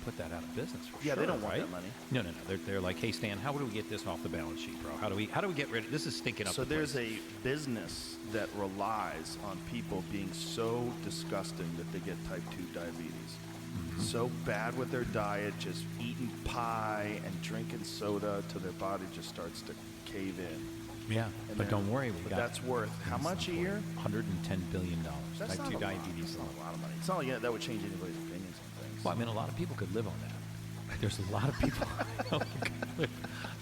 put that out of business for Yeah, sure. they don't want right? that money. No. They're like, hey Stan, how do we get this off the balance sheet, bro? How do we get rid of this? Is stinking up. So the there's place. a business that relies on people being so disgusting that they get type 2 diabetes. So bad with their diet, just eating pie and drinking soda till their body just starts to cave in. Yeah, And but then- don't worry, but that's worth how much a year? $110 billion. That's Type not 2 a lot. diabetes. That's not a lot of money. It's not like that would change anybody's opinions on things. Well, I mean, a lot of people could live on that. There's a lot of people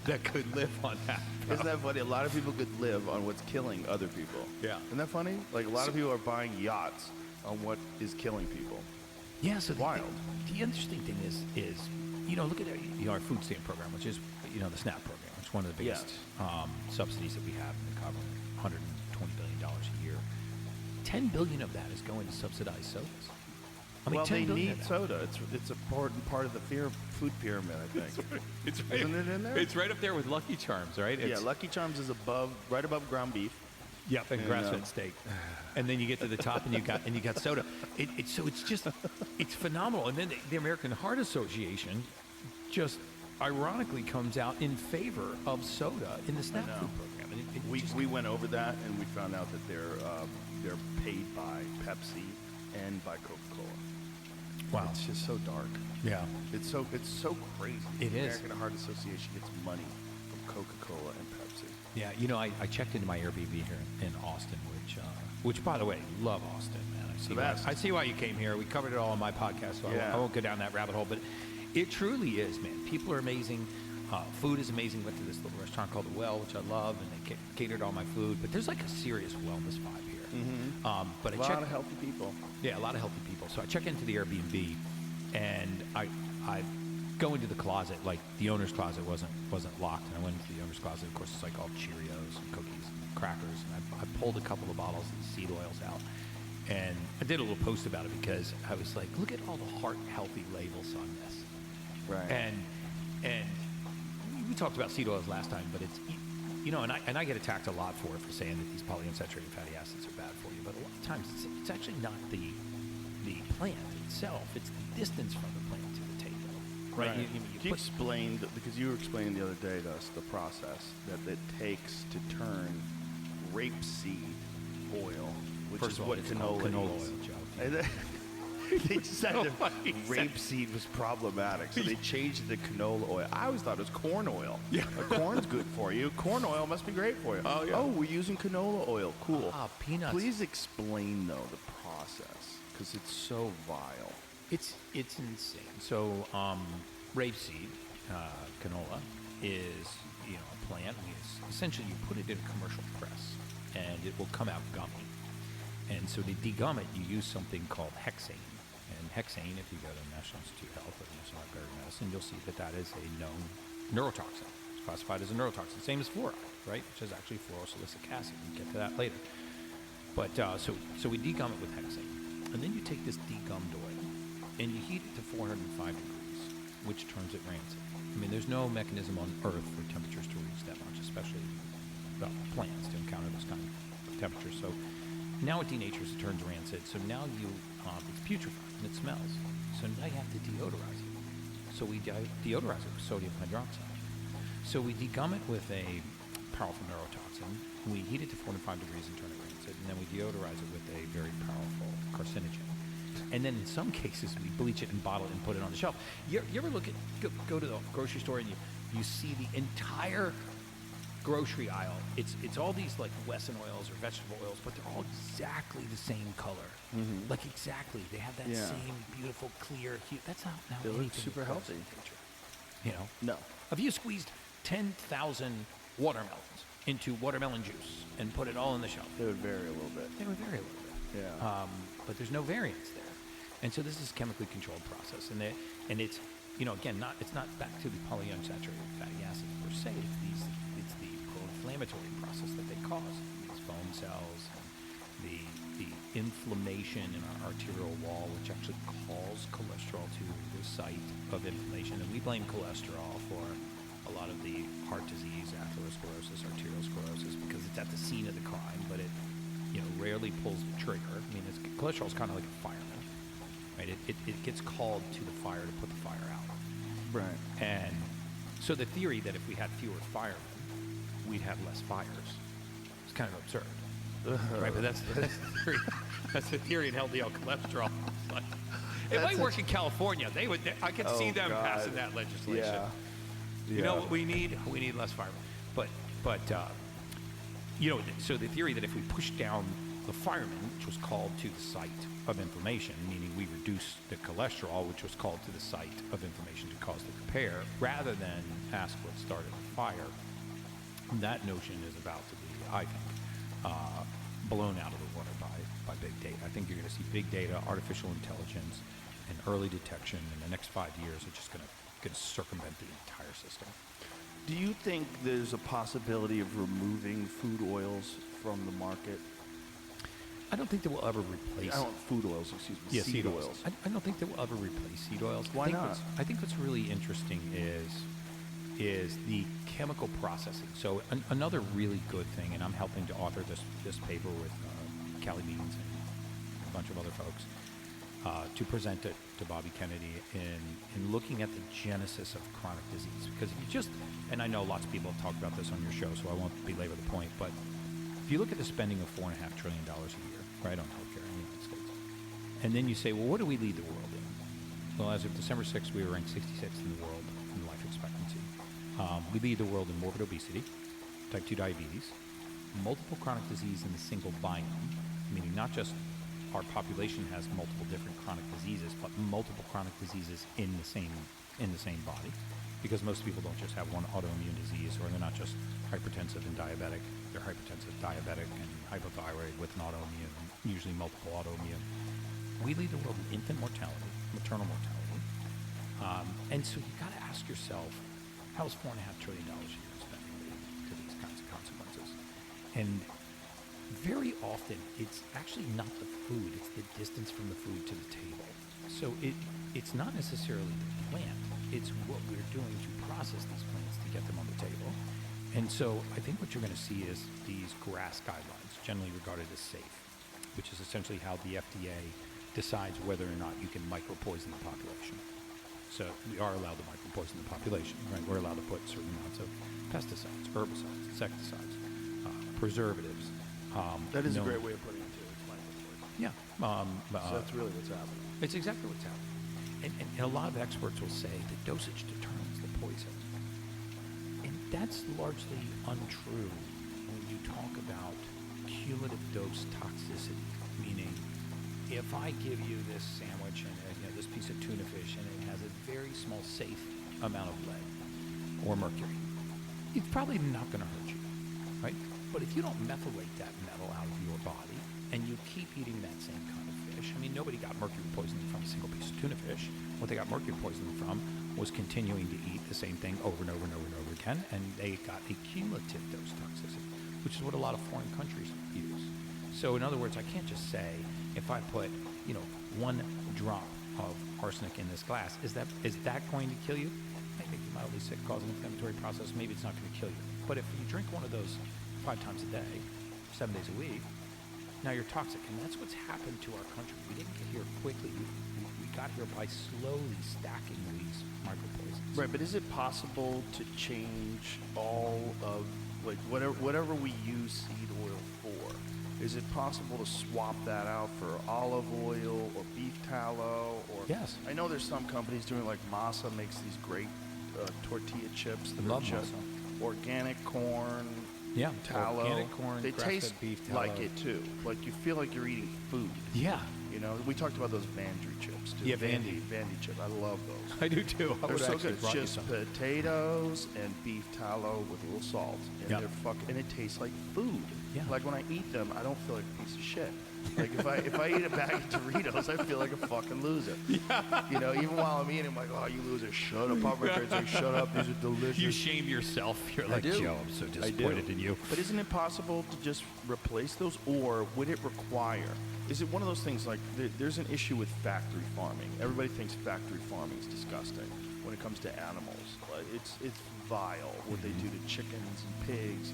that could live on that. bro. Isn't that funny? A lot of people could live on what's killing other people. Yeah. Isn't that funny? Like a lot of people are buying yachts on what is killing people. Yeah, so Wild. The interesting thing is look at our food stamp program, which is the SNAP program. It's one of the biggest subsidies that we have in the government, $120 billion a year. $10 billion of that is going to subsidize sodas. I mean, Well, they $10 billion need of that. soda. It's an important part of the food pyramid, I think. It's right, Isn't it in there? It's right up there with Lucky Charms, right? Yeah, Lucky Charms is right above ground beef. Yep, and And, grass-fed steak, and then you get to the top, and you got soda. It's phenomenal. And then the American Heart Association just ironically comes out in favor of soda in the SNAP know. food program. And We went over that and we found out that they're paid by Pepsi and by Coca-Cola. Wow. It's just so dark. Yeah. It's so crazy. It the is. American Heart Association gets money from Coca-Cola and Pepsi. Yeah, I checked into my Airbnb here in Austin, which by the way, love Austin, man. I see why you came here. We covered it all on my podcast, so Yeah. I won't go down that rabbit hole. But it truly is, man. People are amazing. Food is amazing. Went to this little restaurant called The Well, which I love, and they catered all my food. But there's like a serious wellness vibe here. Mm-hmm. But A lot of healthy people. Yeah, a lot of healthy people. So I check into the Airbnb, and I go into the closet. Like the owner's closet wasn't locked, and I went into the owner's closet. Of course, it's like all Cheerios and cookies and crackers. And I pulled a couple of bottles of seed oils out, and I did a little post about it because I was like, look at all the heart healthy labels on this. Right. And we talked about seed oils last time, but it's and I get attacked a lot for saying that these polyunsaturated fatty acids are bad for you. But a lot of times it's actually not the plant itself; it's the distance from the plant to the table. Right? Right. You Explained, because you were explaining the other day to us the process that it takes to turn rapeseed oil, which First is of all, what it's called canola oil, is. Joe. And they said So that funny. rapeseed was problematic, so they changed it to canola oil. I always thought it was corn oil. Yeah. Corn's good for you. Corn oil must be great for you. Oh, yeah. Oh, we're using canola oil. Cool. Peanuts. Please explain, though, the process, because it's so vile. It's insane. So rapeseed, canola, is a plant. Essentially, you put it in a commercial press, and it will come out gummy. And so to degum it, you use something called hexane. And hexane, if you go to the National Institute of Health or the National Library of Medicine, you'll see that is a known neurotoxin. It's classified as a neurotoxin, same as fluoride, right? Which is actually fluorosilicic acid. We'll get to that later. But so we degum it with hexane. And then you take this degummed oil and you heat it to 405 degrees, which turns it rancid. I mean, there's no mechanism on Earth for temperatures to reach that much, especially plants to encounter those kind of temperatures. So now it denatures, it turns rancid. So now it's putrefied and it smells. So now you have to deodorize it. So we deodorize it with sodium hydroxide. So we degum it with a powerful neurotoxin. We heat it to 405 degrees and turn it rancid. And then we deodorize it with a very powerful carcinogen. And then in some cases, we bleach it and bottle it and put it on the shelf. You ever go to the grocery store and you see the entire grocery aisle? It's all these like Wesson oils or vegetable oils, but they're all exactly the same color. Mm-hmm. Like exactly. They have that same beautiful, clear hue. That's not how They look anything super grows healthy. in nature. No. Have you squeezed 10,000 watermelons into watermelon juice and put it all on the shelf? They would vary a little bit. They would vary a little bit. Yeah. But there's no variance there. And so this is a chemically controlled process. And it's, again, it's not back to the polyunsaturated fatty acids per se. It's the pro-inflammatory process that they cause. These foam cells, and the inflammation in our arterial wall, which actually calls cholesterol to the site of inflammation. And we blame cholesterol for a lot of the heart disease, atherosclerosis, arterial sclerosis, because it's at the scene of the crime, but it rarely pulls the trigger. I mean, cholesterol is kind of like a fireman. right? It gets called to the fire to put the fire out. Right. And so the theory that if we had fewer firemen, we'd have less fires is kind of absurd. Right, but that's the theory. That's the theory in LDL cholesterol. It's like, it might work in California. I could see them passing that legislation. Yeah. You know what we need? We need less firemen. But so the theory that if we push down the firemen, which was called to the site of inflammation, meaning we reduce the cholesterol, which was called to the site of inflammation to cause the repair, rather than ask what started the fire, that notion is about to be, I think, blown out of the water by big data. I think you're going to see big data, artificial intelligence, and early detection in the next 5 years are just going to circumvent the entire system. Do you think there's a possibility of removing food oils from the market? I don't think that we'll ever replace food oils, excuse me. Yeah, seed oils. I don't think that we'll ever replace seed oils. Why not? I think what's really interesting is the chemical processing. So another really good thing, and I'm helping to author this paper with Callie Means and a bunch of other folks to present it to Bobby Kennedy in looking at the genesis of chronic disease. Because if you just, and I know lots of people have talked about this on your show, so I won't belabor the point, but if you look at the spending of $4.5 trillion a year, right, on healthcare in the United States, and then you say, well, what do we lead the world in? Well, as of December 6th, we were ranked 66th in the world in life expectancy. We lead the world in morbid obesity, type 2 diabetes, multiple chronic disease in the single biome, meaning not just our population has multiple different chronic diseases, but multiple chronic diseases in the same body, because most people don't just have one autoimmune disease, or they're not just hypertensive and diabetic. They're hypertensive, diabetic, and hypothyroid with an autoimmune, usually multiple autoimmune. We lead the world in infant mortality, maternal mortality, and so you got to ask yourself, how is $4.5 trillion a year spent to these kinds of consequences? And very often, it's actually not the food, it's the distance from the food to the table. So it's not necessarily the plant, it's what we're doing to process these plants to get them on the table. And so I think what you're going to see is these GRAS guidelines, generally regarded as safe, which is essentially how the FDA decides whether or not you can micropoison the population. So we are allowed to micropoison the population, right? We're allowed to put certain amounts of pesticides, herbicides, insecticides, preservatives. That is a great way of putting it, too. It's micropoison. Yeah. So that's really what's happening. It's exactly what's happening. And a lot of experts will say the dosage determines the poison. And that's largely untrue when you talk about cumulative dose toxicity, meaning if I give you this sandwich and this piece of tuna fish and it has a very small safe amount of lead or mercury, it's probably not going to hurt you, right? But if you don't methylate that metal out of your body and you keep eating that same kind of fish, I mean, nobody got mercury poisoning from a single piece of tuna fish. What they got mercury poisoning from was continuing to eat the same thing over and over and over and over again, and they got a cumulative dose toxicity, which is what a lot of foreign countries use. So in other words, I can't just say, if I put, 1 drop of arsenic in this glass, is that going to kill you? It may make you mildly sick, cause an inflammatory process. Maybe it's not going to kill you. But if you drink one of those 5 times a day, 7 days a week, now you're toxic. And that's what's happened to our country. We didn't get here quickly. We got here by slowly stacking these micropoisons. Right, but is it possible to change all of, whatever we use seed oil for? Is it possible to swap that out for olive oil or beef tallow? Or Yes. I know there's some companies doing, like Masa makes these great tortilla chips. I love just Masa. Organic corn. Yeah, Tallow. organic corn, They grass-fed taste beef tallow. like it too. Like you feel like you're eating food. Yeah. We talked about those Vandry chips too. Yeah, Vandy chip. I love those. I do too. They're so good. It's just potatoes and beef tallow with a little salt, and Yep. and it tastes like food. Yeah. Like when I eat them, I don't feel like a piece of shit. Like if I eat a bag of Doritos, I feel like a fucking loser. Yeah. Even while I'm eating, I'm like, oh, you loser, shut up. Pop my face, like, shut up. These are delicious. You shame yourself. You're like, do. Joe, I'm so I do. disappointed in you. But isn't it possible to just replace those, or would it require? Is it one of those things like there's an issue with factory farming? Everybody thinks factory farming is disgusting when it comes to animals. It's vile what they do to chickens and pigs.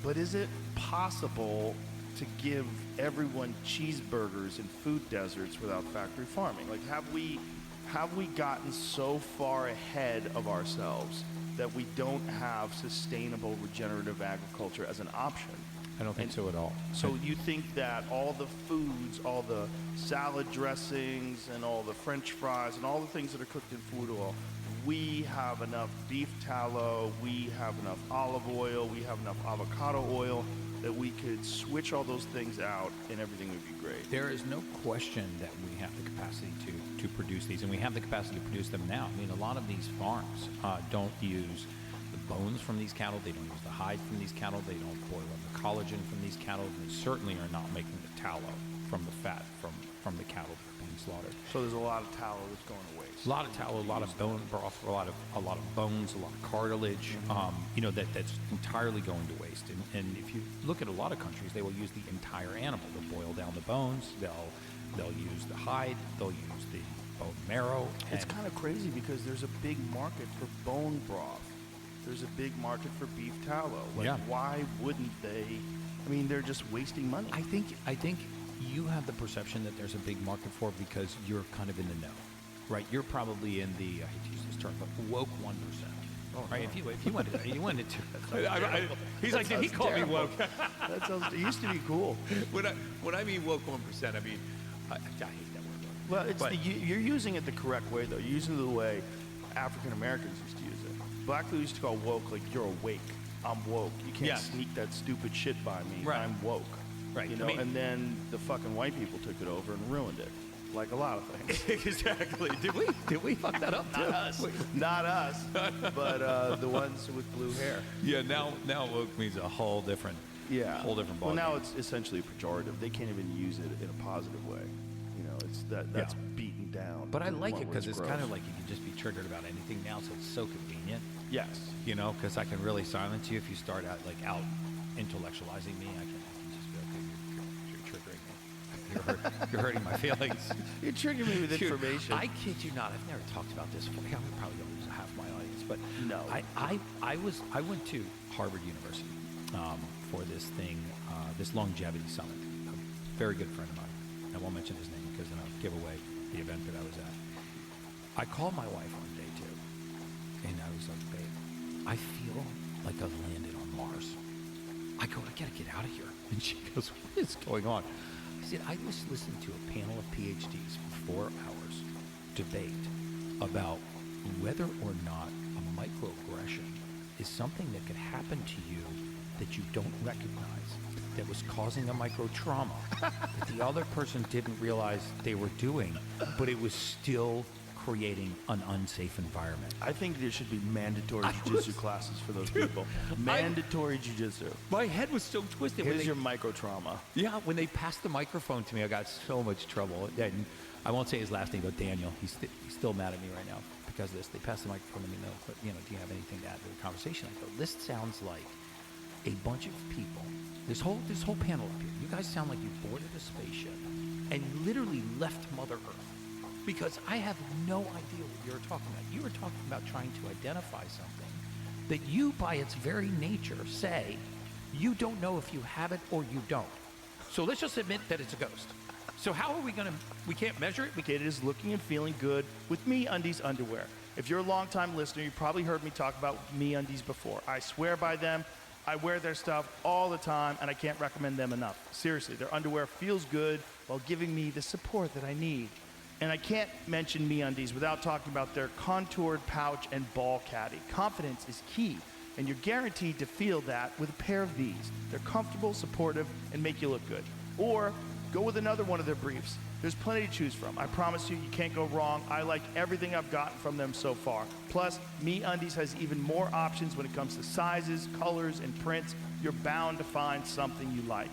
But is it possible to give everyone cheeseburgers in food deserts without factory farming? Like, have we gotten so far ahead of ourselves that we don't have sustainable regenerative agriculture as an option? I don't think so at all. So you think that all the foods, all the salad dressings and all the French fries and all the things that are cooked in food oil, we have enough beef tallow, we have enough olive oil, we have enough avocado oil that we could switch all those things out and everything would be great? There is no question that we have the capacity to produce these, and we have the capacity to produce them now. I mean, a lot of these farms don't use the bones from these cattle, they don't use the hide from these cattle, they don't boil up the collagen from these cattle, and they certainly are not making the tallow from the fat from the cattle that are being slaughtered. So there's a lot of tallow that's going to waste. A lot of tallow, a lot of bone broth, a lot of bones, a lot of cartilage. That's entirely going to waste. And if you look at a lot of countries, they will use the entire animal. They'll boil down the bones. They'll use the hide. They'll use the bone marrow. It's kind of crazy because there's a big market for bone broth. There's a big market for beef tallow. Why wouldn't they? I mean, they're just wasting money. I think you have the perception that there's a big market for it because you're kind of in the know, right? You're probably in the, I hate to use this term, but woke 1%. Oh, right? No. If you wanted to, he's like, did he call me woke? That sounds. It used to be cool. When I mean woke 1%, I mean I hate that word. Well, you're using it the correct way though. You're using it the way African Americans used to use it. Black people used to call woke like you're awake. I'm woke. You can't sneak that stupid shit by me. Right. I'm woke. Right. You know, and then the fucking white people took it over and ruined it, like a lot of things. Exactly. Did we fuck that up too? Not us, but the ones with blue hair. Yeah. Now woke means a whole different. Whole different ballgame. Well, now it's essentially pejorative. They can't even use it in a positive way. You know, it's that's beaten down. But I like it because it's gross. kind of like you can just be triggered about anything now, so it's so convenient. Yes. You know, because I can really silence you if you start out intellectualizing me. I can just be like, you're triggering me. You're hurting my feelings. You're triggering me with information. I kid you not. I've never talked about this before. Yeah, we probably don't lose half my audience, but no. I went to Harvard University for this thing, this longevity summit. A very good friend of mine. I won't mention his name because then I'll give away the event that I was at. I called my wife on day 2, and I was like, babe, I feel like I've landed on Mars. I go, I gotta get out of here. And she goes, what is going on? I said, I just listened to a panel of PhDs for 4 hours debate about whether or not a microaggression is something that could happen to you that you don't recognize, that was causing a micro trauma that the other person didn't realize they were doing, but it was still creating an unsafe environment. I think there should be mandatory jiu-jitsu classes for those people. Mandatory jiu-jitsu. My head was so twisted. Here's your micro trauma. Yeah, when they passed the microphone to me, I got so much trouble. And I won't say his last name, but Daniel. He's still mad at me right now because of this. They passed the microphone to me. No, but do you have anything to add to the conversation? I go, this sounds like a bunch of people. This whole panel up here. You guys sound like you boarded a spaceship and literally left Mother Earth. Because I have no idea what you're talking about. You were talking about trying to identify something that you, by its very nature, say you don't know if you have it or you don't. So let's just admit that it's a ghost. So how are we we can't measure it? It is looking and feeling good with MeUndies underwear. If you're a longtime listener, you probably heard me talk about MeUndies before. I swear by them. I wear their stuff all the time, and I can't recommend them enough. Seriously, their underwear feels good while giving me the support that I need. And I can't mention MeUndies without talking about their contoured pouch and ball caddy. Confidence is key, and you're guaranteed to feel that with a pair of these. They're comfortable, supportive, and make you look good. Or go with another one of their briefs. There's plenty to choose from. I promise you can't go wrong. I like everything I've gotten from them so far. Plus, MeUndies has even more options when it comes to sizes, colors, and prints. You're bound to find something you like.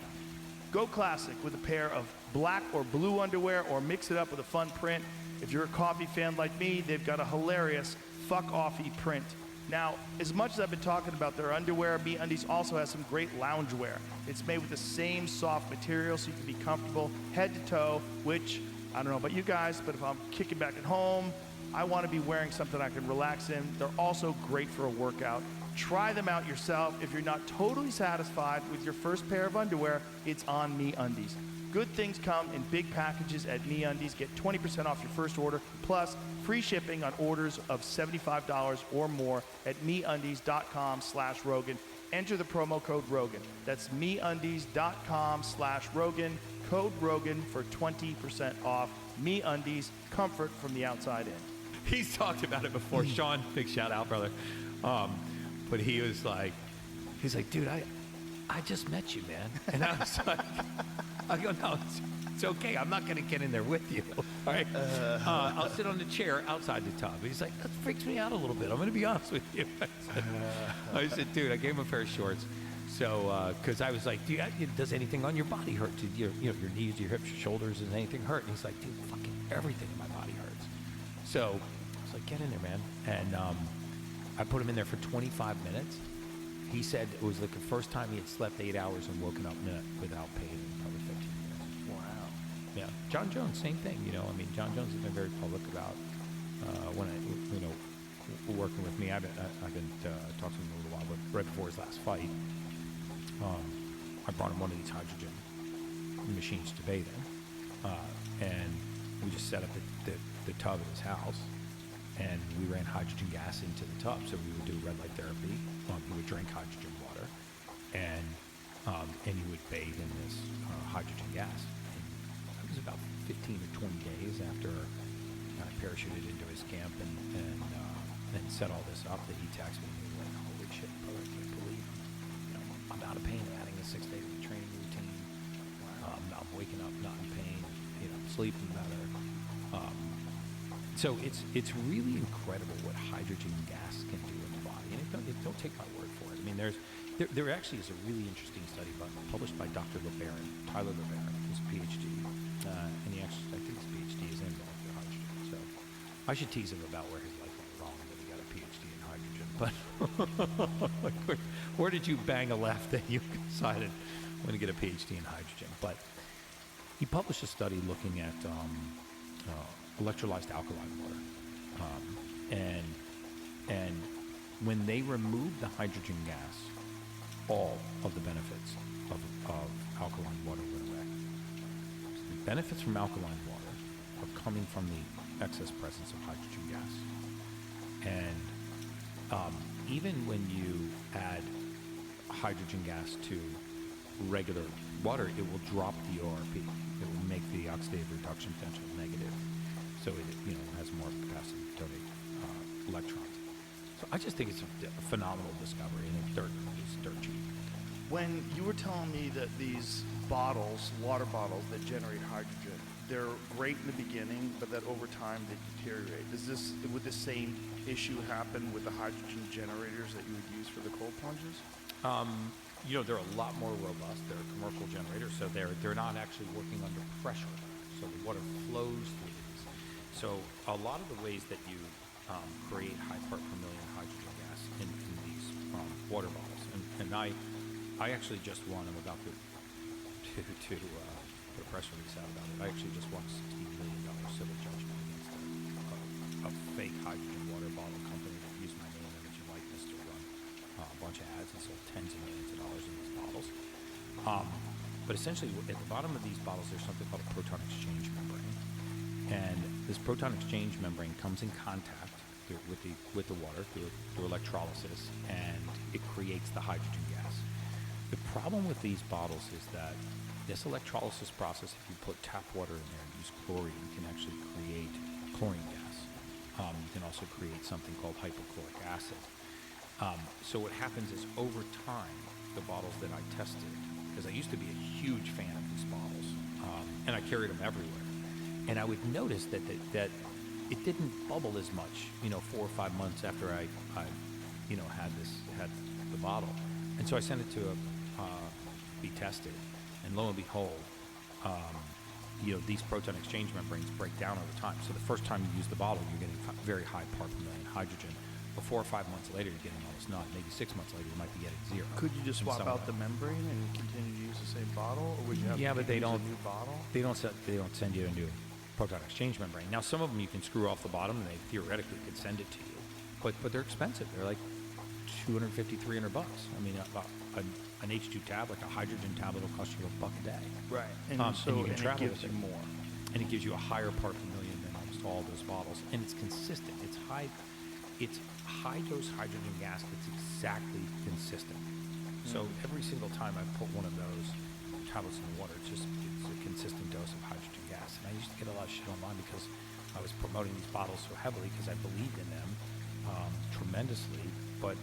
Go classic with a pair of black or blue underwear, or mix it up with a fun print. If you're a coffee fan like me, they've got a hilarious fuck-offy print. Now, as much as I've been talking about their underwear, MeUndies also has some great loungewear. It's made with the same soft material so you can be comfortable head to toe, which, I don't know about you guys, but if I'm kicking back at home, I want to be wearing something I can relax in. They're also great for a workout. Try them out yourself. If you're not totally satisfied with your first pair of underwear, it's on MeUndies. Good things come in big packages at MeUndies. Get 20% off your first order, plus free shipping on orders of $75 or more at MeUndies.com/Rogan. Enter the promo code Rogan. That's MeUndies.com/Rogan. Code Rogan for 20% off. MeUndies, comfort from the outside in. He's talked about it before. Sean, big shout out, brother. But he was like, dude, I just met you, man. And I was like, I go, no, it's okay. I'm not going to get in there with you. All right. I'll sit on the chair outside the tub. He's like, that freaks me out a little bit. I'm going to be honest with you. I said, dude, I gave him a pair of shorts. So, because I was like, does anything on your body hurt? Your knees, your hips, your shoulders, does anything hurt? And he's like, dude, fucking everything in my body hurts. So I was like, get in there, man. And I put him in there for 25 minutes. He said it was like the first time he had slept 8 hours and woken up without pain in probably 15 years. Wow. Yeah. John Jones, same thing. John Jones has been very public about when working with me. I've been talking to him a little while, but right before his last fight, I brought him one of these hydrogen machines to bathe in, and we just set up the tub at his house, and we ran hydrogen gas into the tub. So we would do red light therapy. He would drink hydrogen water, and he would bathe in this hydrogen gas. And it was about 15 or 20 days after I parachuted into his camp and set all this up that he texted me. He was like, holy shit, brother, I can't believe I'm out of pain, adding a 6-day training routine. Wow. I'm waking up not in pain, sleeping better. So it's really incredible what hydrogen gas can do in the body. And don't take my word for it. I mean, there actually is a really interesting study published by Dr. Tyler LeBaron, who's a PhD, and I think his PhD is in molecular hydrogen. So I should tease him about where his life went wrong that he got a PhD in hydrogen. But where did you bang a left that you decided I'm going to get a PhD in hydrogen? But he published a study looking at electrolyzed alkaline water, and when they removed the hydrogen gas, all of the benefits of alkaline water went away. So the benefits from alkaline water are coming from the excess presence of hydrogen gas, and even when you add hydrogen gas to regular water, it will drop the ORP. It will make the oxidative reduction potential negative. So it has more capacity to donate electrons. So I just think it's a phenomenal discovery, and it's dirt cheap. When you were telling me that these bottles, water bottles that generate hydrogen, they're great in the beginning, but that over time they deteriorate. Would the same issue happen with the hydrogen generators that you would use for the cold plunges? They're a lot more robust. They're a commercial generator, so they're not actually working under pressure. So the water flows through these. So a lot of the ways that you create high part per million hydrogen gas in these water bottles, and I actually just won. I'm about to put a press release out about it. I actually just won a $16 million civil judgment against a fake hydrogen water bottle company that used my name, image, and likeness to run a bunch of ads and sold tens of millions of dollars in these bottles. But essentially, at the bottom of these bottles, there's something called a proton exchange membrane. And this proton exchange membrane comes in contact with the water through electrolysis, and it creates the hydrogen gas. The problem with these bottles is that this electrolysis process, if you put tap water in there and use chlorine, can actually create chlorine gas. You can also create something called hypochloric acid. So what happens is, over time, the bottles that I tested, because I used to be a huge fan of these bottles, and I carried them everywhere. And I would notice that it didn't bubble as much, 4 or 5 months after I had the bottle. And so I sent it to be tested, and lo and behold, these proton exchange membranes break down over time. So the first time you use the bottle, you're getting very high part per million hydrogen. But 4 or 5 months later, you're getting almost none. Maybe 6 months later, you might be getting zero. Could you just swap out the membrane and continue to use the same bottle, or would you have to use a new bottle? They don't send you a new proton exchange membrane. Now, some of them you can screw off the bottom, and they theoretically could send it to you, but they're expensive. They're like $250, $300. I mean, an H2 tab, like a hydrogen tablet, will cost you $1 a day. Right. And And you can it travel gives with you it. more. And it gives you a higher part per million than almost all those bottles. And it's consistent. It's high dose hydrogen gas that's exactly consistent. So every single time I put one of those tablets in the water, it's a consistent dose of hydrogen gas. And I used to get a lot of shit online because I was promoting these bottles so heavily because I believed in them tremendously. But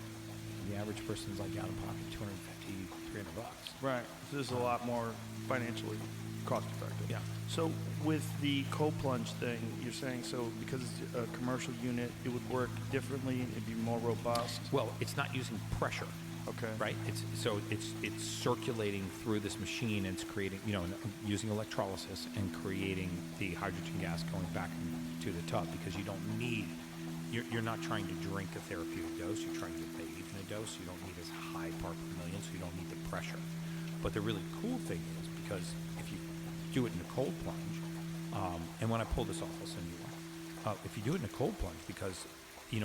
the average person's like out of pocket $250, $300. Right. So this is a lot more financially cost effective. Yeah. So with the cold plunge thing, you're saying so because it's a commercial unit, it would work differently, it'd be more robust. Well, it's not using pressure. Okay. Right. It's circulating through this machine, and it's creating, using electrolysis and creating the hydrogen gas going back into the tub, because you don't need, you're not trying to drink a therapeutic dose. You're trying to bathe in a dose. You don't need as high part per million, so you don't need the pressure. But the really cool thing is, because if you do it in a cold plunge, and when I pull this off, I'll send you one. If you do it in a cold plunge, because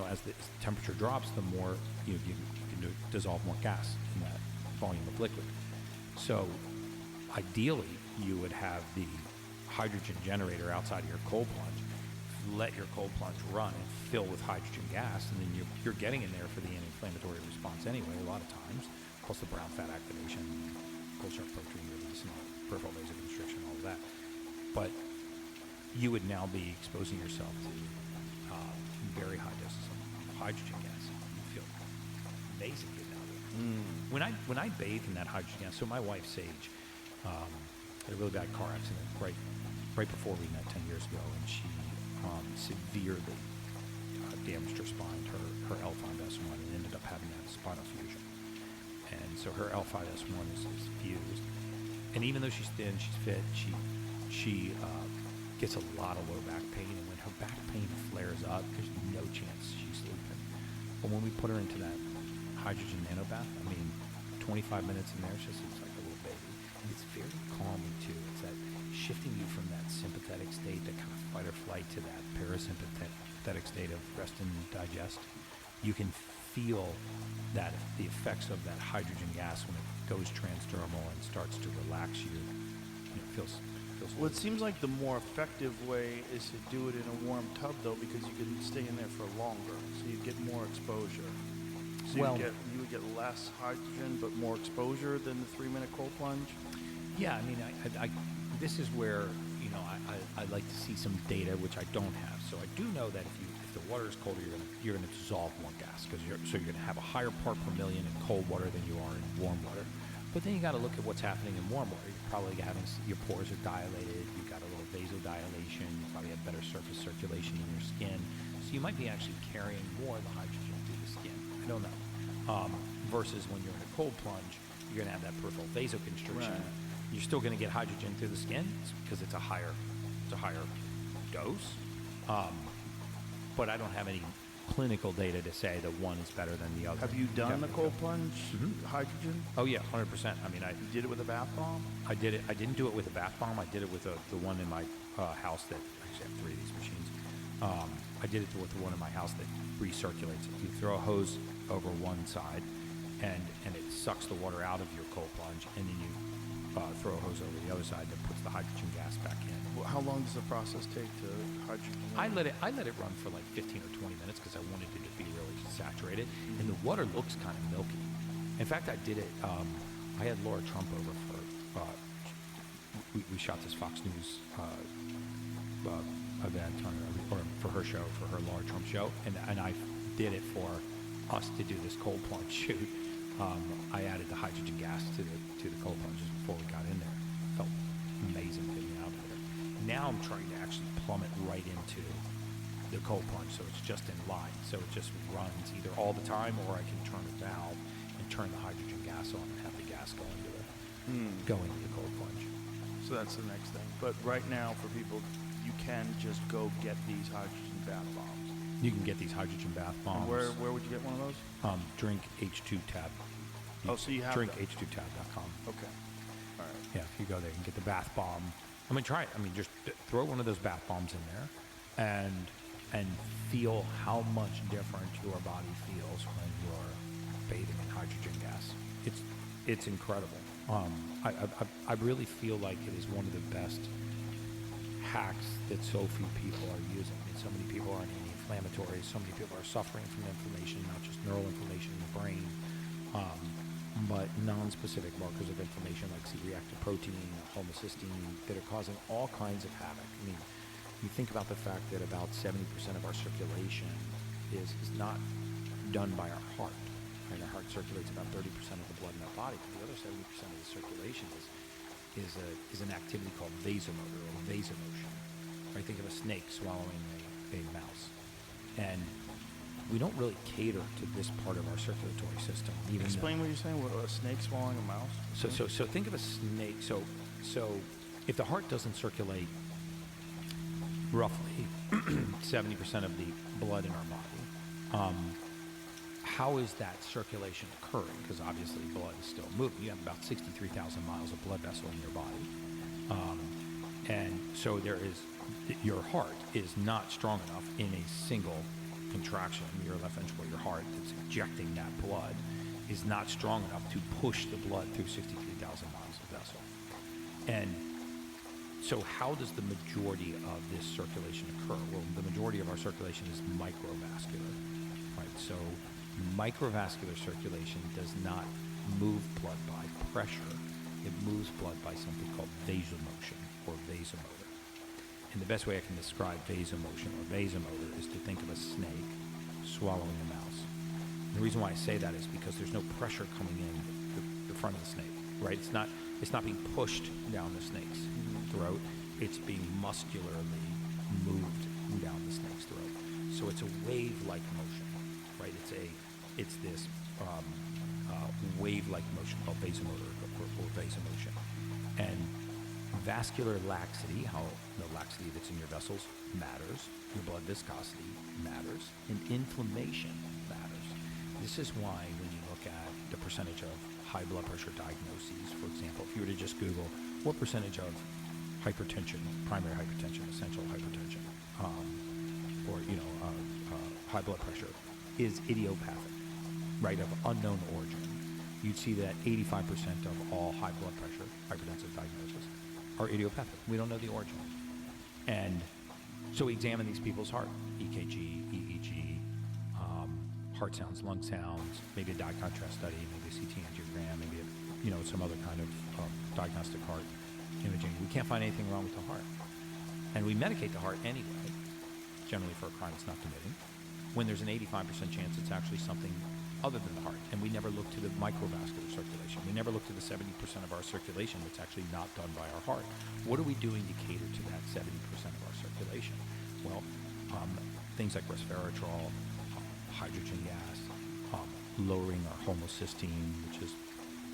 as the temperature drops, the more you can dissolve more gas in that volume of liquid. So ideally, you would have the hydrogen generator outside of your cold plunge, let your cold plunge run and fill with hydrogen gas, and then you're getting in there for the anti-inflammatory response anyway, a lot of times, plus the brown fat activation, cold sharp protein release, and peripheral vasoconstriction, all of that. But you would now be exposing yourself to very high doses of hydrogen gas. You feel amazing getting out of it. When I bathe in that hydrogen gas, so my wife Sage had a really bad car accident right before we met 10 years ago, and she severely damaged her spine, her L5S1, and ended up having to have a spinal fusion. And so her L5S1 is fused, and even though she's thin, she's fit, she gets a lot of low back pain, and when her back pain flares up, there's no chance she's sleeping. But when we put her into that hydrogen nanobath, 25 minutes in there, it's like a little baby. And it's very calming too. It's that shifting you from that sympathetic state, that kind of fight or flight, to that parasympathetic state of rest and digest. You can feel that the effects of that hydrogen gas when it goes transdermal and starts to relax you. It feels Well, it seems like the more effective way is to do it in a warm tub, though, because you can stay in there for longer, so you get more exposure. So you would get less hydrogen, but more exposure than the 3-minute cold plunge. Yeah, this is where I like to see some data, which I don't have. So I do know that if the water is colder, you're gonna dissolve more gas, because you're gonna have a higher part per million in cold water than you are in warm water. But then you got to look at what's happening in warm water. You're probably having, your pores are dilated. You've got a little vasodilation. You probably have better surface circulation in your skin. So you might be actually carrying more of the hydrogen through the skin. I don't know. Versus when you're in a cold plunge, you're going to have that peripheral vasoconstriction. Right. You're still going to get hydrogen through the skin because it's a higher dose. But I don't have any clinical data to say that one is better than the other. Have you done the cold plunge hydrogen? Oh yeah, 100%. You did it with a bath bomb? I did it. I didn't do it with a bath bomb. I did it with the one in my house that, actually I have 3 of these machines. I did it with the one in my house that recirculates it. You throw a hose over one side, and it sucks the water out of your cold plunge, and then you throw a hose over the other side that puts the hydrogen gas back in. Well, how long does the process take to hydrogen? I let it run for like 15 or 20 minutes because I wanted it to be really saturated, and the water looks kind of milky. In fact, I did it. I had Laura Trump over for. We shot this Fox News event or for her show, for her Laura Trump show, and I did it for us to do this cold plunge shoot. I added the hydrogen gas to the cold plunges before we got in there. Felt amazing getting out of there. Now I'm trying to actually plummet right into the cold plunge, so it's just in line. So it just runs either all the time, or I can turn a valve and turn the hydrogen gas on and have the gas go into the cold plunge. So that's the next thing. But right now, for people, you can just go get these hydrogen bath bombs. You can get these hydrogen bath bombs. And where would you get one of those? Drink H2 tab. So you have drinkh2tab.com. Okay. All right. Yeah, if you go there, you can get the bath bomb. Try it. Just throw one of those bath bombs in there, and feel how much different your body feels when you're bathing in hydrogen gas. It's incredible. I really feel like it is one of the best hacks that so few people are using. I mean, so many people are on anti-inflammatories. So many people are suffering from inflammation, not just neural inflammation in the brain, but non-specific markers of inflammation like C-reactive protein, homocysteine, that are causing all kinds of havoc. I mean, you think about the fact that about 70% of our circulation is not done by our heart. Right? Our heart circulates about 30% of the blood in our body, but the other 70% of the circulation is an activity called vasomotor or vasomotion. Right? Think of a snake swallowing a mouse. And we don't really cater to this part of our circulatory system. Explain what you're saying. What, a snake swallowing a mouse? So think of a snake. So if the heart doesn't circulate roughly 70% of the blood in our body, how is that circulation occurring? Because obviously blood is still moving. You have about 63,000 miles of blood vessel in your body. And so your heart is not strong enough in a single contraction. Your left ventricle, your heart that's injecting that blood, is not strong enough to push the blood through 63,000 miles of vessel. And so how does the majority of this circulation occur? Well, the majority of our circulation is microvascular, right? So microvascular circulation does not move blood by pressure. It moves blood by something called vasomotion or vasomotor. And the best way I can describe vasomotion or vasomotor is to think of a snake swallowing a mouse. And the reason why I say that is because there's no pressure coming in the front of the snake, right? It's not being pushed down the snake's throat. It's being muscularly moved down the snake's throat. So it's a wave-like motion, right? It's this wave-like motion called vasomotor or vasomotion. And vascular laxity, how the laxity that's in your vessels matters, your blood viscosity matters, and inflammation matters. This is why when you look at the percentage of high blood pressure diagnoses, for example, if you were to just Google what percentage of hypertension, primary hypertension, essential hypertension, high blood pressure is idiopathic, right, of unknown origin, you'd see that 85% of all high blood pressure hypertensive diagnoses are idiopathic. We don't know the origin. And so we examine these people's heart, EKG, EEG, heart sounds, lung sounds, maybe a dye contrast study, maybe a CT angiogram, maybe some other kind of diagnostic heart imaging. We can't find anything wrong with the heart. And we medicate the heart anyway, generally for a crime it's not committing, when there's an 85% chance it's actually something other than the heart. And we never look to the microvascular circulation. We never look to the 70% of our circulation that's actually not done by our heart. What are we doing to cater to that 70% of our circulation? Well, things like resveratrol, hydrogen gas, lowering our homocysteine, which is,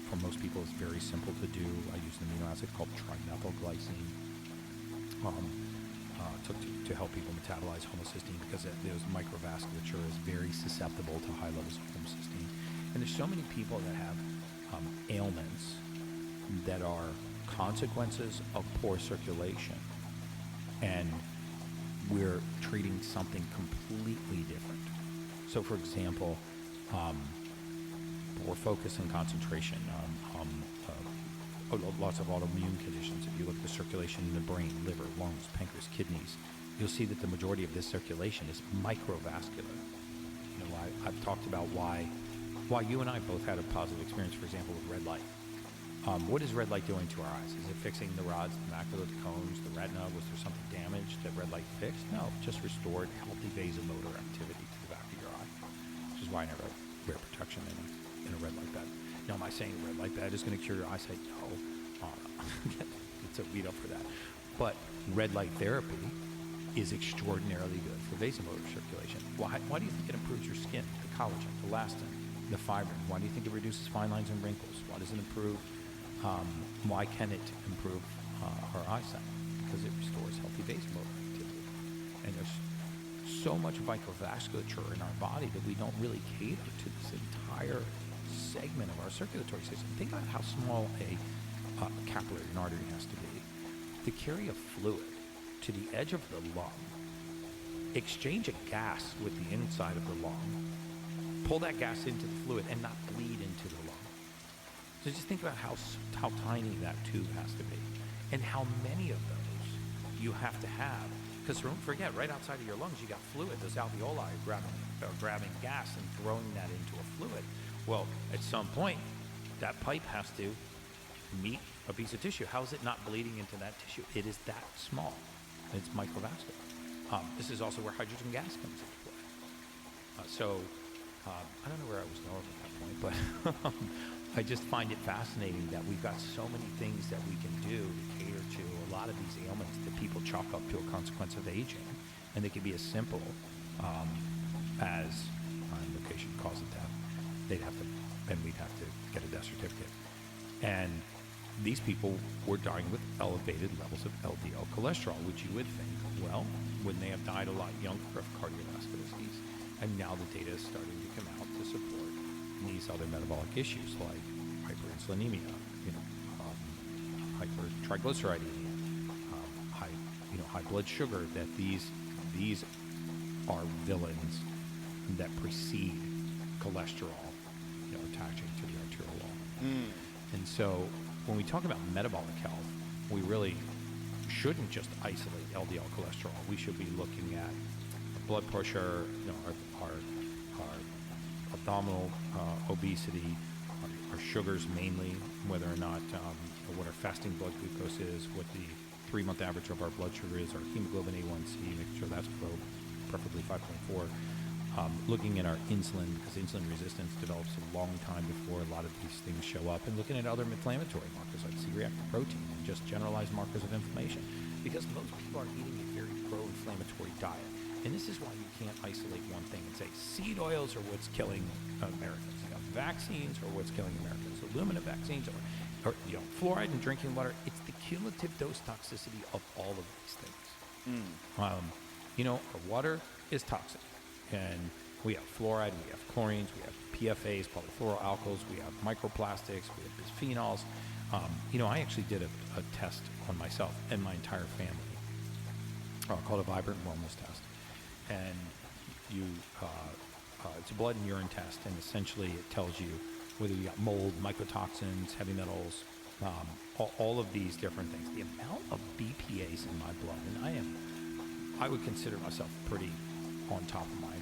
for most people, is very simple to do. I use an amino acid called trimethylglycine to help people metabolize homocysteine because those microvasculature is very susceptible to high levels of homocysteine. And there's so many people that have ailments that are consequences of poor circulation, and we're treating something completely different. So, for example, poor focus and concentration, lots of autoimmune conditions. If you look at the circulation in the brain, liver, lungs, pancreas, kidneys, you'll see that the majority of this circulation is microvascular. I've talked about why you and I both had a positive experience, for example, with red light. What is red light doing to our eyes? Is it fixing the rods, the macula, the cones, the retina? Was there something damaged that red light fixed? No, it just restored healthy vasomotor activity to the back of your eye, which is why I never wear protection in a red light bed. Now, am I saying a red light bed is going to cure your eyesight? No. It's a beat up for that. But red light therapy is extraordinarily good for vasomotor circulation. Why do you think it improves your skin? The collagen, the elastin, the fibrin. Why do you think it reduces fine lines and wrinkles? Why does it improve? Why can it improve our eyesight? Because it restores healthy vasomotor activity. And there's so much microvasculature in our body that we don't really cater to this entire segment of our circulatory system. Think about how small a capillary, an artery, has to be to carry a fluid to the edge of the lung, exchange a gas with the inside of the lung, pull that gas into the fluid, and not So just think about how tiny that tube has to be, and how many of those you have to have. Because don't forget, right outside of your lungs, you got fluid. Those alveoli are grabbing gas and throwing that into a fluid. Well, at some point, that pipe has to meet a piece of tissue. How is it not bleeding into that tissue? It is that small. It's microvascular. This is also where hydrogen gas comes into play. I don't know where I was going at that point, but I just find it fascinating that we've got so many things that we can do to cater to a lot of these ailments that people chalk up to a consequence of aging. And they can be as simple as location cause of death. We'd have to get a death certificate. And these people were dying with elevated levels of LDL cholesterol, which you would think, well, wouldn't they have died a lot younger of cardiovascular disease? And now the data is starting to come out to support these other metabolic issues like hyperinsulinemia, hypertriglyceridemia, high blood sugar. That these are villains that precede cholesterol, attaching to the arterial wall. And so when we talk about metabolic health, we really shouldn't just isolate LDL cholesterol. We should be looking at blood pressure, our abdominal obesity, our sugars mainly, whether or not what our fasting blood glucose is, what the 3-month average of our blood sugar is, our hemoglobin A1C, making sure that's low, preferably 5.4. Looking at our insulin, because insulin resistance develops a long time before a lot of these things show up, and looking at other inflammatory markers like C-reactive protein and just generalized markers of inflammation, because most people are eating a very pro-inflammatory diet. And this is why you can't isolate one thing and say seed oils are what's killing Americans. Vaccines are what's killing Americans. Aluminum vaccines or fluoride in drinking water. It's the cumulative dose toxicity of all of these things. Our water is toxic. And we have fluoride, we have chlorines, we have PFAs, polyfluoroalkyls, we have microplastics, we have bisphenols. I actually did a test on myself and my entire family called a vibrant wellness test. And it's a blood and urine test, and essentially it tells you whether you got mold, mycotoxins, heavy metals, all of these different things. The amount of BPAs in my blood, and I would consider myself pretty on top of my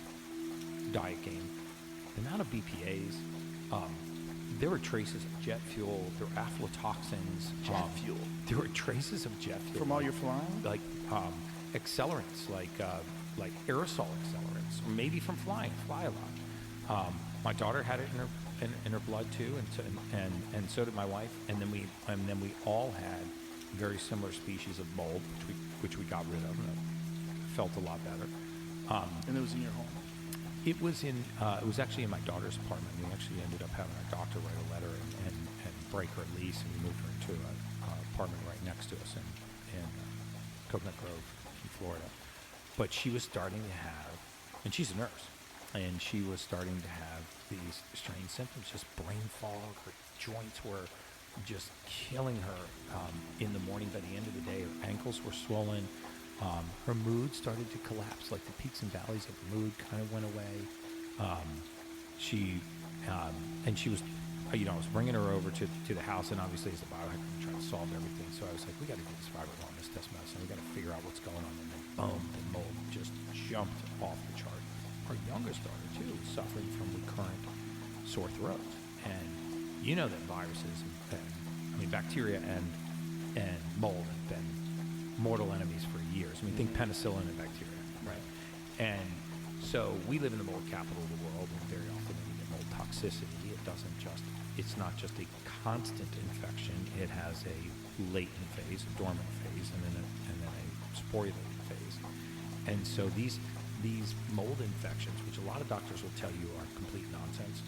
diet game. The amount of BPAs, there were traces of jet fuel, there were aflatoxins. Jet fuel? There were traces of jet fuel. From all your flying? Like accelerants, like aerosol accelerants, or maybe from flying, fly a lot. My daughter had it in her blood too, and so did my wife. And then we all had very similar species of mold, which we got rid of, and it felt a lot better. And it was in your home? It was actually in my daughter's apartment. We actually ended up having our doctor write a letter and break her lease, and we moved her into an apartment right next to us in Coconut Grove, in Florida. But she was starting to have, and she's a nurse, and she was starting to have these strange symptoms, just brain fog. Her joints were just killing her in the morning. By the end of the day, her ankles were swollen. Her mood started to collapse, like the peaks and valleys of her mood kind of went away. She was, I was bringing her over to the house, and obviously as a biohacker, I'm trying to solve everything. So I was like, we got to do this vibrant wellness test medicine. We got to figure out what's going on. And then boom, the mold just jumped off the chart. Our youngest daughter too was suffering from recurrent sore throats, and that viruses and bacteria and mold have been mortal enemies for years. Think penicillin and bacteria, right? And so we live in the mold capital of the world, and very often when we get mold toxicity, it's not just a constant infection. It has a latent phase, a dormant phase, and then a sporulating phase. And so these mold infections, which a lot of doctors will tell you are complete nonsense,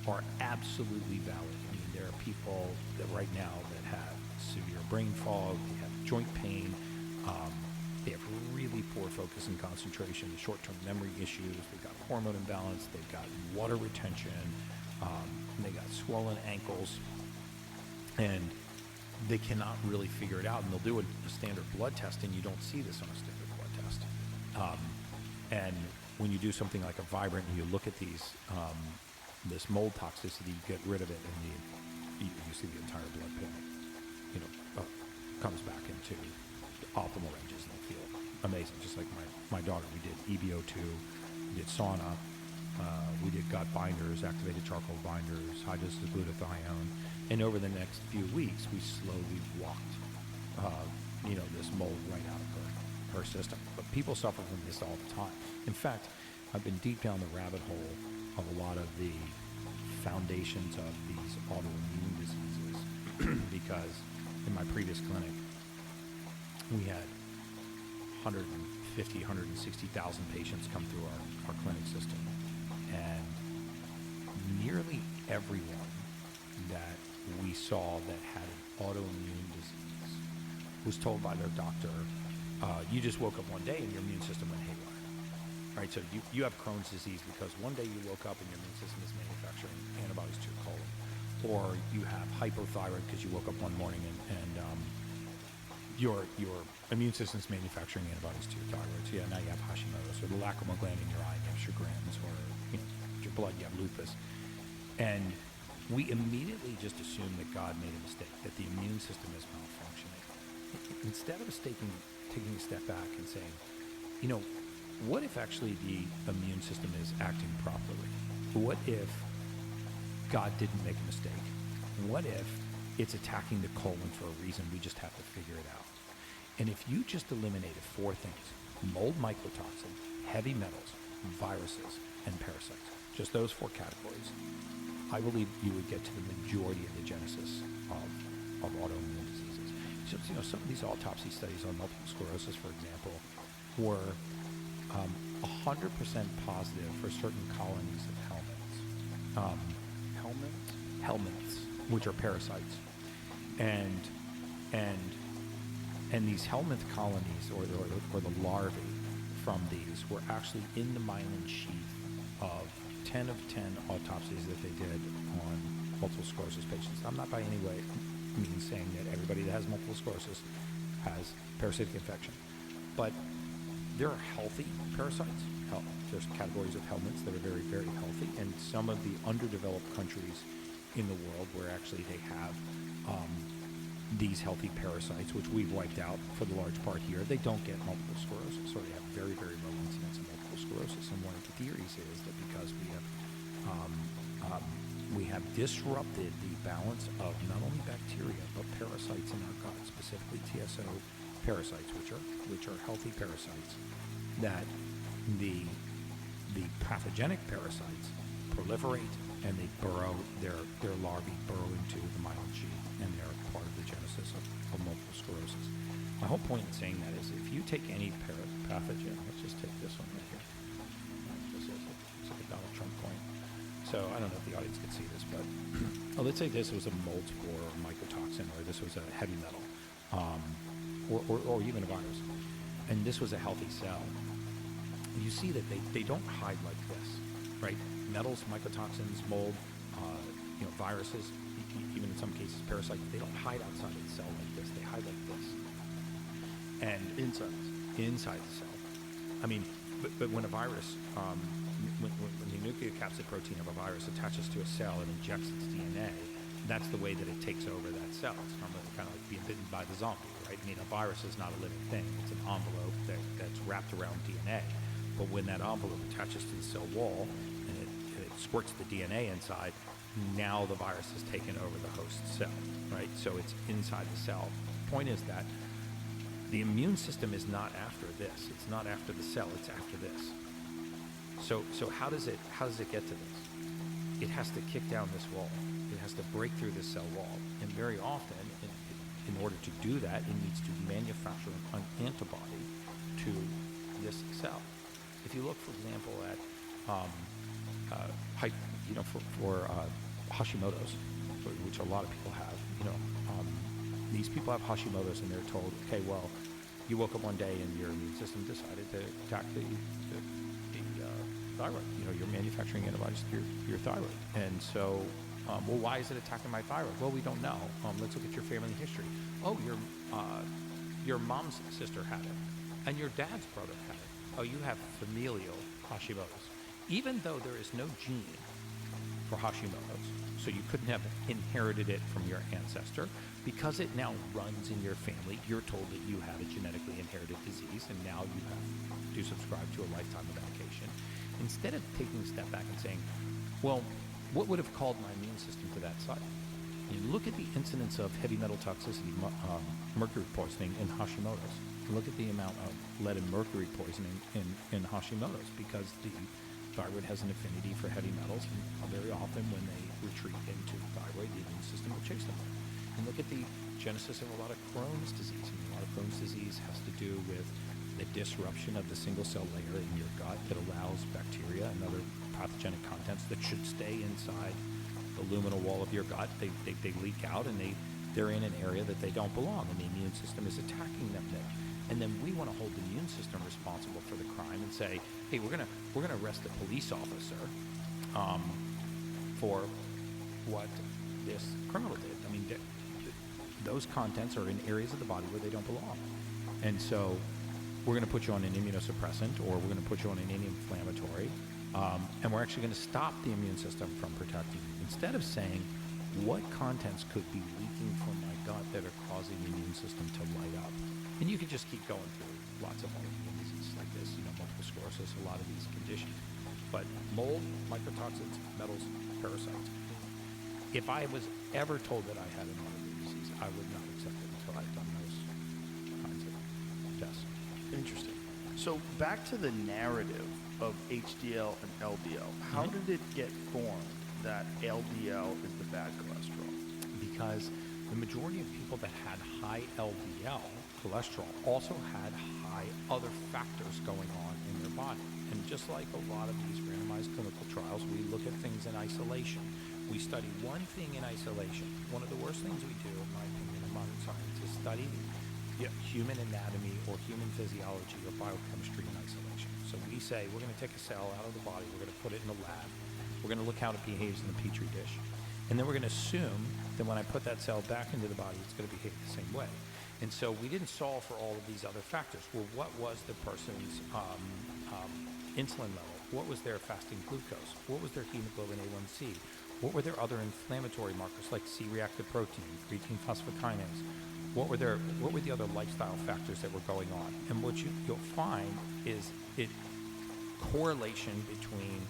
are absolutely valid. There are people that right now that have severe brain fog, they have joint pain, they have really poor focus and concentration, short-term memory issues, they've got hormone imbalance, they've got water retention, they got swollen ankles, and they cannot really figure it out. And they'll do a standard blood test, and you don't see this on a standard blood test. And when you do something like a vibrant, and you look at this mold toxicity, you get rid of it, and you see the entire blood panel, comes back into optimal ranges, and they feel amazing. Just like my daughter, we did EBO2, we did sauna, we did gut binders, activated charcoal binders, high doses of glutathione, and over the next few weeks, we slowly walked, this mold right out of her system. But people suffer from this all the time. In fact, I've been deep down the rabbit hole of a lot of the foundations of these autoimmune diseases because in my previous clinic, we had 150, 160,000 patients come through our clinic system. And nearly everyone that we saw that had an autoimmune disease was told by their doctor, you just woke up one day and your immune system went haywire. Right, so you have Crohn's disease because one day you woke up and your immune system is manufacturing antibodies to your colon. Or you have hypothyroid because you woke up one morning and your immune system is manufacturing antibodies to your thyroid. So now you have Hashimoto's, or the lacrimal gland in your eye, you have Sjogren's, or your blood, you have lupus. And we immediately just assume that God made a mistake, that the immune system is malfunctioning. Instead of us taking a step back and saying, what if actually the immune system is acting properly? What if God didn't make a mistake? What if it's attacking the colon for a reason? We just have to figure it out. And if you just eliminated 4 things, mold, mycotoxin, heavy metals, viruses, and parasites, just those 4 categories, I believe you would get to the majority of the genesis of autoimmune diseases. So, some of these autopsy studies on multiple sclerosis, for example, were 100% positive for certain colonies of helminths. Helminths, which are parasites, and these helminth colonies, or the larvae from these, were actually in the myelin sheath of 10 of 10 autopsies that they did on multiple sclerosis patients. I'm not by any way means saying that everybody that has multiple sclerosis has parasitic infection, but there are healthy parasites. There's categories of helminths that are very, very healthy, and some of the underdeveloped countries in the world where actually they have these healthy parasites, which we've wiped out for the large part here, they don't get multiple sclerosis, or they have very, very low incidence of multiple sclerosis. And one of the theories is that because we have disrupted the balance of not only bacteria but parasites in our gut, specifically TSO parasites, which are healthy parasites, that the pathogenic parasites proliferate and they burrow, their larvae burrow into the myelin sheath, and they're part of the genesis of multiple sclerosis. My whole point in saying that is if you take any pathogen, let's just take this one right here. This is it's like a Donald Trump coin. So I don't know if the audience can see this, but let's say this was a mold spore or mycotoxin, or this was a heavy metal, or even a virus, and this was a healthy cell. You see that they don't hide like this, right? Metals, mycotoxins, mold, viruses, even in some cases parasites, they don't hide outside of the cell like this. They hide like this. And inside the cell. I mean, but when a virus, when the nucleocapsid protein of a virus attaches to a cell and injects its DNA, that's the way that it takes over that cell. It's kind of like being bitten by the zombie, right? I mean, a virus is not a living thing. It's an envelope that's wrapped around DNA. But when that envelope attaches to the cell wall and it squirts the DNA inside, now the virus has taken over the host cell, right? So it's inside the cell. The point is that the immune system is not after this. It's not after the cell. It's after this. So how does it get to this? It has to kick down this wall. It has to break through this cell wall. And very often, in order to do that, it needs to manufacture an antibody to this cell. If you look, for example, at for Hashimoto's, which a lot of people have, these people have Hashimoto's, and they're told, okay, well, you woke up one day and your immune system decided to attack the thyroid. You're manufacturing antibodies to your thyroid, and so, well, why is it attacking my thyroid? Well, we don't know. Let's look at your family history. Oh, your mom's sister had it, and your dad's brother had it. Oh, you have familial Hashimoto's. Even though there is no gene for Hashimoto's, So you couldn't have inherited it from your ancestor. Because it now runs in your family, you're told that you have a genetically inherited disease, and now you have to subscribe to a lifetime of medication. Instead of taking a step back and saying, well, what would have called my immune system to that site? You look at the incidence of heavy metal toxicity, mercury poisoning in Hashimoto's. Look at the amount of lead and mercury poisoning in Hashimoto's, because the thyroid has an affinity for heavy metals, and very often when they retreat into the thyroid, the immune system will chase them away. And look at the genesis of a lot of Crohn's disease. I mean, a lot of Crohn's disease has to do with the disruption of the single cell layer in your gut that allows bacteria and other pathogenic contents that should stay inside the luminal wall of your gut. They leak out, and they're in an area that they don't belong, and the immune system is attacking them there. And then we want to hold the immune system responsible for the crime and say, hey, we're gonna arrest the police officer for what this criminal did. I mean, those contents are in areas of the body where they don't belong. And so we're going to put you on an immunosuppressant, or we're going to put you on an anti-inflammatory, and we're actually going to stop the immune system from protecting you. Instead of saying, what contents could be leaking from my gut that are causing the immune system to light up? And you could just keep going through lots of autoimmune diseases like this, multiple sclerosis, a lot of these conditions. But mold, mycotoxins, metals, parasites. If I was ever told that I had an autoimmune disease, I would not accept it until I'd done those kinds of tests. Interesting. So back to the narrative of HDL and LDL. How did it get formed that LDL is the bad cholesterol? Because the majority of people that had high LDL cholesterol also had high other factors going on in their body. And just like a lot of these randomized clinical trials, we look at things in isolation. We study one thing in isolation. One of the worst things we do, in my opinion, in modern science is study human anatomy or human physiology or biochemistry in isolation. So we say we're going to take a cell out of the body, we're going to put it in a lab, we're going to look how it behaves in the petri dish, and then we're going to assume that when I put that cell back into the body, it's going to behave the same way. And so we didn't solve for all of these other factors. Well, what was the person's insulin level? What was their fasting glucose? What was their hemoglobin A1C? What were their other inflammatory markers like C-reactive protein, creatine phosphokinase? What were the other lifestyle factors that were going on? And what you'll find is correlation between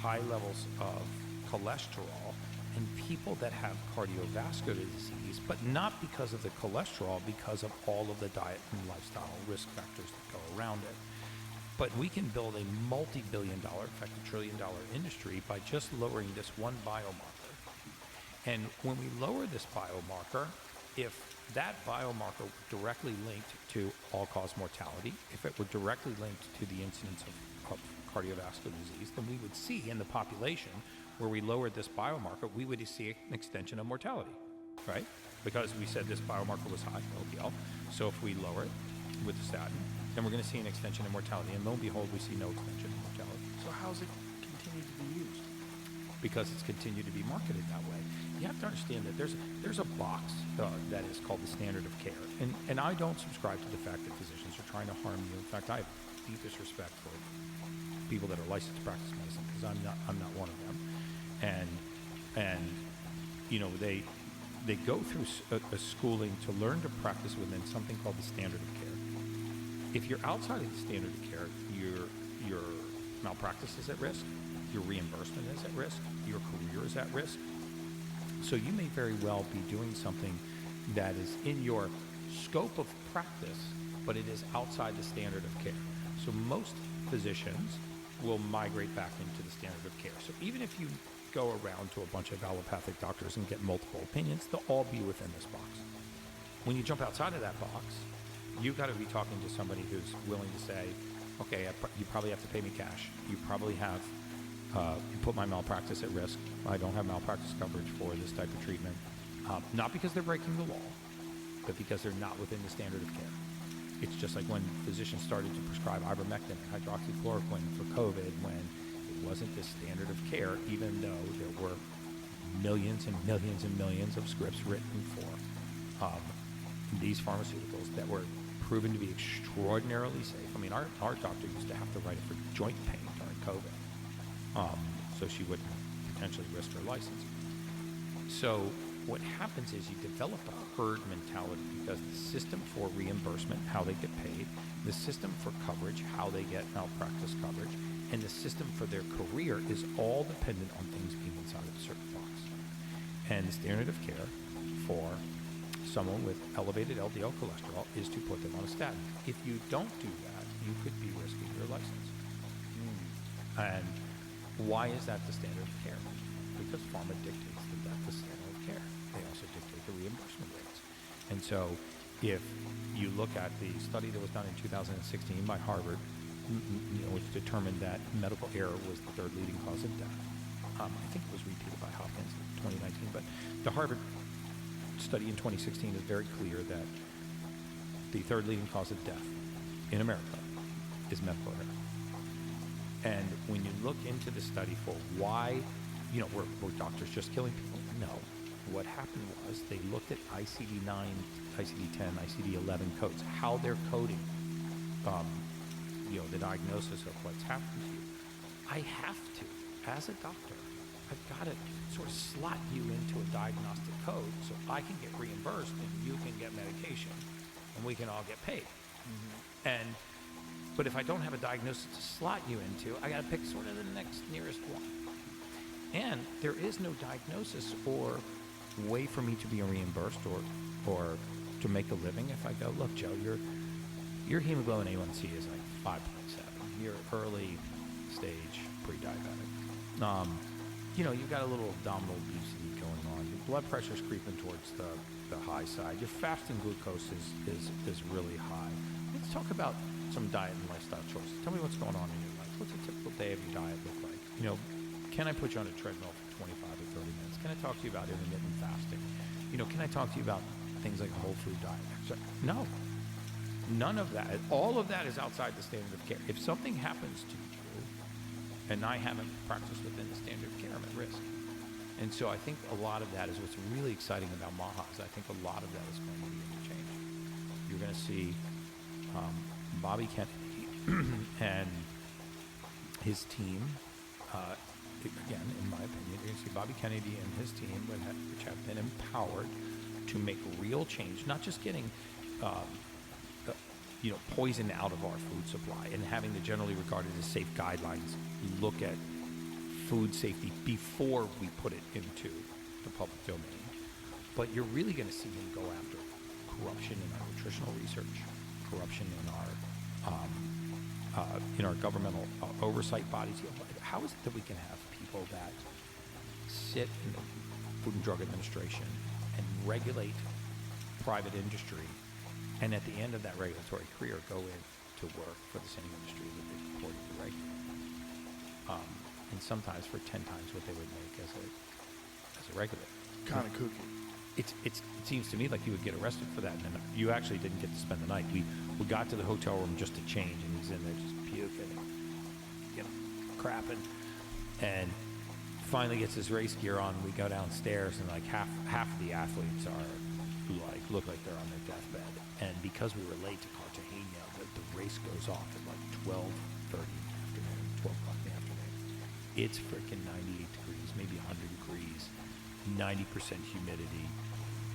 high levels of cholesterol and people that have cardiovascular disease, but not because of the cholesterol, because of all of the diet and lifestyle risk factors that go around it. But we can build a multi-billion-dollar, in fact, $1 trillion industry by just lowering this one biomarker. And when we lower this biomarker, if that biomarker were directly linked to all-cause mortality, if it were directly linked to the incidence of cardiovascular disease, then we would see in the population where we lowered this biomarker, we would see an extension of mortality, right? Because we said this biomarker was high, LDL. So if we lower it with the statin, then we're going to see an extension in mortality. And lo and behold, we see no extension in mortality. So how's it continue to be used? Because it's continued to be marketed that way. You have to understand that there's a box that is called the standard of care. And I don't subscribe to the fact that physicians are trying to harm you. In fact, I have deepest respect for people that are licensed to practice medicine, because I'm not one of them. And they go through a schooling to learn to practice within something called the standard of care. If you're outside of the standard of care, your malpractice is at risk, your reimbursement is at risk, your career is at risk. So you may very well be doing something that is in your scope of practice, but it is outside the standard of care. So most physicians will migrate back into the standard of care. So even if you go around to a bunch of allopathic doctors and get multiple opinions, they'll all be within this box. When you jump outside of that box, you've got to be talking to somebody who's willing to say, okay, you probably have to pay me cash. You probably have you put my malpractice at risk. I don't have malpractice coverage for this type of treatment. Not because they're breaking the law, but because they're not within the standard of care. It's just like when physicians started to prescribe ivermectin and hydroxychloroquine for COVID when it wasn't the standard of care, even though there were millions and millions and millions of scripts written for these pharmaceuticals that were proven to be extraordinarily safe. I mean, our doctor used to have to write it for joint pain during COVID, so she wouldn't potentially risk her license. So what happens is you develop a herd mentality because the system for reimbursement, how they get paid, the system for coverage, how they get malpractice coverage, and the system for their career is all dependent on things being inside of a certain box. And the standard of care for someone with elevated LDL cholesterol is to put them on a statin. If you don't do that, you could be risking your license. And why is that the standard of care? Because pharma dictates that that's the standard of care. They also dictate the reimbursement rates. And so if you look at the study that was done in 2016 by Harvard, which determined that medical error was the third leading cause of death. I think it was repeated by Hopkins in 2019, but the Harvard study in 2016 is very clear that the third leading cause of death in America is medical error. And when you look into the study for why, were doctors just killing people? No. What happened was they looked at ICD-9, ICD-10, ICD-11 codes, how they're coding, the diagnosis of what's happened to you. I have to, as a doctor, I've got to sort of slot you into a diagnostic code so I can get reimbursed and you can get medication and we can all get paid. But if I don't have a diagnosis to slot you into, I got to pick sort of the next nearest one. And there is no diagnosis or way for me to be reimbursed or to make a living if I go, look, Joe, your hemoglobin A1C is like 5.7. You're early stage pre-diabetic. You've got a little abdominal obesity going on. Your blood pressure's creeping towards the high side. Your fasting glucose is really high. Let's talk about some diet and lifestyle choices. Tell me what's going on in your life. What's a typical day of your diet look like? Can I put you on a treadmill for 25 or 30 minutes? Can I talk to you about intermittent fasting? Can I talk to you about things like a whole food diet? No. None of that. All of that is outside the standard of care. If something happens to you and I haven't practiced within the standard of care, I'm at risk. And so I think a lot of that is what's really exciting about Maha is I think a lot of that is going to be interchanged. You're going to see Bobby Kennedy and his team, again, in my opinion, you're going to see Bobby Kennedy and his team, which have been empowered to make real change, not just getting poison out of our food supply and having the generally regarded as safe guidelines look at food safety before we put it into the public domain. But you're really going to see him go after corruption in our nutritional research, corruption in our governmental oversight bodies. How is it that we can have people that sit in the Food and Drug Administration and regulate private industry, and at the end of that regulatory career go in to work for the same industry that they purported to regulate, and sometimes for 10 times what they would make as a regulator? Kind of kooky. It seems to me like you would get arrested for that, and then you actually didn't get to spend the night. We got to the hotel room just to change, and he's in there just puking, crapping, and finally gets his race gear on. We go downstairs, and like half of the athletes look like they're on their deathbed, and because we were late to Cartagena, the race goes off at like 12:30 in the afternoon, 12 o'clock in the afternoon. It's freaking 98 degrees, maybe 100 degrees, 90% humidity.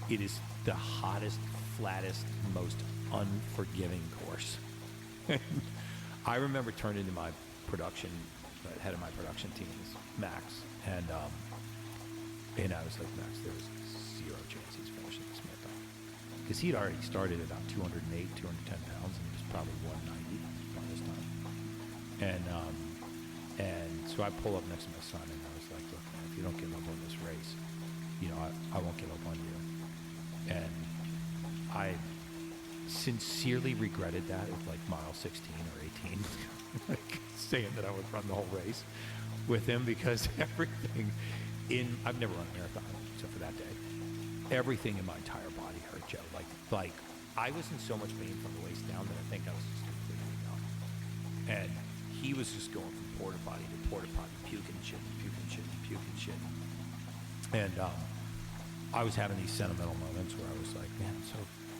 It is the hottest, flattest, most unforgiving course. I remember turning to my production, head of my production team is Max, and I was like, Max, there was zero chance he's finishing this marathon. Because he'd already started about 208, 210 pounds, and he was probably 190 by this time. And so I pull up next to my son, and I was like, look, man, if you don't give up on this race, I won't give up on you. And I sincerely regretted that at like mile 16 or 18, like saying that I would run the whole race with him, because everything I've never run a marathon except for that day. Everything in my entire body hurt, Joe. Like I was in so much pain from the waist down that I think I was just completely numb. And he was just going from porta potty to porta potty, puking shit. And I was having these sentimental moments where I was like, man, I'm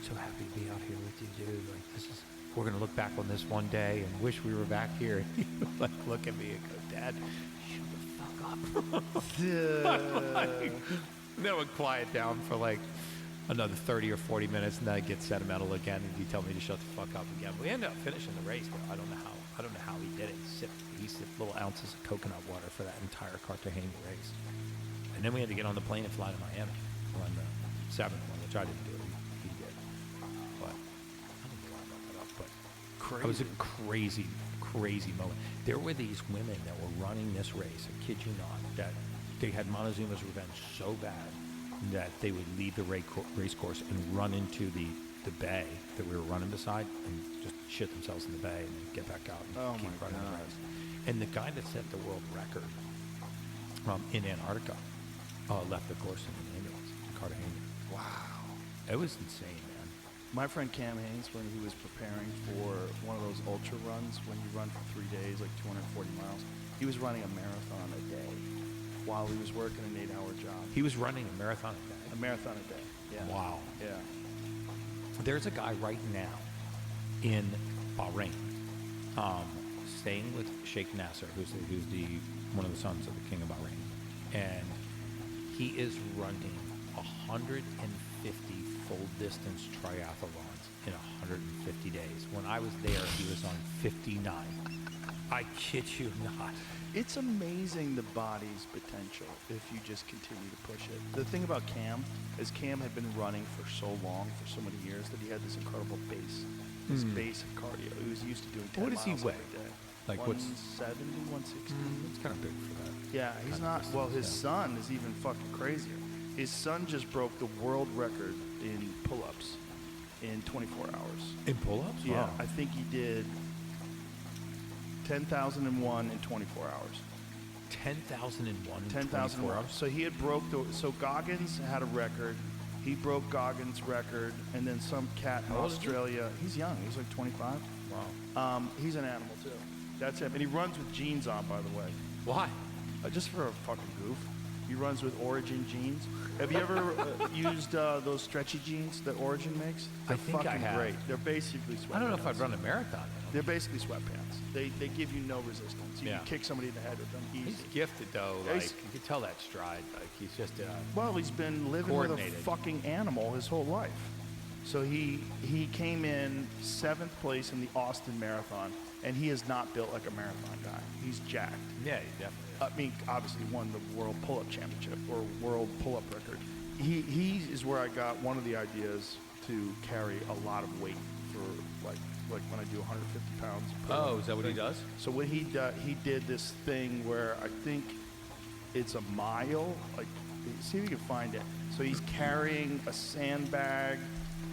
so happy to be out here with you, dude. Like we're gonna look back on this one day and wish we were back here. And he would like look at me and go, Dad, shut the fuck up. Then it would quiet down for like another 30 or 40 minutes, and then I'd get sentimental again, and he'd tell me to shut the fuck up again. We ended up finishing the race, but I don't know how he did it. He sipped little ounces of coconut water for that entire Cartagena race. And then we had to get on the plane and fly to Miami on the 7th one, which I didn't do. He did. But I don't know why I brought that up, but Crazy. it was a crazy, crazy moment. There were these women that were running this race, I kid you not, that they had Montezuma's revenge so bad that they would leave the race course and run into the bay that we were running beside and just shit themselves in the bay and then get back out and keep running the race. And the guy that set the world record in Antarctica left the course in an ambulance in Cartagena. Wow. It was insane, man. My friend Cam Haynes, when he was preparing for one of those ultra runs, when you run for 3 days, like 240 miles, he was running a marathon a day while he was working an 8-hour job. He was running a marathon a day. A marathon a day. Yeah. Wow. Yeah. There's a guy right now in Bahrain, staying with Sheikh Nasser, who's one of the sons of the King of Bahrain, and he is running 150 full distance triathlons in 150 days. When I was there, he was on 59. I kid you not. It's amazing the body's potential if you just continue to push it. The thing about Cam is Cam had been running for so long, for so many years, that he had this incredible base, this base of cardio. He was used to doing 10 What does he miles weigh? every day. Like what's 170, 160. It's kind of big for that. Yeah, he's kind of not. Well, his distance, son is even fucking crazier. His son just broke the world record in pull-ups in 24 hours. In pull-ups? Yeah, Wow. I think he did 10,001 in 24 hours. 10,001 in 10,000 24 hours? So he had so Goggins had a record. He broke Goggins' record, and then some cat in How old is he? Australia. He's young. He's like 25. Wow. He's an animal too. That's him, and he runs with jeans on, by the way, Why? just for a fucking goof. He runs with Origin jeans. Have you ever used those stretchy jeans that Origin makes? I They're think I fucking have. great. They're basically sweatpants. I don't know if I'd run a marathon in them. They're basically sweatpants. They give you no resistance. You Yeah. can kick somebody in the head with them easy. He's gifted, though. Yeah, Like, he's- you can tell that stride. Like, he's just Well, he's been living with a Coordinated. fucking animal his whole life. So he came in 7th place in the Austin Marathon, and he is not built like a marathon guy. He's jacked. yeah, he definitely is. I mean, obviously won the World Pull-Up Championship or World Pull-Up Record. He is where I got one of the ideas to carry a lot of weight for like when I do 150 pounds. per Oh, is that what he thing. does? So what he did this thing where I think it's a mile. Like, see if you can find it. So he's carrying a sandbag,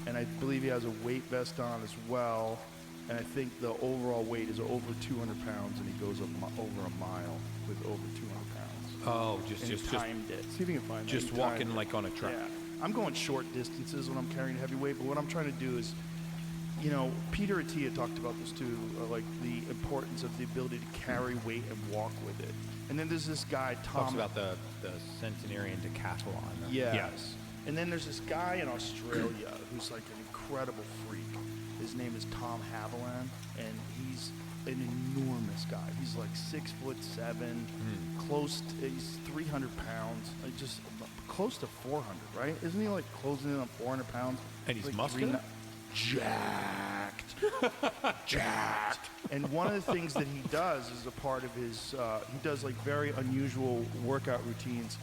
and I believe he has a weight vest on as well. And I think the overall weight is over 200 pounds, and he goes over a mile with over 200 pounds. Oh, And just he timed it. See if you can find that. just He timed walking it. like on a track. Yeah. I'm going short distances when I'm carrying heavy weight, but what I'm trying to do is, Peter Attia talked about this too, like the importance of the ability to carry weight and walk with it. And then there's this guy, Tom. Talks about the centenarian decathlon. Yes. Yes. And then there's this guy in Australia who's like an incredible freak. His name is Tom Haviland, and he's an enormous guy. He's like 6'7", he's 300 pounds, like just close to 400, right? Isn't he like closing in on 400 pounds? And he's Like muscular? Jacked. Jacked. And one of the things that he does is a part of his, he does like very unusual workout routines.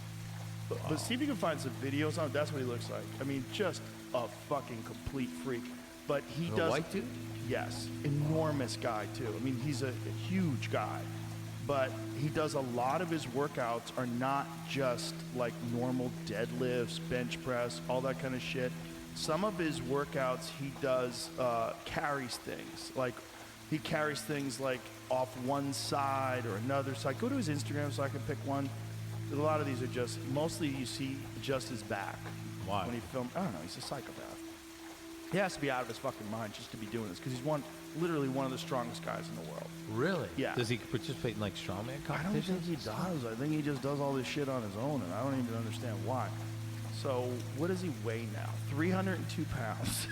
But see if you can find some videos on it. That's what he looks like. I mean, just a fucking complete freak. But he The does. white dude? Yes, enormous guy too. I mean, he's a huge guy. But he does a lot of his workouts are not just like normal deadlifts, bench press, all that kind of shit. Some of his workouts he does carries things. Like he carries things like off one side or another side. Go to his Instagram so I can pick one. A lot of these are just, mostly you see just his back. Why? When he filmed, I don't know, he's a psychopath. He has to be out of his fucking mind just to be doing this, because he's literally one of the strongest guys in the world. Really? Yeah. Does he participate in like strongman I don't competitions? think he does. I think he just does all this shit on his own, and I don't even understand why. So, what does he weigh now? 302 pounds.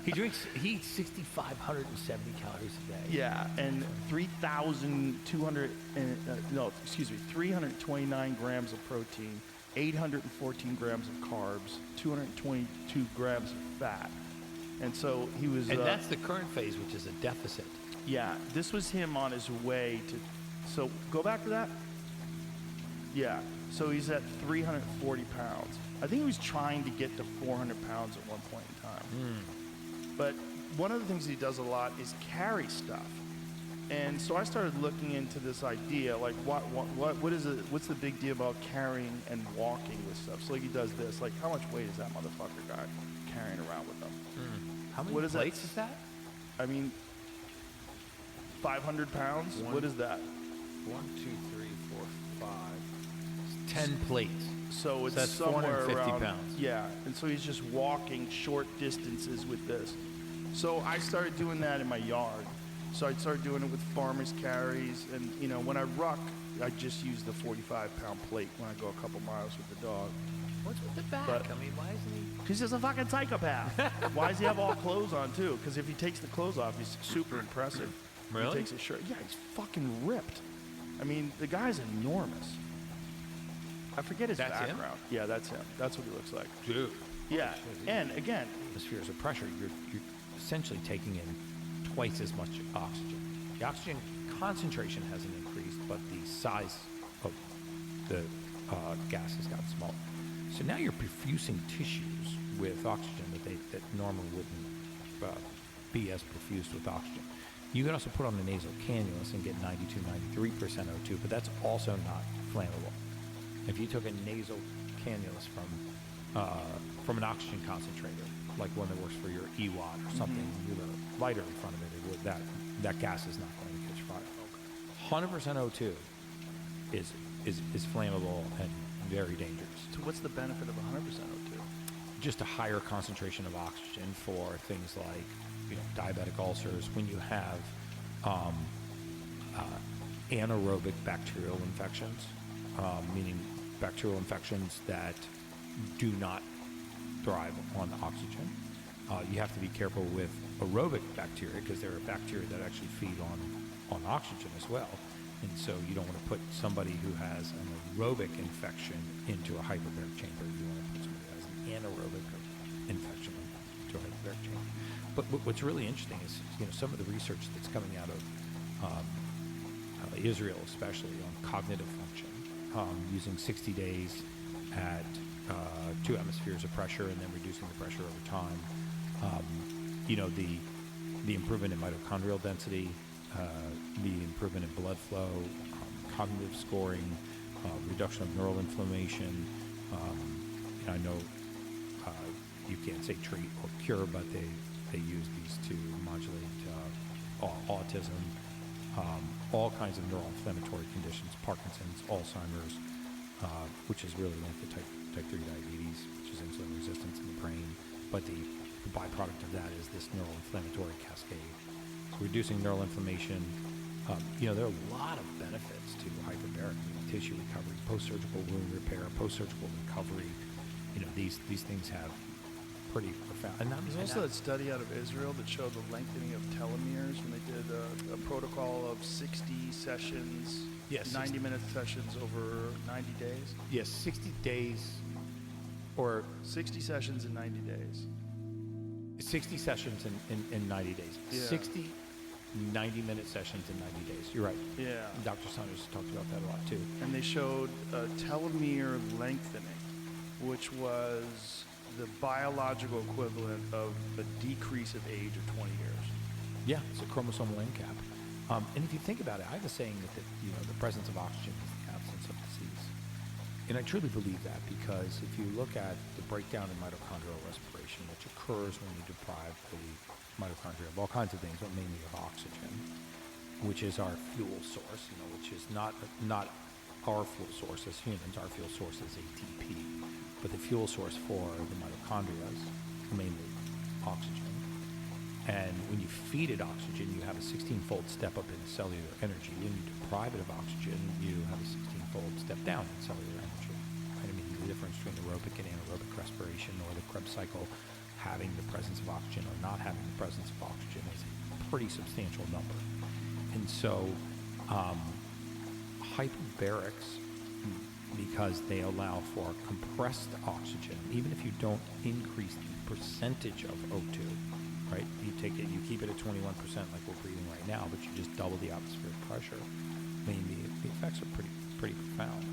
He eats 6,570 calories a day. Yeah, and 329 grams of protein, 814 grams of carbs, 222 grams of fat. And so he was... And that's the current phase, which is a deficit. Yeah, this was him on his way to... So go back to that. Yeah, so he's at 340 pounds. I think he was trying to get to 400 pounds at one point in time. But one of the things he does a lot is carry stuff. And so I started looking into this idea, like what is it? What's the big deal about carrying and walking with stuff? So like he does this, like how much weight is that motherfucker guy carrying around with him? How many plates is that? I mean, 500 pounds? What is that? 1, 2, 3, 4, 5. 10 plates. So it's that's somewhere 450 around, pounds. Yeah, and so he's just walking short distances with this. So I started doing that in my yard. So I started doing it with farmers' carries, and you know, when I ruck, I just use the 45-pound plate when I go a couple miles with the dog. What's with the back? But- I mean, why isn't he? Because he's a fucking psychopath. Why does he have all clothes on too? Because if he takes the clothes off, he's super impressive. Really? He takes his shirt. Yeah, he's fucking ripped. I mean, the guy's enormous. I forget his That's him? background. Yeah, that's him. That's what he looks like. Dude. Yeah, and again, Atmospheres of pressure, you're essentially taking in twice as much oxygen. The oxygen concentration hasn't increased, but the size of the gas has gotten smaller. So now you're perfusing tissues with oxygen that normally wouldn't be as perfused with oxygen. You can also put on the nasal cannulus and get 92, 93% O2, but that's also not flammable. If you took a nasal cannulus from an oxygen concentrator, like one that works for your EWAT or something, with a lighter in front of it, that gas is not going to catch fire. 100% O2 is flammable and very dangerous. so what's the benefit of 100% O2? Just a higher concentration of oxygen for things like, diabetic ulcers. When you have anaerobic bacterial infections, meaning bacterial infections that do not thrive on oxygen. You have to be careful with aerobic bacteria because there are bacteria that actually feed on oxygen as well. And so you don't want to put somebody who has an aerobic infection into a hyperbaric chamber. You want to put somebody who has an anaerobic infection into a hyperbaric chamber. But what's really interesting is, some of the research that's coming out of Israel, especially on cognitive function, using 60 days at 2 atmospheres of pressure and then reducing the pressure over time. The improvement in mitochondrial density, the improvement in blood flow, cognitive scoring, reduction of neural inflammation. I know you can't say treat or cure, but they use these to modulate autism, all kinds of neuroinflammatory conditions, Parkinson's, Alzheimer's, which is really linked to type 3 diabetes, which is insulin resistance in the brain. But the byproduct of that is this neuroinflammatory cascade. So reducing neural inflammation, there are a lot of benefits to hyperbaric tissue recovery, post-surgical wound repair, post-surgical recovery. These things have pretty profound. And There's also that study out of Israel that showed the lengthening of telomeres when they did a protocol of 60 sessions, Yes, 90-minute sessions over 90 days. Yes, 60 days or 60 sessions in 90 days. 60 sessions in 90 days. Yeah. 60 90-minute sessions in 90 days. You're right. Yeah. Dr. Saunders talked about that a lot too. And they showed telomere lengthening, which was the biological equivalent of a decrease of age of 20 years. Yeah, it's a chromosomal end cap. And if you think about it, I have a saying that the presence of oxygen is the absence of disease. And I truly believe that because if you look at the breakdown in mitochondrial respiration, which occurs when you deprive the mitochondria of all kinds of things, but mainly of oxygen, which is our fuel source, which is not our fuel source as humans. Our fuel source is ATP. But the fuel source for the mitochondria is mainly oxygen. And when you feed it oxygen, you have a 16-fold step up in cellular energy. When you deprive it of oxygen, you have a 16-fold step down in cellular energy. Right? I mean, the difference between aerobic and anaerobic respiration or the Krebs cycle, having the presence of oxygen or not having the presence of oxygen is a pretty substantial number. And so hyperbarics because they allow for compressed oxygen, even if you don't increase the percentage of O2, right? You take it, you keep it at 21% like we're breathing right now, but you just double the atmospheric pressure. I mean, the effects are pretty profound.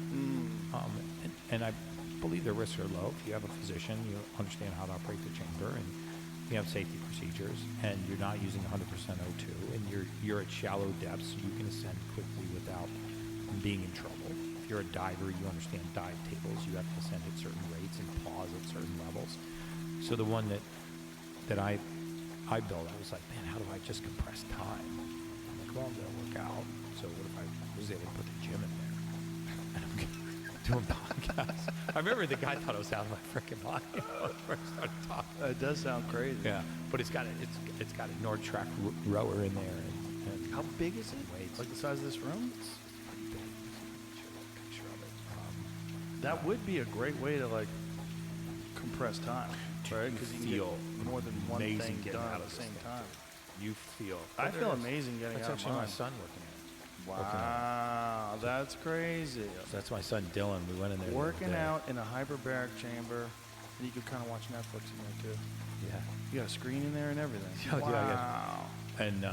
And I believe the risks are low. If you have a physician, you understand how to operate the chamber, and you have safety procedures, and you're not using 100% O2, and you're at shallow depths, so you can ascend quickly without being in trouble. If you're a diver, you understand dive tables. You have to ascend at certain rates and pause at certain levels. So the one that I built, I was like, man, how do I just compress time? I'm like, well, I'm going to work out. So what if I was able to put the gym in there? And I'm doing podcasts. I remember the guy thought I was out of my freaking mind when I first started talking. It does sound crazy. Yeah, but it's got a Nord track rower in there. And How big is it? weights. Like the size of this room? It's pretty big. Show you a picture of it. That would be a great way to like compress time, right? Because you can feel get more than one amazing thing getting done out at of the this same thing. time. You feel. I feel amazing getting That's out of actually my mine. son working it. Wow, that's crazy. So that's my son Dylan. We went in there. the other Working day. out in a hyperbaric chamber, and you can kind of watch Netflix in there too. Yeah. You got a screen in there and everything. Yeah, wow. yeah. And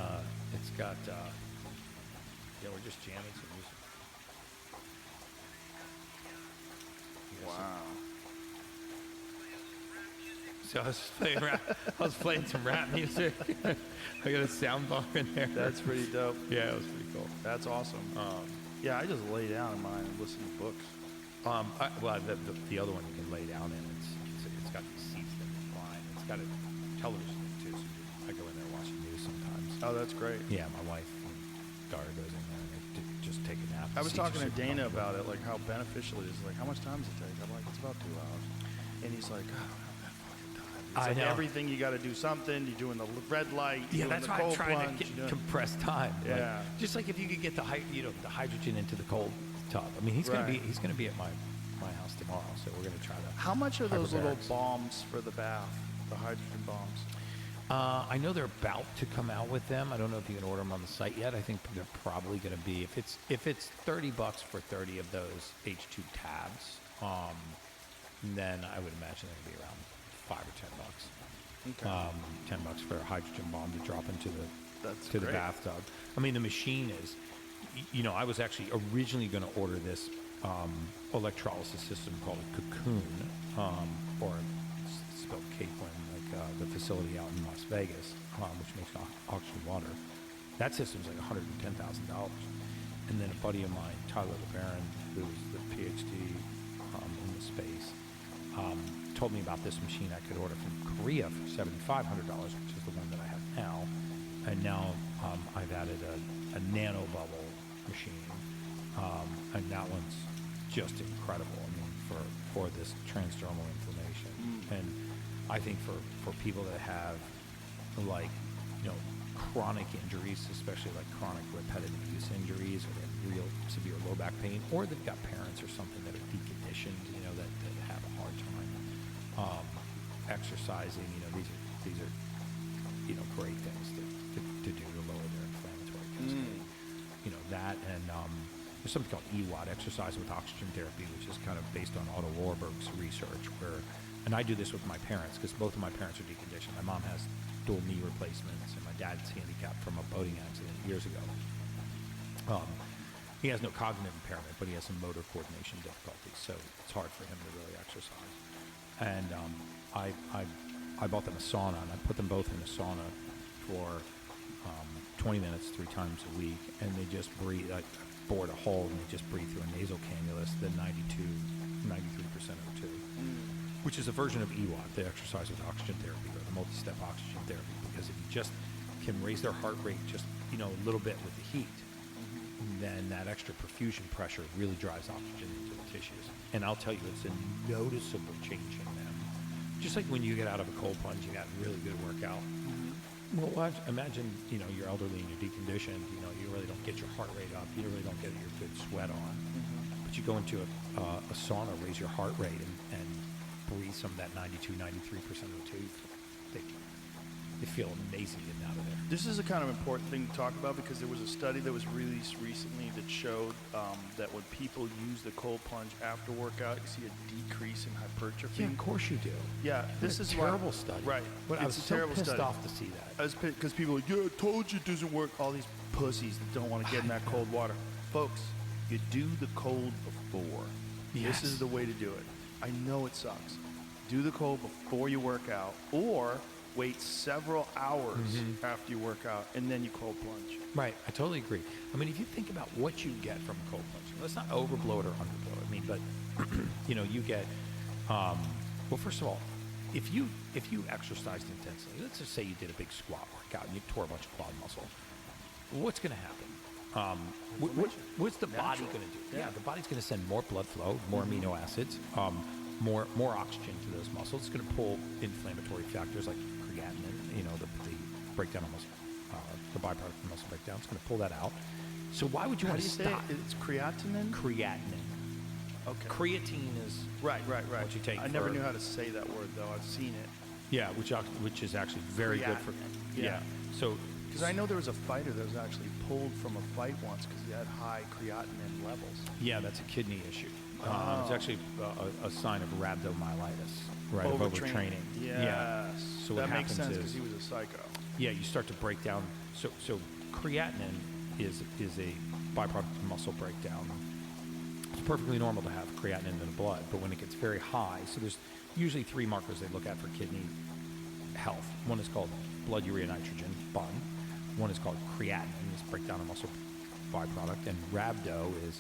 it's got. Yeah, we're just jamming some music. Yeah, Wow. So I was playing some rap music. I got a sound bar in there. That's pretty dope. Yeah, it was pretty cool. That's awesome. Yeah, I just lay down in mine and listen to books. Well, the other one you can lay down in. It's got these seats that recline. It's got a television in it too, so I go in there and watch the news sometimes. Oh, that's great. Yeah, my wife and daughter goes in there and they just take a nap. I was The seats talking are to super Dana comfortable. about it, like how beneficial it is. Like, how much time does it take? I'm like, it's about 2 hours. And he's like, I don't have that fucking time. It's I like know. everything you got to do something. You're doing the red light. Yeah, You're that's doing why the I'm cold trying plunge. to you're doing- compress time. Like, Yeah. just like if you could get the hydrogen into the cold tub. I mean, he's Right. gonna be at my house tomorrow, so we're gonna try to. How much are those little hyperbarics. bombs for the bath? The hydrogen bombs. I know they're about to come out with them. I don't know if you can order them on the site yet. I think they're probably going to be if it's $30 for 30 of those H2 tabs, then I would imagine they're going to be around $5 or $10. Okay. $10 for a hydrogen bomb to drop into That's the great. bathtub. I mean, the machine is. I was actually originally going to order this electrolysis system called a Cocoon, or spelled Capeland, like the facility out in Las Vegas, which makes oxygen water. That system's like $110,000. And then a buddy of mine, Tyler LeBaron, who's the PhD in the space, told me about this machine I could order from Korea for $7,500, which is the one that I have now. And now I've added a nano bubble machine, and that one's just incredible. I mean, for this transdermal inflammation, and I think for people that have like chronic injuries, especially like chronic repetitive use injuries, or they have real severe low back pain, or they've got parents or something that are deconditioned, that have a hard time exercising. These are great things to do to lower their inflammatory cascade. That, and there's something called EWOT, exercise with oxygen therapy, which is kind of based on Otto Warburg's research, and I do this with my parents because both of my parents are deconditioned. My mom has dual knee replacements, and my dad's handicapped from a boating accident years ago. He has no cognitive impairment, but he has some motor coordination difficulties, so it's hard for him to really exercise. And I bought them a sauna, and I put them both in a sauna for 20 minutes 3 times a week, and they just breathe. I bored a hole, and they just breathe through a nasal cannula, the 93% O2, which is a version of EWOT, the exercise with oxygen therapy, or the multi-step oxygen therapy, because if you just can raise their heart rate just a little bit with the heat, then that extra perfusion pressure really drives oxygen into the tissues. And I'll tell you, it's a noticeable change in them. Just like when you get out of a cold plunge, you got a really good workout. Well, imagine, you're elderly and you're deconditioned, you really don't get your heart rate up, you really don't get your good sweat on. But you go into a sauna, raise your heart rate, and breathe some of that 92, 93% O2, you feel amazing getting out of there. This is a kind of important thing to talk about because there was a study that was released recently that showed that when people use the cold plunge after workout, you see a decrease in hypertrophy. Yeah, of course you do. Yeah, this is a terrible study. Right. But I was It's a so terrible pissed study. off to see that. Because people are like, yeah, I told you it doesn't work. All these pussies that don't want to get in that cold water. Folks, you do the cold before. Yes. This is the way to do it. I know it sucks. Do the cold before you work out, or wait several hours after you work out, and then you cold plunge. Right, I totally agree. I mean, if you think about what you get from cold plunging, let's not overblow it or underblow it. I mean, but you get. Well, first of all, if you exercised intensely, let's just say you did a big squat workout and you tore a bunch of quad muscle, what's going to happen? What's the body going to do? Yeah, the body's going to send more blood flow, more amino acids, more oxygen to those muscles. It's going to pull inflammatory factors like creatinine, the breakdown of muscle, the byproduct of muscle breakdown. It's going to pull that out. So why would you want to stop? It's creatinine? Creatinine. Okay. Creatine is Right. what you take. I never knew how to say that word, though. I've seen it. Yeah, which is actually very good for. Creatinine. Yeah. So. Because I know there was a fighter that was actually pulled from a fight once because he had high creatinine levels. Yeah, that's a kidney issue. It's actually a sign of rhabdomyolysis, right? Of overtraining. Yes. So that what makes happens sense is, because he was a psycho. yeah, you start to break down. So creatinine is a byproduct of muscle breakdown. It's perfectly normal to have creatinine in the blood, but when it gets very high, so there's usually 3 markers they look at for kidney health. One is called blood urea nitrogen, BUN. One is called creatinine, this breakdown of muscle byproduct, and rhabdo is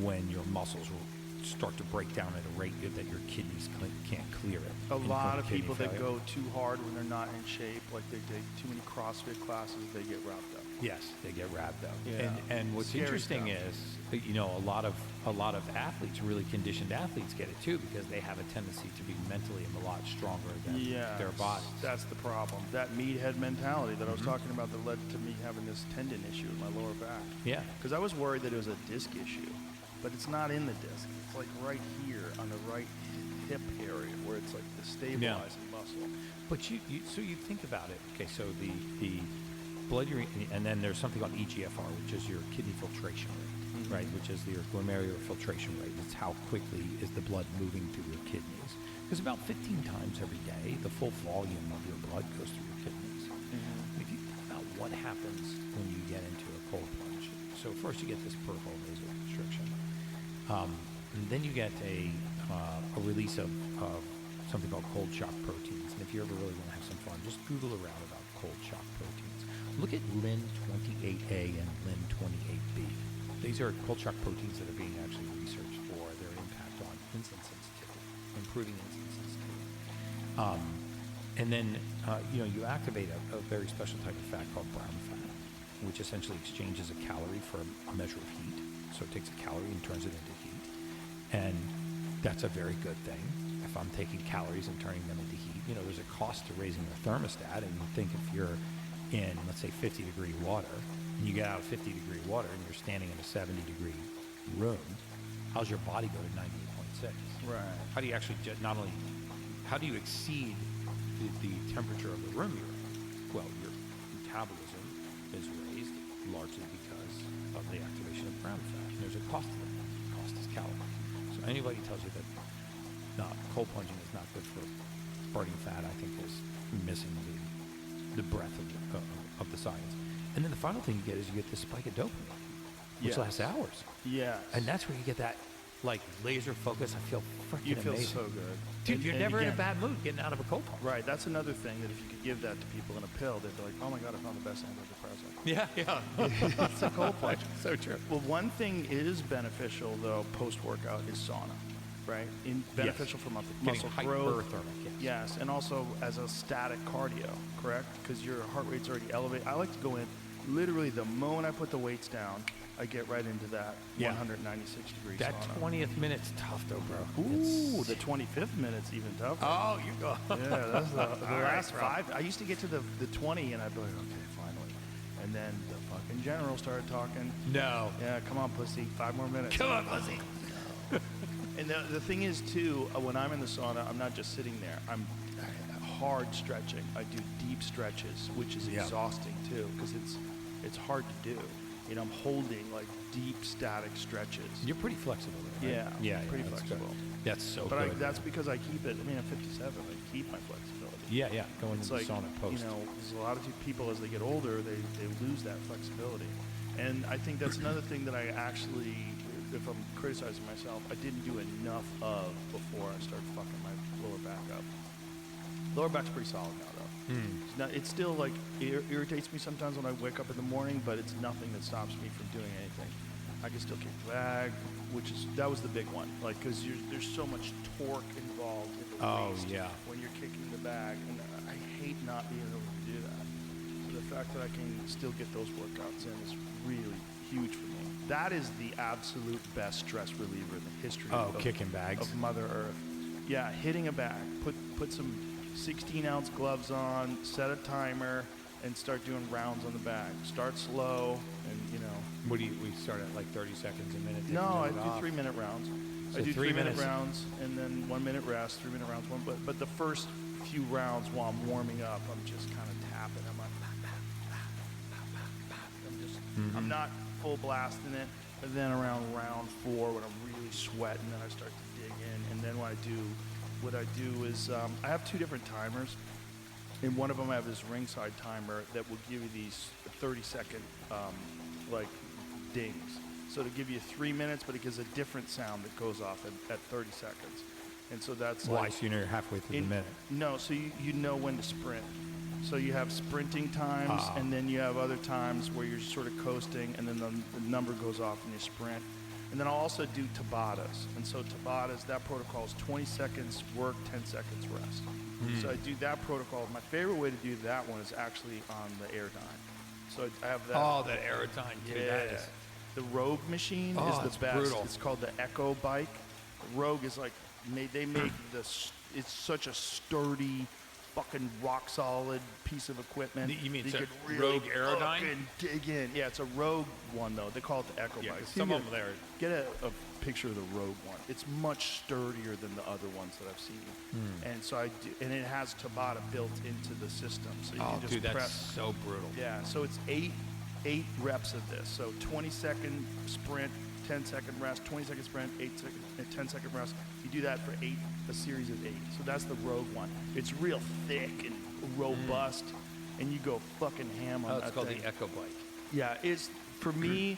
when your muscles will start to break down at a rate that your kidneys can't clear it. A lot of kidney people that failure. go too hard when they're not in shape, like they take too many CrossFit classes, they get wrapped up. Yes, they get rhabdo. Yeah. And what's Scary interesting stuff. is, a lot of athletes, really conditioned athletes, get it too because they have a tendency to be mentally a lot stronger than their bodies. That's the problem. That meathead mentality that I was talking about that led to me having this tendon issue in my lower back. Yeah. Because I was worried that it was a disc issue, but it's not in the disc. It's like right here on the right hip area where it's like the stabilizing muscle. But you think about it. Okay, so the blood urea, and then there's something called EGFR, which is your kidney filtration rate, right? Which is your glomerular filtration rate. It's how quickly is the blood moving through your kidneys. Because about 15 times every day, the full volume of your blood goes through your kidneys. If you think about what happens when you get into a cold plunge, so first you get this peripheral vasoconstriction, and then you get a release of something called cold shock proteins. And if you ever really want to have some fun, just Google around about cold shock proteins. Look at LIN28A and LIN28B. These are cold shock proteins that are being actually researched for their impact on insulin sensitivity, improving insulin sensitivity. And then, you activate a very special type of fat called brown fat, which essentially exchanges a calorie for a measure of heat. So it takes a calorie and turns it into heat. And that's a very good thing. If I'm taking calories and turning them into heat, there's a cost to raising the thermostat. And you think if you're in, let's say, 50-degree water, and you get out of 50-degree water and you're standing in a 70-degree room, how's your body go to 98.6? Right. How do you actually how do you exceed the temperature of the room you're in? Well, your metabolism is raised largely because of the activation of brown fat. And there's a cost to that. The cost is calories. So anybody tells you that cold plunging is not good for burning fat, I think is missing the breadth of the science. And then the final thing you get is you get this spike of dopamine, which lasts hours. Yes. And that's where you get that, laser focus. I feel freaking You feel amazing. so good. Dude, you're never in a again, bad mood getting out of a cold plunge. Right. That's another thing that if you could give that to people in a pill, they'd be like, oh my God, I found the best antidepressant. Yeah. It's a cold plunge. So true. Well, one thing is beneficial, though, post-workout is sauna, right? Beneficial for muscle growth. Hyperthermic, Yes, and also as a static cardio, correct? Because your heart rate's already elevated. I like to go in, literally the moment I put the weights down, I get right into that 196 degree That sauna. 20th minute's tough, though, bro. Ooh, the 25th minute's even tougher. Oh, you go. Yeah, that's the All right, last bro. 5. I used to get to the 20, and I'd be like, okay, finally. And then the fucking general started talking. No. Yeah, come on, pussy, 5 more minutes. Come on, pussy. And the thing is, too, when I'm in the sauna, I'm not just sitting there. I'm hard stretching. I do deep stretches, which is exhausting, too, because it's hard to do. You know, I'm holding, like, deep static stretches. You're pretty flexible, though, right? Yeah, pretty that's flexible. Good. That's so but good. that's because I keep it. I mean, I'm 57. I keep my flexibility. Yeah, going into the sauna post. You know, there's a lot of people, as they get older, they lose that flexibility. And I think that's another thing that I actually, if I'm criticizing myself, I didn't do enough of before I started fucking my lower back up. Lower back's pretty solid now, though. It's still, like, irritates me sometimes when I wake up in the morning, but it's nothing that stops me from doing anything. I can still kick the bag, that was the big one. Like, because there's so much torque involved in the waist when you're kicking the bag, and I hate not being able to do that. So the fact that I can still get those workouts in is really huge for me. That is the absolute best stress reliever in the history of kicking bags of Mother Earth. Yeah, hitting a bag. Put some 16-ounce gloves on, set a timer, and start doing rounds on the bag. Start slow, and you know. What do we start at, like 30 seconds a minute? No, I do 3-minute rounds. So I do 3 3-minute minutes. rounds, and then 1 minute rest. 3-minute rounds. But the first few rounds while I'm warming up, I'm just kind of tapping. I'm like, I'm not full blasting it. But then around round 4, when I'm really sweating, then I start to dig in. And then what I do is I have 2 different timers. In one of them, I have this ringside timer that will give you these 30-second like dings. So to give you 3 minutes, but it gives a different sound that goes off at 30 seconds. And so that's Why? like, So you're halfway through the minute. No, so you know when to sprint. So you have sprinting times, and then you have other times where you're sort of coasting, and then the number goes off and you sprint. And then I'll also do Tabatas. And so Tabatas, that protocol is 20 seconds work, 10 seconds rest. So I do that protocol. My favorite way to do that one is actually on the Airdyne. So I have that. Oh, that Airdyne, too. Yeah. That is. The Rogue machine is it's the best. brutal. It's called the Echo Bike. Rogue is like, they make this, it's such a sturdy, fucking rock solid piece of equipment. You mean that it's a could really Rogue Airdyne? fucking dig in. Yeah, it's a Rogue one though. They call it the Echo Bike. Some of them there. Get a picture of the Rogue one. It's much sturdier than the other ones that I've seen. And so I do, and it has Tabata built into the system, so you can just dude, that's press. so brutal. Yeah, so it's eight reps of this. So 20-second sprint, 10-second rest, 20-second sprint, 8-second, and 10-second rest. You do that for a series of 8. So that's the Rogue one. It's real thick and robust, and you go fucking ham on that It's called thing. the Echo Bike. Yeah, it's, for me,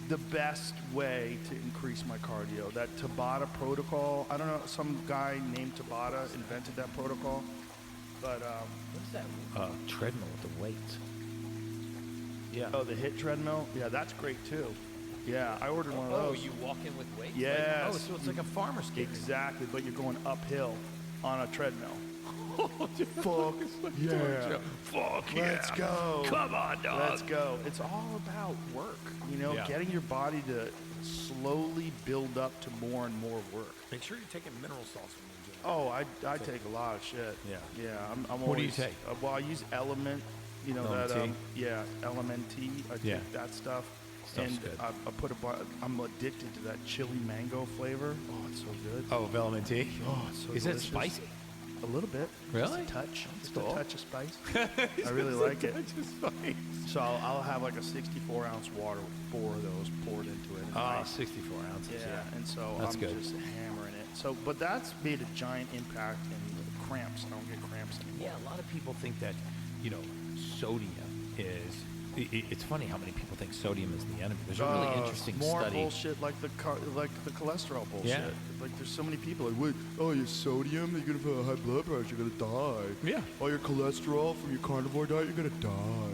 the best way to increase my cardio. That Tabata protocol, I don't know, some guy named Tabata invented that protocol, but What is that? Treadmill with the weights. Yeah. oh, the HIIT treadmill? Yeah, that's great too. Yeah, I ordered one of those. you walk in with weights? Yes. So it's like a farmer's kick. Exactly, but you're going uphill on a treadmill. Fuck yeah. Fuck Let's go. Come on, dog. Let's go. It's all about work, you know, Yeah. getting your body to slowly build up to more and more work. Make sure you're taking mineral salts when you're doing it. Oh, I take a lot of shit. Yeah. Yeah, I'm always. What do you take? Well, I use Element, you know, Element that, Element T. I take Yeah. that stuff. Stuff's And good. I'm addicted to that chili mango flavor. Oh, it's so good. Oh, Velvet tea? Oh, it's so Is delicious. it spicy? A little bit. Really? Just a touch. Just cool. a touch of spice. I really like it. Spice. So I'll have like a 64-ounce water with 4 of those poured into it. Oh, 64 ounces. Yeah, and so That's I'm good. just hammering it. So, but that's made a giant impact in cramps. I don't get cramps anymore. Yeah, a lot of people think that, sodium is. It's funny how many people think sodium is the enemy. There's a really interesting more study. bullshit like the cholesterol bullshit. Yeah. Like there's so many people like, wait, oh, your sodium, you're gonna have high blood pressure, you're gonna die. Yeah. Oh, your cholesterol from your carnivore diet, you're gonna die.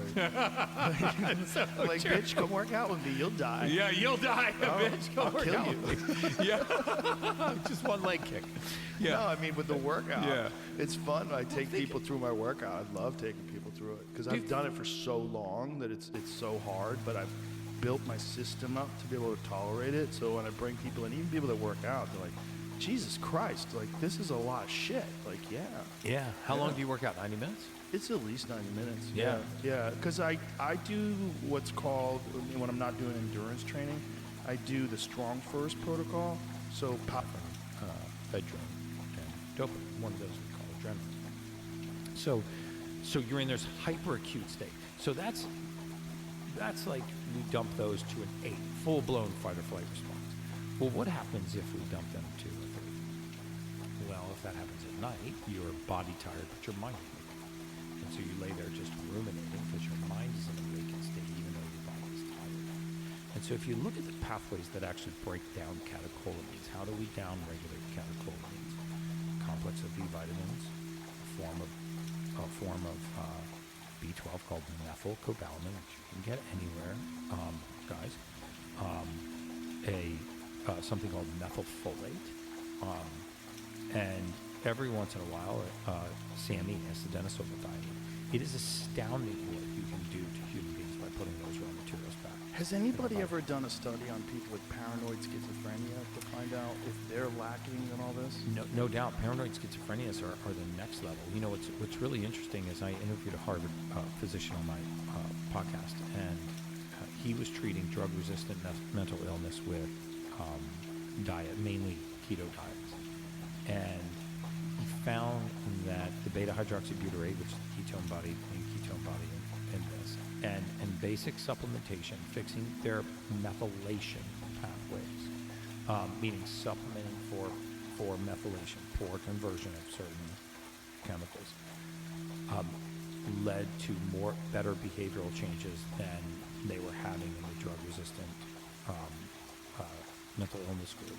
So like, true. bitch, come work out with me, you'll die. Yeah, you'll die, bitch. Go I'll work kill out you. with me. Yeah. Just one leg kick. Yeah. No, I mean with the workout. Yeah. It's fun. I take people through my workout. I love taking people through it because I've done it for so long that it's so hard, but I've built my system up to be able to tolerate it. So when I bring people in, even people that work out, they're like, Jesus Christ, like this is a lot of shit. Like, yeah. Yeah. How long Yeah. do you work out? 90 minutes? It's at least 90 minutes. Yeah. Yeah. Because I do what's called, when I'm not doing endurance training, I do the strong first protocol. So adrenaline and dopamine. One of those we call adrenaline. So you're in this hyperacute state. So that's like we dump those to an 8, full-blown fight or flight response. Well, what happens if we dump them to a 3? Well, if that happens at night, your body tired, but your mind is awake. And so you lay there just ruminating because your mind is in a waking state, even though your body is tired. And so if you look at the pathways that actually break down catecholamines, how do we downregulate catecholamines? Complex of B vitamins, a form of B12 called methylcobalamin, which you can get anywhere, guys. Something called methylfolate, and every once in a while, SAMe, acetyldenosylmethionine. It is astounding what you can do to human beings by putting those raw materials back. Has anybody ever done a study on people with paranoid schizophrenia to find out if they're lacking in all this? No doubt. Paranoid schizophrenias are the next level. You know, what's really interesting is I interviewed a Harvard physician on my podcast, and he was treating drug-resistant mental illness with diet, mainly keto diets. And he found that the beta-hydroxybutyrate, which is the ketone body in this, and basic supplementation, fixing their methylation pathways, meaning supplementing for methylation, poor conversion of certain chemicals, led to better behavioral changes than they were having in the drug-resistant mental illness group.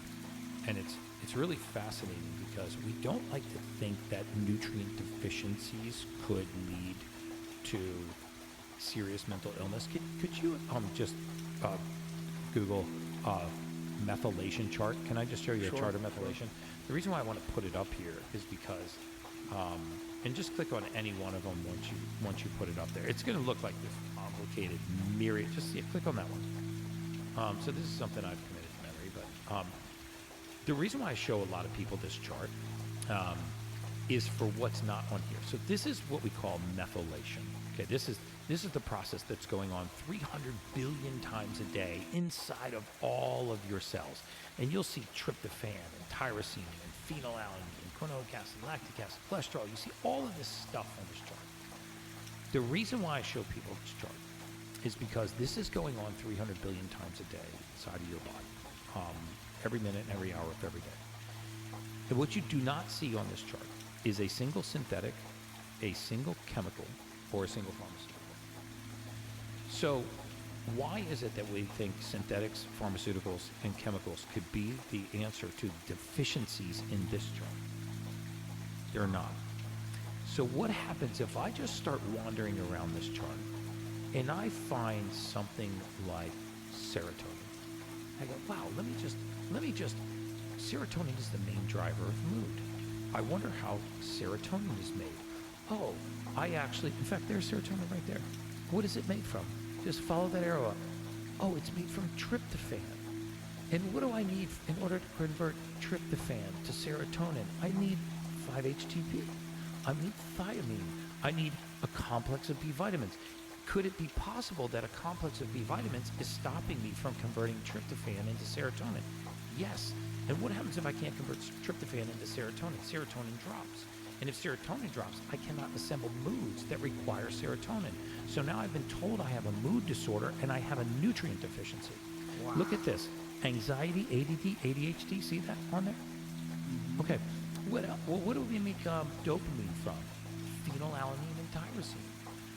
And it's really fascinating because we don't like to think that nutrient deficiencies could lead to serious mental illness. Could you just Google methylation chart? Can I just show you a chart of methylation? The reason why I want to put it up here is because, and just click on any one of them once you put it up there. It's going to look like this complicated myriad. Just click on that one. So this is something I've committed to memory, but the reason why I show a lot of people this chart is for what's not on here. So this is what we call methylation. Okay, this is the process that's going on 300 billion times a day inside of all of your cells. And you'll see tryptophan and tyrosine and phenylalanine and quinoic acid, lactic acid, cholesterol. You see all of this stuff on this chart. The reason why I show people this chart is because this is going on 300 billion times a day inside of your body, every minute and every hour of every day. And what you do not see on this chart is a single synthetic, a single chemical, or a single pharmaceutical. So why is it that we think synthetics, pharmaceuticals, and chemicals could be the answer to deficiencies in this chart? They're not. So what happens if I just start wandering around this chart and I find something like serotonin? I go, wow, let me just, serotonin is the main driver of mood. I wonder how serotonin is made. Oh, in fact, there's serotonin right there. What is it made from? Just follow that arrow up. Oh, it's made from tryptophan. And what do I need in order to convert tryptophan to serotonin? I need 5-HTP. I need thiamine. I need a complex of B vitamins. Could it be possible that a complex of B vitamins is stopping me from converting tryptophan into serotonin? Yes. And what happens if I can't convert tryptophan into serotonin? Serotonin drops. And if serotonin drops, I cannot assemble moods that require serotonin. So now I've been told I have a mood disorder and I have a nutrient deficiency. Wow. Look at this. Anxiety, ADD, ADHD, see that on there? Mm-hmm. Okay. What do we make dopamine from? Phenylalanine and tyrosine.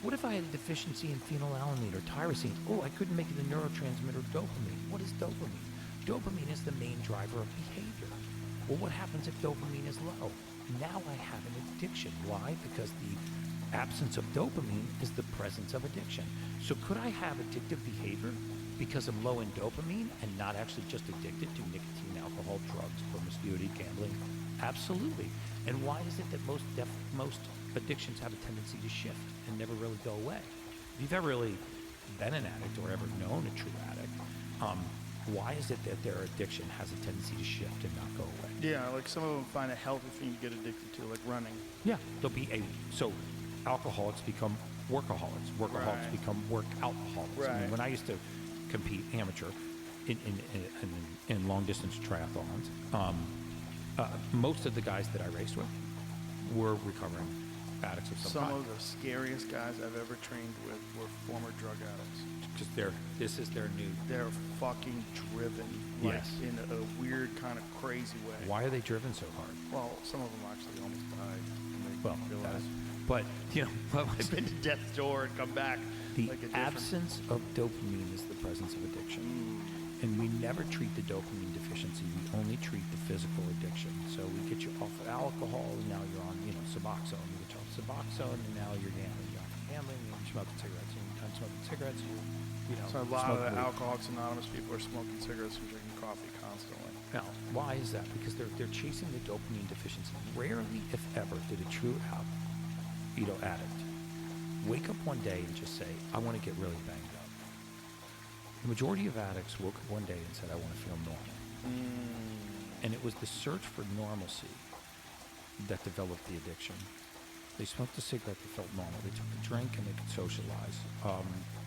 What if I had a deficiency in phenylalanine or tyrosine? Oh, I couldn't make the neurotransmitter dopamine. What is dopamine? Dopamine is the main driver of behavior. Well, what happens if dopamine is low? Now I have an addiction. Why? Because the absence of dopamine is the presence of addiction. So could I have addictive behavior because I'm low in dopamine and not actually just addicted to nicotine, alcohol, drugs, promiscuity, gambling? Absolutely. And why is it that most addictions have a tendency to shift and never really go away? If you've ever really been an addict or ever known a true addict, why is it that their addiction has a tendency to shift and not go away? Yeah, like some of them find a healthy thing to get addicted to, like running. Yeah, so alcoholics become workaholics. Workaholics become work alcoholics. Right. I mean, when I used to compete amateur in long distance triathlons, Most of the guys that I raced with were recovering addicts of some Some kind. of the scariest guys I've ever trained with were former drug addicts. Because this is their new. They're fucking driven, like Yes. in a weird kind of crazy way. Why are they driven so hard? Well, some of them actually almost died. And they Well, realized but you know, I've been to death's door and come back. the like a different- absence of dopamine is the presence of addiction. And we never treat the dopamine deficiency. We only treat the physical addiction. So we get you off of alcohol, and now you're on, Suboxone. We get you off Suboxone, and now you're gambling. You're off gambling, and you're smoking cigarettes. And anytime smoking cigarettes, So a lot of smoke the weed. Alcoholics Anonymous people are smoking cigarettes and drinking coffee constantly. Now, why is that? Because they're chasing the dopamine deficiency. Rarely, if ever, did a true addict wake up one day and just say, "I want to get really banged up." The majority of addicts woke up one day and said, "I want to feel normal." And it was the search for normalcy that developed the addiction. They smoked a cigarette, they felt normal. They took a drink and they could socialize.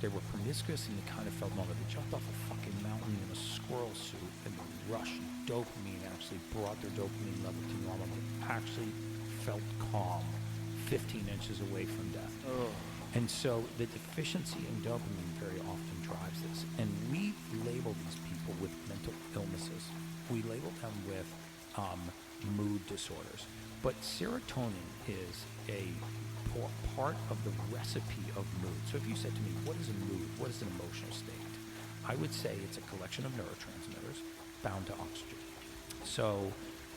They were promiscuous and they kind of felt normal. They jumped off a fucking mountain in a squirrel suit, and the rush of dopamine actually brought their dopamine level to normal. They actually felt calm 15 inches away from death. And so the deficiency in dopamine very often drives this. And we label these people with mental illnesses. We label them with mood disorders. But serotonin is a part of the recipe of mood. So if you said to me, what is a mood? What is an emotional state? I would say it's a collection of neurotransmitters bound to oxygen. So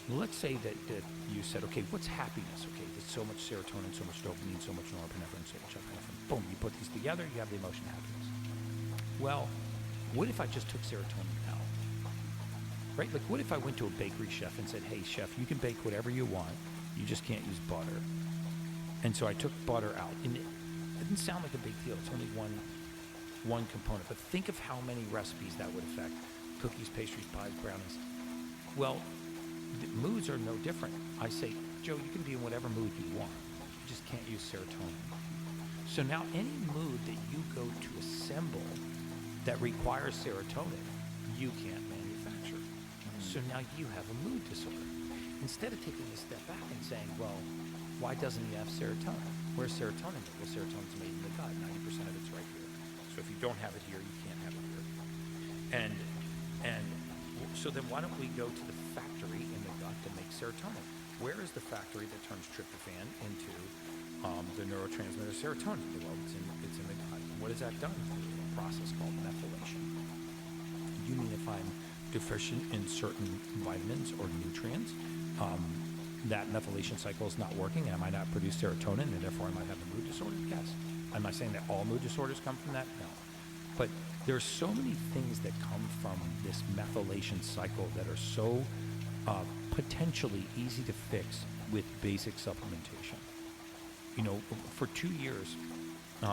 let's say that you said, okay, what's happiness? Okay, there's so much serotonin, so much dopamine, so much norepinephrine, so much epinephrine. Boom, you put these together, you have the emotion happiness. Well, what if I just took serotonin out? Right? Like, what if I went to a bakery chef and said, hey, chef, you can bake whatever you want, you just can't use butter. And so I took butter out. And it didn't sound like a big deal. It's only one component. But think of how many recipes that would affect. Cookies, pastries, pies, brownies. Well, the moods are no different. I say, Joe, you can be in whatever mood you want. You just can't use serotonin. So now any mood that you go to assemble that requires serotonin, you can't manufacture. So now you have a mood disorder. Instead of taking a step back and saying, well, why doesn't he have serotonin? Where's serotonin? Well, serotonin's made in the gut. 90% of it's right here. So if you don't have it here, you can't have it here. And so then why don't we go to the factory in the gut to make serotonin? Where is the factory that turns tryptophan into the neurotransmitter serotonin? Well, it's in the gut. What has that done? Through a process called methylation. You mean if I'm deficient in certain vitamins or nutrients, that methylation cycle is not working, and I might not produce serotonin, and therefore I might have a mood disorder? Yes. Am I saying that all mood disorders come from that? No. But there's so many things that come from this methylation cycle that are so potentially easy to fix with basic supplementation. For 2 years, in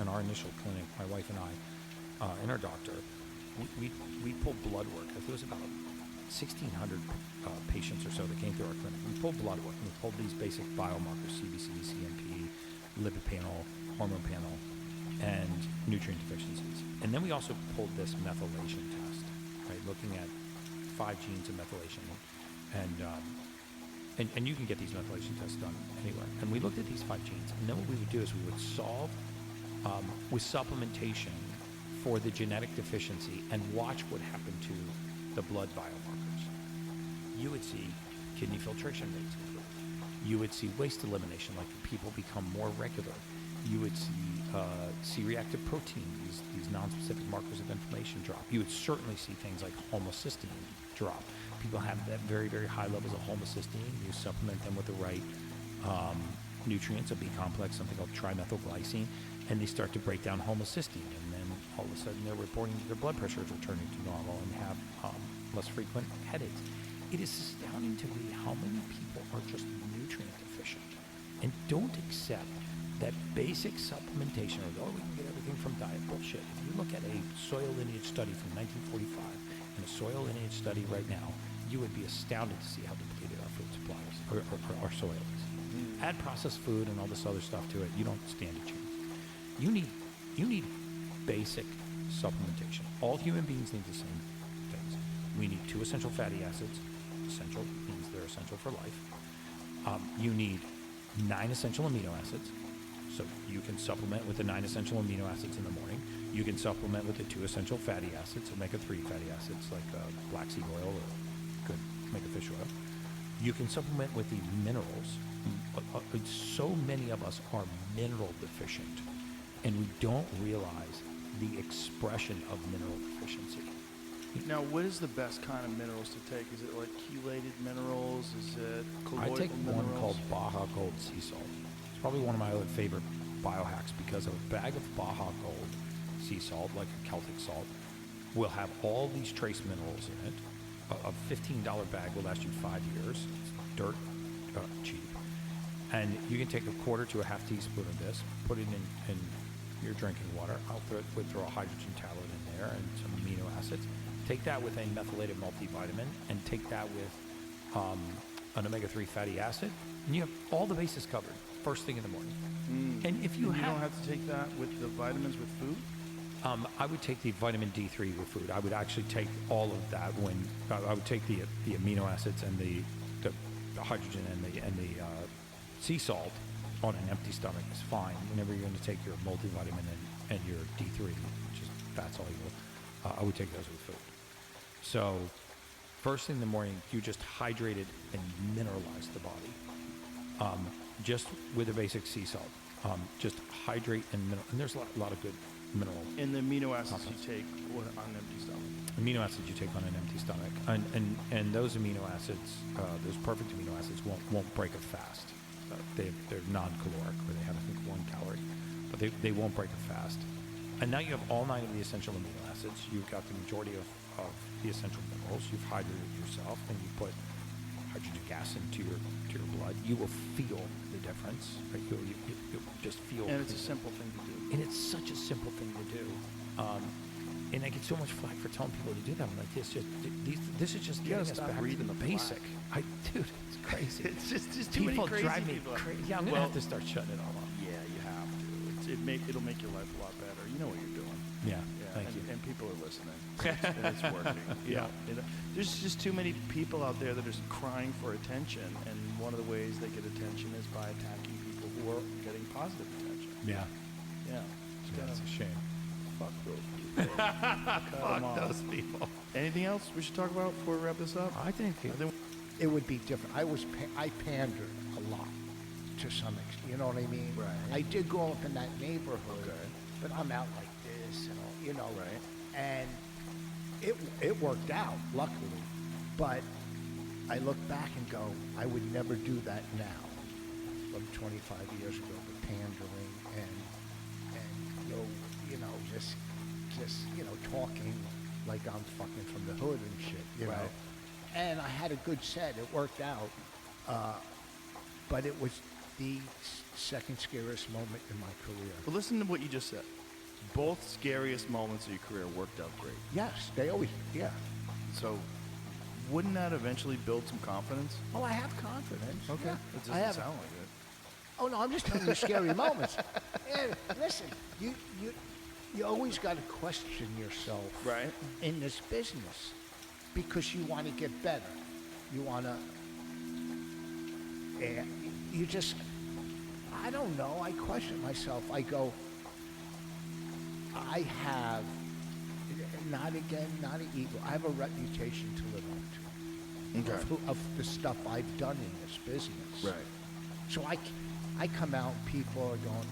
our initial clinic, my wife and I, and our doctor, we pulled blood work. I think it was about 1,600 patients or so that came through our clinic. We pulled blood work, and we pulled these basic biomarkers, CBC, CMP, lipid panel, hormone panel, and nutrient deficiencies. And then we also pulled this methylation test, right, looking at 5 genes of methylation. And you can get these methylation tests done anywhere. And we looked at these 5 genes, and then what we would do is we would solve with supplementation for the genetic deficiency and watch what happened to the blood biomarkers. You would see kidney filtration rates improve. You would see waste elimination, like people become more regular. You would see C-reactive protein, these non-specific markers of inflammation drop. You would certainly see things like homocysteine drop. People have that very, very high levels of homocysteine. You supplement them with the right nutrients, a B complex, something called trimethylglycine, and they start to break down homocysteine. And then all of a sudden they're reporting that their blood pressure is returning to normal and have less frequent headaches. It is astounding to me how many people are just nutrient deficient and don't accept that basic supplementation, or we can get everything from diet. Bullshit. If you look at a soil lineage study from 1945 and a soil lineage study right now, you would be astounded to see how depleted our food supplies or our soil is. Add processed food and all this other stuff to it, you don't stand a chance. You need basic supplementation. All human beings need the same things. we need 2 essential fatty acids. Essential means they're essential for life. You need 9 essential amino acids. So you can supplement with the 9 essential amino acids in the morning. You can supplement with the 2 essential fatty acids, omega-3 fatty acids like black seed oil or good omega fish oil. You can supplement with the minerals. So many of us are mineral deficient, and we don't realize the expression of mineral deficiency. Now, what is the best kind of minerals to take? Is it like chelated minerals? Is it colloidal I take minerals? one called Baja Gold Sea Salt. It's probably one of my other favorite biohacks because a bag of Baja Gold sea salt, like a Celtic salt, will have all these trace minerals in it. A $15 bag will last you 5 years. It's dirt cheap. And you can take a quarter to a half teaspoon of this, put it in your drinking water. Would throw a hydrogen tablet in there and some amino acids. Take that with a methylated multivitamin and take that with an omega-3 fatty acid, and you have all the bases covered first thing in the morning. And if you don't have to take that with the vitamins with food? I would take the vitamin D3 with food. I would actually take all of that when I would take the amino acids and the hydrogen and the sea salt on an empty stomach is fine. Whenever you're going to take your multivitamin and your D3, which is fat soluble, I would take those with food. So first thing in the morning, you just hydrated and mineralized the body. Just with a basic sea salt. Just hydrate and and there's a lot of good mineral. And the amino acids you take on an empty stomach? Amino acids you take on an empty stomach. And those amino acids, those perfect amino acids won't break a fast. They're non-caloric, or they have, I think, 1 calorie. But they won't break a fast. And now you have all 9 of the essential amino acids. You've got the majority of the essential minerals. You've hydrated yourself, and you put hydrogen gas into your blood. You will feel the difference. Right? You'll just feel. And it's a simple thing to do. And it's such a simple thing to do. And I get so much flack for telling people to do that. I'm like, this is just getting us back to the basic. Dude, it's crazy. It's just too many crazy drive me people. crazy. Yeah, I'm gonna have to start shutting it all off. Yeah, you have to. It'll make your life a lot better. You know what you're doing. Yeah, thank you. And people are listening. It's working. Yeah. There's just too many people out there that are just crying for attention, and one of the ways they get attention is by attacking people who are getting positive attention. Yeah. Yeah. That's a shame. Fuck those people. Fuck those people. Anything else we should talk about before we wrap this up? I think It would be different. I pandered a lot to some extent. You know what I mean? Right. I did grow up in that neighborhood, Okay. but I'm out like this and all, you know. Right. And it worked out, luckily. But I look back and go, I would never do that now. From 25 years ago, the pandering and just talking like I'm fucking from the hood and shit, you know. And I had a good set. It worked out. But it was the second scariest moment in my career. But listen to what you just said. Both scariest moments of your career worked out great. Yes, they always, yeah. So, wouldn't that eventually build some confidence? Oh, I have confidence. Okay. Yeah. It doesn't I have. sound like it. Oh no, I'm just telling you scary moments. And listen, you always got to question yourself, Right. in this business, because you want to get better. You want to. You just. I don't know. I question myself. I go. I have. Not an ego. I have a reputation to live up to. Okay. Of the stuff I've done in this business. Right. So I come out and people are going,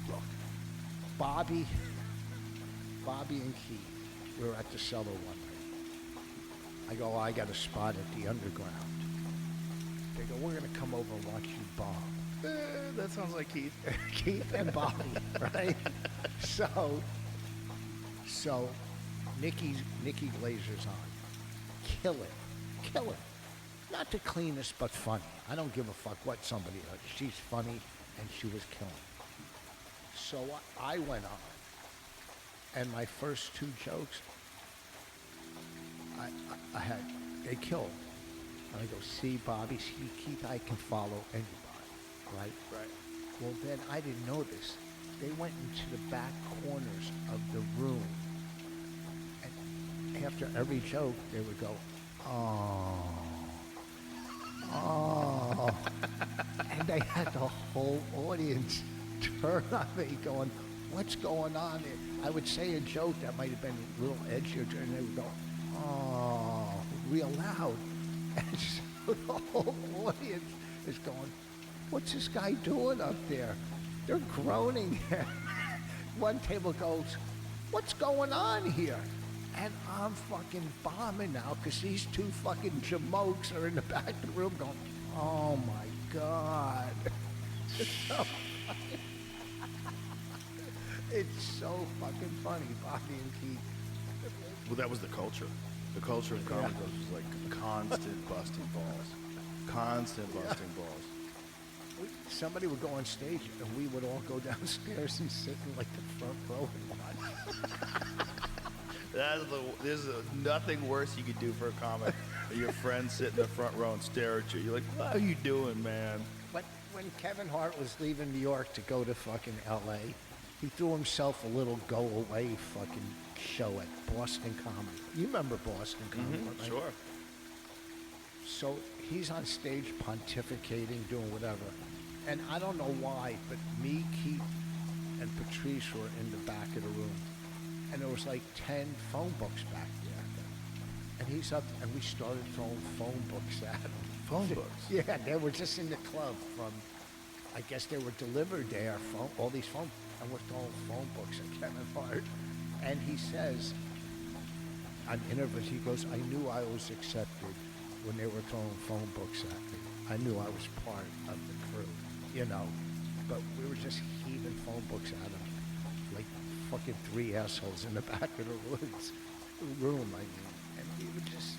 look, Bobby and Keith, we were at the cellar one night. I go, I got a spot at the underground. They go, we're going to come over and watch you bomb. That sounds like Keith. Keith and Bobby, right? So Nikki Glazer's on. Kill it. Not the cleanest, but funny. I don't give a fuck what somebody does. She's funny, and she was killing. So I went on, and my first 2 jokes, I had, they killed. And I go, see, Bobby, see, Keith, I can follow anybody, right? Right. Well, then I didn't know this. They went into the back corners of the room after every joke, they would go, oh, oh. And they had the whole audience turn on me going, what's going on here? I would say a joke that might have been a little edgier, and they would go, oh, real loud. And so the whole audience is going, what's this guy doing up there? They're groaning. One table goes, what's going on here? And I'm fucking bombing now because these two fucking jamokes are in the back of the room going, oh my God. It's so funny. It's so fucking funny, Bobby and Keith. Well, that was the culture. The culture of comedy clubs was like constant busting balls. Constant busting balls. Somebody would go on stage and we would all go downstairs and sit in like the front row and watch. There's nothing worse you could do for a comic. Your friends sit in the front row and stare at you. You're like, what are you doing, man? But when Kevin Hart was leaving New York to go to fucking LA, he threw himself a little go-away fucking show at Boston Comedy. You remember Boston Comedy, right? Sure. So he's on stage pontificating, doing whatever. And I don't know why, but me, Keith, and Patrice were in the back of the room. And there was like 10 phone books back there. And he's up, and we started throwing phone books at him. Phone books? Yeah, they were just in the club from, I guess they were delivered there, all these phone, and we're throwing phone books at Kevin Hart. And he says, on interviews, he goes, I knew I was accepted when they were throwing phone books at me. I knew I was part of the crew, you know. But we were just heaving phone books at him, like fucking three assholes in the back of the room, I mean. And we would just,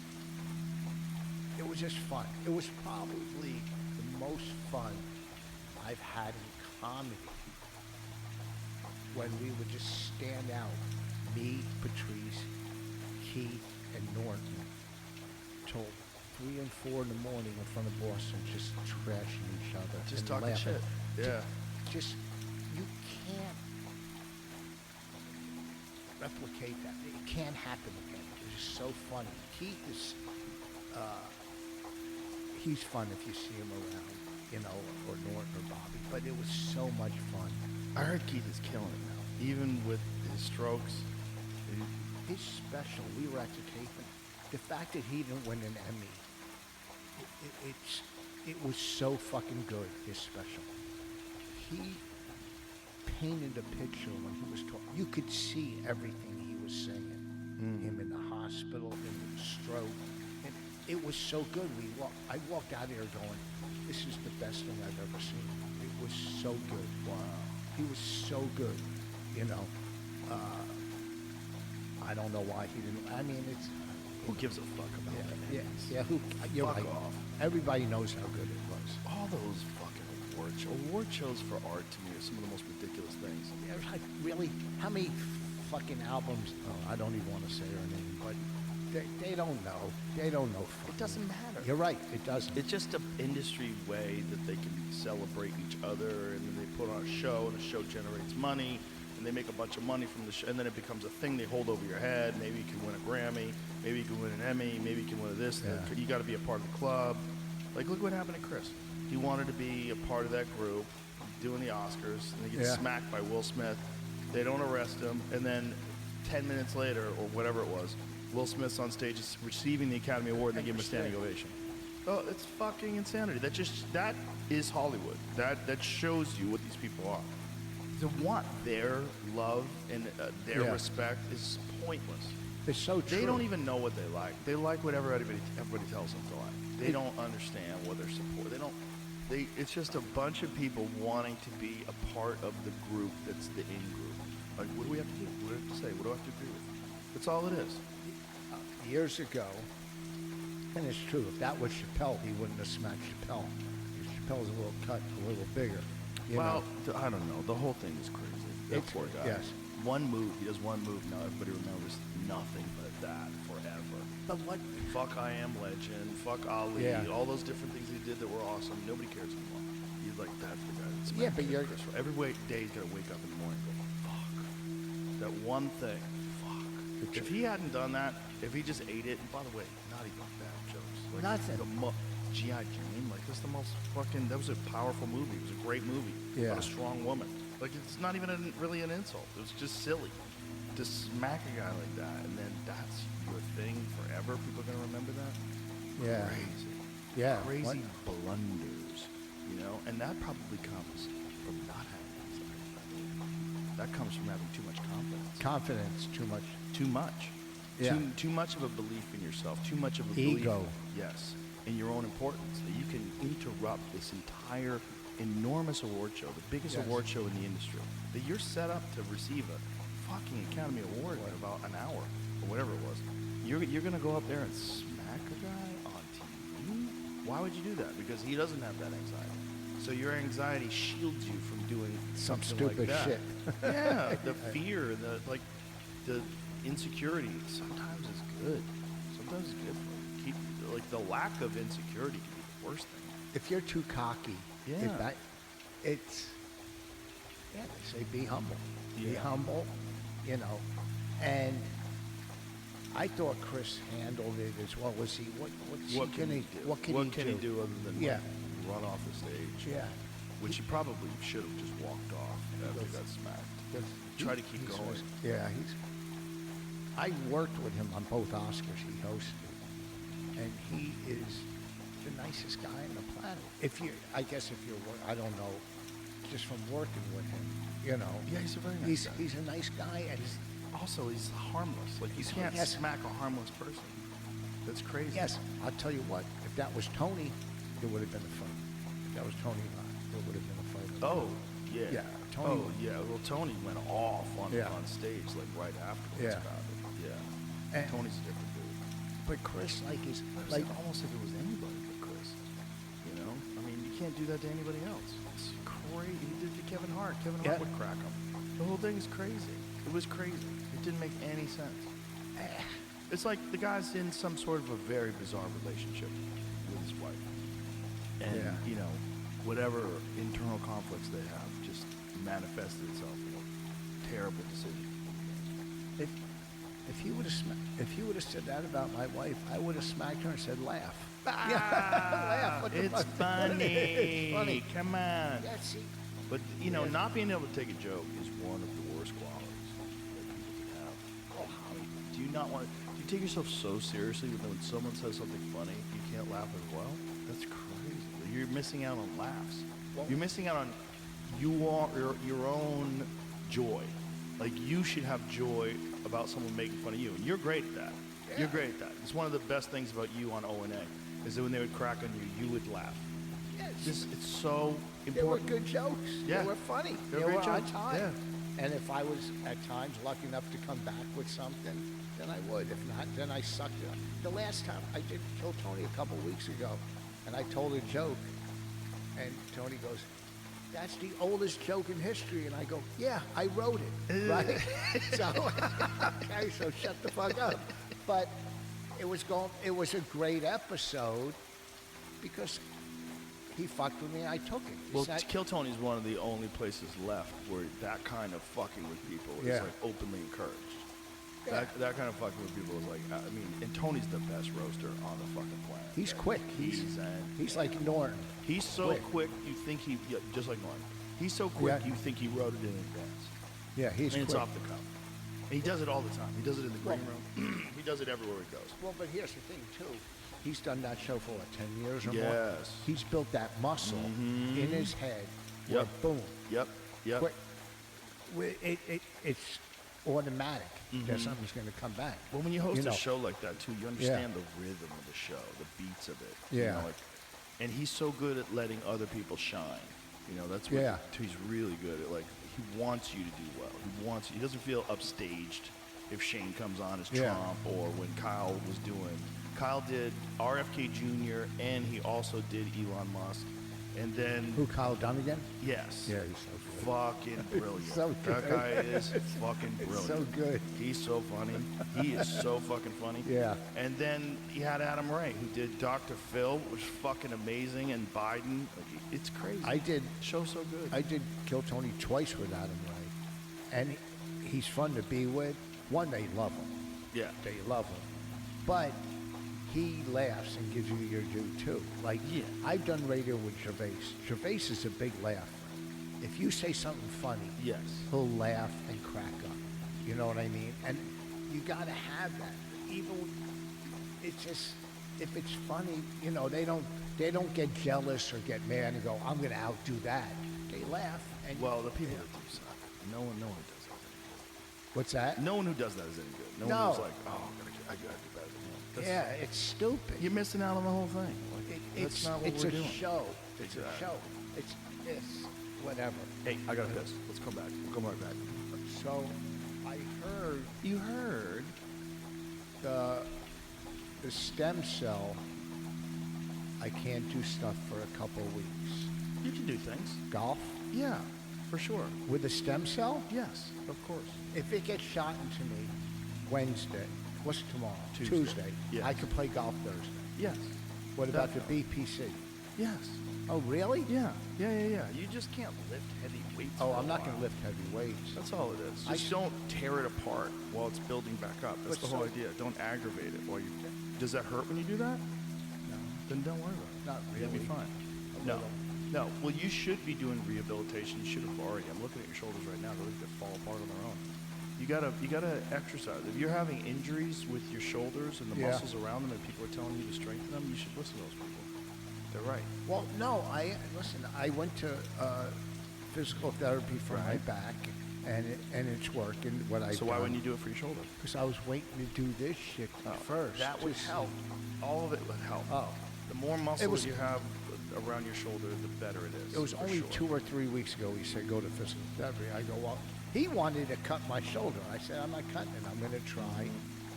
it was just fun. It was probably the most fun I've had in comedy. When we would just stand out, me, Patrice, Keith, and Norton, till 3 and 4 in the morning in front of Boston, just trashing each other. Just and talking laughing. shit. Yeah. Just, you can't replicate that. It can't happen again. It's just so funny. Keith is, he's fun if you see him around, you know, or Norton or Bobby, but it was so much fun. I heard Keith is killing it now. Even with his strokes. His special, we were at the taping. The fact that he didn't win an Emmy, it was so fucking good, his special. He painted a picture when he was talking. You could see everything he was saying. Him in the hospital, him in the stroke. And it was so good. I walked out of here going, this is the best thing I've ever seen. It was so good. Wow. He was so good, you know. I don't know why he didn't. I mean, it's. Who gives a fuck about that? Yeah. You're Fuck right. off. Everybody knows how good it was. All those fucking award shows for art to me are some of the most ridiculous things. Yeah, like, really? How many fucking albums? Oh, I don't even want to say her name, but they don't know. They don't know. It doesn't matter. You're right. It doesn't. It's just an industry way that they can celebrate each other, and then they put on a show, and the show generates money, and they make a bunch of money from the show, and then it becomes a thing they hold over your head. Maybe you can win a Grammy, maybe you can win an Emmy, maybe you can win this. Yeah. You got to be a part of the club. Like, look what happened to Chris. He wanted to be a part of that group, doing the Oscars, and they get smacked by Will Smith. They don't arrest him, and then 10 minutes later, or whatever it was, Will Smith's on stage receiving the Academy Award, and they give him a standing ovation. Oh, it's fucking insanity. That is Hollywood. That shows you what these people are. To want their love and their respect is pointless. It's so true. They don't even know what they like. They like whatever everybody tells them to like. They don't understand what they're support. It's just a bunch of people wanting to be a part of the group that's the in group. Like, what do we have to do? What do we have to say? What do I have to agree with? That's all it is. Years ago, and it's true, if that was Chappelle, he wouldn't have smacked Chappelle. Chappelle's a little cut, a little bigger. Well, I don't know. The whole thing is crazy. That poor guy. Yes. One move. He does one move. Now everybody remembers nothing but that forever. But what? Fuck I Am Legend. Fuck Ali. Yeah. All those different things he did that were awesome. Nobody cares anymore. He's like, that's the guy that's Yeah, but you're. every day he's got to wake up in the morning and go, fuck. That one thing. Fuck. If he hadn't done that, if he just ate it, and by the way, not even bad jokes. Like Nothing. G.I. Jane, like that's the most fucking, that was a powerful movie. It was a great movie. Yeah. About a strong woman. Like it's not even really an insult. It was just silly. To smack a guy like that, and then that's your thing forever. People are gonna remember that. Yeah. Crazy. Yeah. Crazy blunders, you know, and that probably comes from not having anxiety. That comes from having too much confidence. Confidence, too much. Too much. Yeah. Too much of a belief in yourself. Too much of a belief. Ego. Yes. In your own importance. That you can interrupt this entire enormous award show, the biggest Yes. award show in the industry. That you're set up to receive a fucking Academy Award in about an hour or whatever it was. You're gonna go up there and smack a guy on TV? Why would you do that? Because he doesn't have that anxiety. So your anxiety shields you from doing Some something stupid like that. shit. Yeah, the fear and the insecurity sometimes is good. Sometimes it's good for you. The lack of insecurity can be the worst thing. If you're too cocky, Yeah. they say be humble. Be Yeah. humble, you know. And I thought Chris handled it as well. Was he? What can he do? What can he do other than Yeah. run off the stage? Yeah. Which he probably should have just walked off after he got smacked. Try to keep going. Yeah, I worked with him on both Oscars he hosted, and he is the nicest guy on the planet. I don't know, just from working with him, you know. Yeah, he's a very nice guy. He's a nice guy, and He's harmless. Like you can't Yes. smack a harmless person. That's crazy. yes, I'll tell you what. If that was Tony, there would have been a fight. If that was Tony, there would have been a fight. Oh, yeah. Yeah, Tony- Oh, yeah. Well, Tony went off on Yeah. stage like right afterwards Yeah. about it. Yeah. And- Tony's a different dude. But Chris, like, is It's like almost if it was anybody but Chris. You know? I mean, you can't do that to anybody else. It's crazy. He did it to Kevin Hart. Kevin Hart Yeah. would crack him. The whole thing is crazy. It was crazy. It didn't make any sense. It's like the guy's in some sort of a very bizarre relationship with his wife. And, Yeah. you know, whatever internal conflicts they have just manifested itself in a terrible decision. if he would have said that about my wife, I would have smacked her and said, "Laugh." Laugh. What the It's fuck? funny. It's funny. Come on. Yeah, see, But, you know, Yeah. not being able to take a joke is one of the worst qualities that people can have. Oh, how do you not want to? Do you take yourself so seriously that when someone says something funny, you can't laugh as well? That's crazy. You're missing out on laughs. You're missing out on your own joy. Like, you should have joy about someone making fun of you, and you're great at that. Yeah. You're great at that. It's one of the best things about you on O&A, is that when they would crack on you, you would laugh. yes, It's so they were important. good jokes. Yeah. They were funny. They They were were great on jokes. time. Yeah. And if I was at times lucky enough to come back with something, then I would. If not, then I sucked it up. The last time I did Kill Tony a couple weeks ago, and I told a joke, and Tony goes, "That's the oldest joke in history." And I go, "Yeah, I wrote it." Right? So, okay, so shut the fuck up. But it was a great episode because he fucked with me, I took it. Well, It's not- Kill Tony is one of the only places left where that kind of fucking with people is Yeah. like openly encouraged. Yeah. That kind of fucking with people is like, I mean, and Tony's the best roaster on the fucking planet. He's quick. He's like Norton. He's so quick you think just like Norton. He's so quick Yeah. you think he wrote it in advance. Yeah, he's And quick. it's off the cuff. And he does it all the time. He does it in the green room. He does it everywhere he goes. Well, but here's the thing too. He's done that show for what, 10 years or more? Yes. He's built that muscle in his head. Where Yep. boom. Yep. It's automatic that something's going to come back. Well, when you host know. a show like that too, you understand the rhythm of the show, the beats of it. Yeah. You know, like, and he's so good at letting other people shine. You know, that's what Yeah. he's really good at. Like, he wants you to do well. He doesn't feel upstaged if Shane comes on as Yeah. Trump or when Kyle was doing. Kyle did RFK Jr. and he also did Elon Musk. And then Who, Kyle Dunnigan? yes. Yeah, he's so good. Fucking brilliant. so That good. guy is fucking brilliant. so good. He's so funny. He is so fucking funny. Yeah. And then he had Adam Ray, who did Dr. Phil, which was fucking amazing, and Biden. Like, it's crazy. The show's so good. I did Kill Tony twice with Adam Ray. And he's fun to be with. One, they love him. Yeah. They love him. But he laughs and gives you your due too. Like, Yeah. I've done radio with Gervais. Gervais is a big laugher. If you say something funny, Yes. he'll laugh and crack up. You know what I mean? And you gotta have that. Even it's just, if it's funny, you know, they don't get jealous or get mad and go, I'm gonna outdo that. They laugh and Well, the people that do suck. No one does that. what's that? No one who does that is any good. No one No. who's like, oh, I gotta do better than him. That's- Yeah, it's stupid. You're missing out on the whole thing. Like, that's not what it's we're a doing. show. It's a Exactly. show. It's this, whatever. Hey, I gotta piss. Let's come back. We'll come right back. So I heard You heard? the stem cell, I can't do stuff for a couple of weeks. You can do things. Golf Yeah, for sure. with a stem cell? Yes, of course. If it gets shot into me Wednesday, what's tomorrow? Tuesday. Yes. I could play golf Thursday. Yes. What about the Definitely. BPC? Yes. Oh, really? Yeah. You just can't lift heavy weights. Oh, for I'm a not going to while. lift heavy weights. That's all it is. I Just don't tear it apart while it's building back up. That's But the whole so- idea. Don't aggravate it while you. Does that hurt when you do that? No, Then don't worry about it. not You'll really. be fine. A No. little. No. Well, you should be doing rehabilitation. You should have already. I'm looking at your shoulders right now. They look to fall apart on their own. You gotta exercise. If you're having injuries with your shoulders and the Yeah. muscles around them, and people are telling you to strengthen them, you should listen to those people. They're right. Well, no, listen, I went to physical therapy for my Right. back, and it's working. So why wouldn't you do it for your shoulder? Because I was waiting to do this shit first. That would Just- help. All of it would help. Oh. The more muscle was- that you have around your shoulder, the better it is. It was for only sure. 2 or 3 weeks ago he said, go to physical therapy. I go, well, he wanted to cut my shoulder. I said, I'm not cutting it. I'm going to try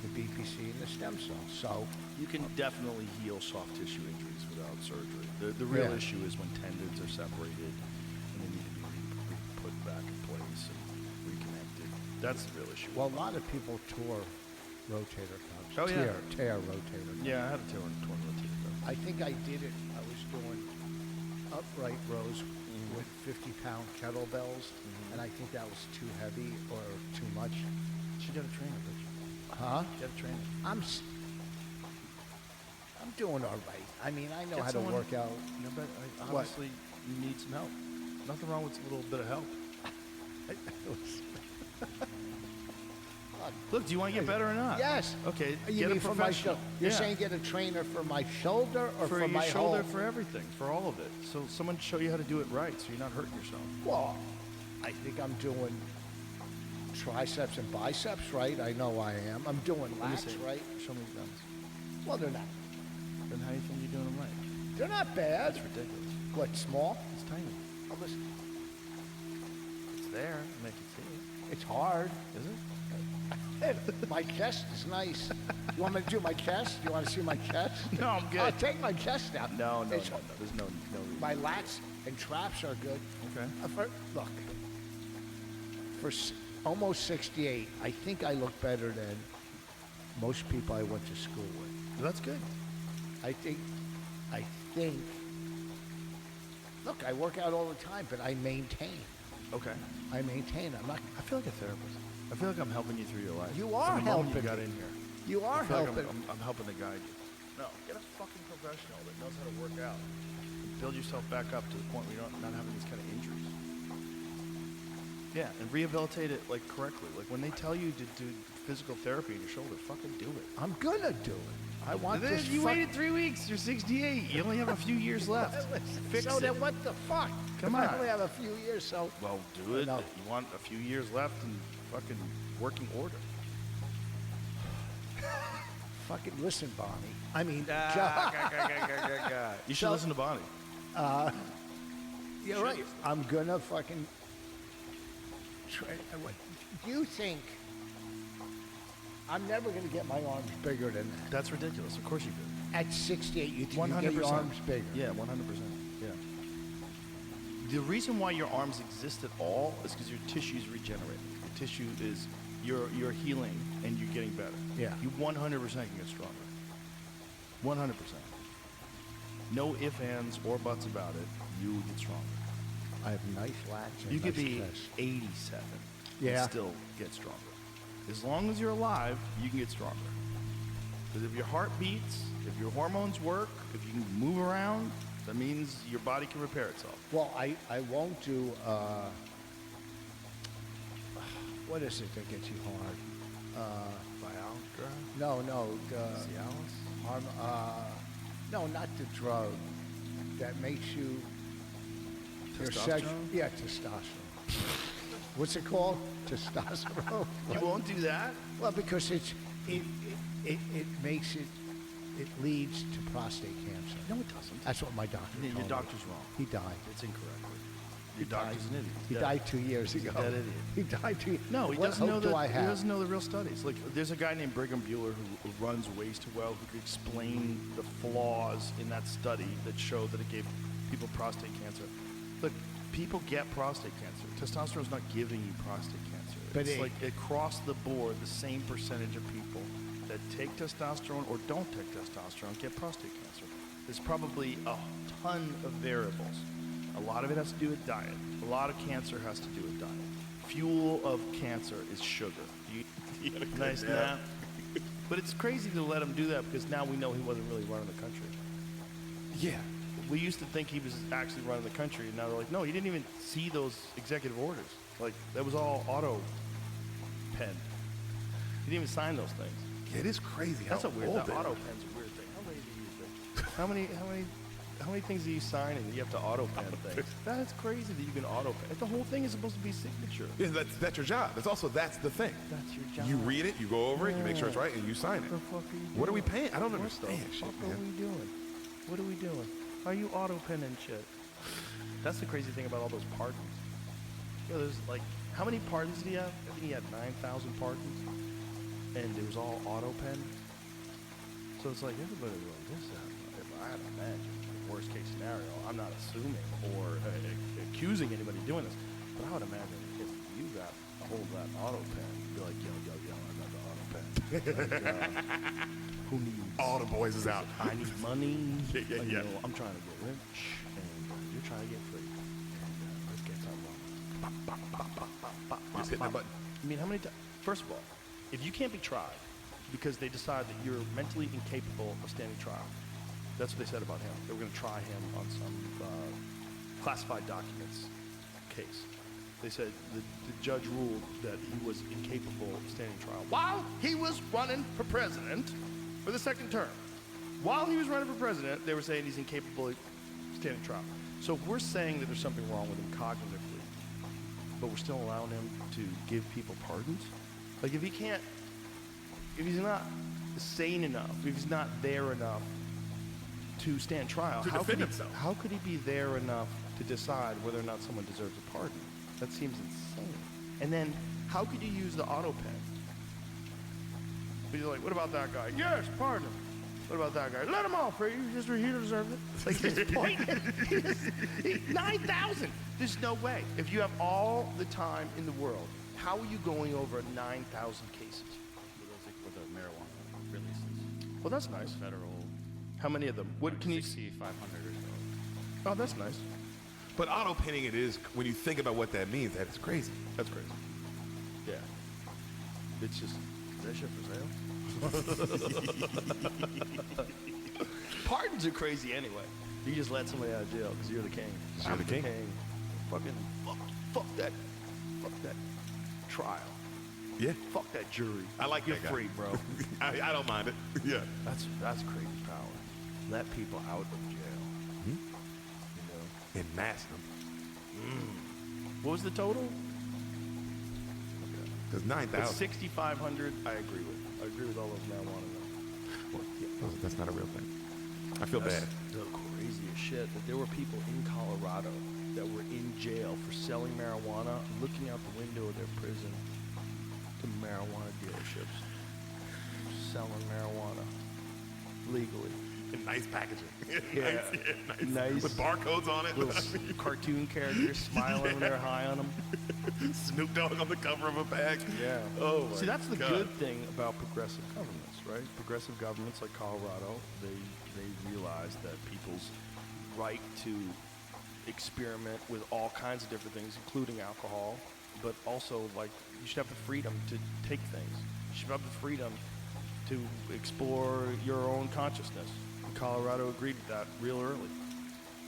the BPC and the stem cell. So, You can definitely heal soft tissue injuries without surgery. The real Yeah. issue is when tendons are separated and they need to be put back in place and reconnected. That's the real issue. well, a lot of people tore rotator cuffs. Oh, yeah. Tear rotator cuffs. Yeah, I had a torn rotator cuff. I think I did it. I was doing upright rows with 50-pound kettlebells, and I think that was too heavy or too much. You got a trainer, bitch. Huh? Get a trainer. I'm doing all right. I mean, I know Get how someone- to work out. No, but What? obviously you need some help. Nothing wrong with a little bit of help. Look, do you want to get better or not? Yes. Okay. You get mean a for my professional. shoulder? You're Yeah. saying get a trainer for my shoulder or for for your my shoulder, whole? for everything, for all of it. So someone show you how to do it right, so you're not hurting yourself. Well, I think I'm doing triceps and biceps right. I know I am. I'm doing Let me lats see. right. Show me the guns. Well, they're not. Then how do you think you're doing them right? They're not bad. That's ridiculous. What, small? It's tiny. Oh, listen, It's there. I can see it. it's hard. Is it? My chest is nice. You want me to do my chest? You want to see my chest? No, I'm good. I'll take my chest out. No. It's- There's no reason. My lats and traps are good. Okay. Look, for almost 68, I think I look better than most people I went to school with. Well, that's good. I think, look, I work out all the time, but I maintain. Okay. I'm not, I feel like a therapist. I feel like I'm helping you through your life. You are From the moment helping you got me. in here. you are I feel like helping. I'm helping to guide you. No, get a fucking professional that knows how to work out. Build yourself back up to the point where you're not having these kind of injuries. Yeah, and rehabilitate it like correctly. Like when they tell you to do physical therapy in your shoulder, fucking do it. I'm gonna do it. I want this. You waited 3 weeks. You're 68. You only have a few years left. Fix so it. then what the fuck? Come If on. I only have a few years, so Well, do it. No. You want a few years left in fucking working order. fucking listen, Bonnie. I mean, You should So- listen to Bonnie. you're right. I'm gonna fucking. What? You think I'm never gonna get my arms bigger than that? That's ridiculous. Of course you do. At 68, you think you 100%. get your arms bigger? Yeah, 100%. Yeah. The reason why your arms exist at all is because your tissue's regenerating. Your tissue is you're healing and you're getting better. Yeah. You 100% can get stronger. 100%. No ifs, ands, or buts about it. You will get stronger. I have nice lats. And You could nice be chest. 87 Yeah. and still get stronger. As long as you're alive, you can get stronger. Because if your heart beats, if your hormones work, if you can move around, that means your body can repair itself. Well, I won't do, what is it that gets you hard? Viagra? No, the, Cialis? no, not the drug that makes you, Testosterone? Yeah, testosterone. What's it called? Testosterone. You won't do that? Well, because it makes it leads to prostate cancer. No, it doesn't. That's what my doctor told me. Your doctor's wrong. He died. It's incorrect. Your doctor's an idiot. He died 2 years ago. Dead idiot. He died 2 years. No, he What doesn't know hope do I he have? doesn't know the real studies. Like, there's a guy named Brigham Bueller who runs Ways to Well, who could explain the flaws in that study that showed that it gave people prostate cancer. Look, people get prostate cancer. Testosterone's not giving you prostate cancer. But It's like across the board, the same percentage of people that take testosterone or don't take testosterone get prostate cancer. There's probably a ton of variables. A lot of it has to do with diet. A lot of cancer has to do with diet. Fuel of cancer is sugar. You had a nice nap. But it's crazy to let him do that because now we know he wasn't really running the country. Yeah. We used to think he was actually running the country, and now they're like, no, he didn't even see those executive orders. Like, that was all auto-pen. He didn't even sign those things. Yeah, it is crazy. That's how a weird. old That they are. auto-pen's a weird thing. How many do you think? How many things do you sign and you have to auto-pen things? That's crazy that you can auto-pen. The whole thing is supposed to be signature. Yeah, that's your job. That's the thing. That's your job. You read it, you go over it, you make sure it's right, and you sign What it. the fuck are you doing? What are we paying? I don't What understand the shit, fuck are man. we doing? What are we doing? Are you auto-penning shit? That's the crazy thing about all those pardons. You know, there's like, how many pardons did he have? I think he had 9,000 pardons. And it was all auto-pen. So it's like, everybody wrote this out. If I had to imagine, worst case scenario, I'm not assuming or accusing anybody doing this, but I would imagine if you got a hold of that auto-pen, you'd be like, yo, I got the auto-pen. Who needs? All the boys is out. I need money. Yeah, yeah, You yeah. know, I'm trying to get rich, and you're trying to get free. And let's get something wrong. Just hit that button. I mean, how many times? First of all, if you can't be tried because they decide that you're mentally incapable of standing trial, that's what they said about him. They were going to try him on some classified documents case. They said the judge ruled that he was incapable of standing trial while he was running for president for the second term. While he was running for president, they were saying he's incapable of standing trial. So if we're saying that there's something wrong with him cognitively, but we're still allowing him to give people pardons, like if he's not sane enough, if he's not there enough to stand trial, To defend himself. How could he be there enough to decide whether or not someone deserves a pardon? That seems insane. And then, how could you use the auto pen? You're like, what about that guy? Yes, pardon him. What about that guy? Let him off, right? He deserved it. Like, his point, 9,000. There's no way. If you have all the time in the world, how are you going over 9,000 cases? With the marijuana releases, Well, that's nice. federal, How many of them? What can you? 6,500 or so. Oh, that's nice. But auto pinning it is, when you think about what that means, that is crazy. That's crazy. Yeah. It's just, is that shit for sale? Pardons are crazy anyway. You just let somebody out of jail because you're the king. You're the king. Fucking fuck that trial. Yeah. Fuck that jury. I like You're that guy. free, bro. I don't mind it. Yeah. That's crazy power. Let people out of jail. Hmm? You know. And mask them. What was the total? Because It's 9,000. 6,500. I agree with. I agree with all those marijuana. Well, that's not a real thing. I feel That's bad. the craziest shit. That there were people in Colorado that were in jail for selling marijuana, looking out the window of their prison to marijuana dealerships, selling marijuana legally. And nice packaging. Yeah. nice. Nice. With barcodes on it. Little cartoon characters smiling when they're high on them. Snoop Dogg on the cover of a bag. Yeah. Oh, my See, that's the God. good thing about progressive governments, right? Progressive governments like Colorado, they realize that people's right to experiment with all kinds of different things, including alcohol, but also like you should have the freedom to take things. You should have the freedom to explore your own consciousness. And Colorado agreed with that real early.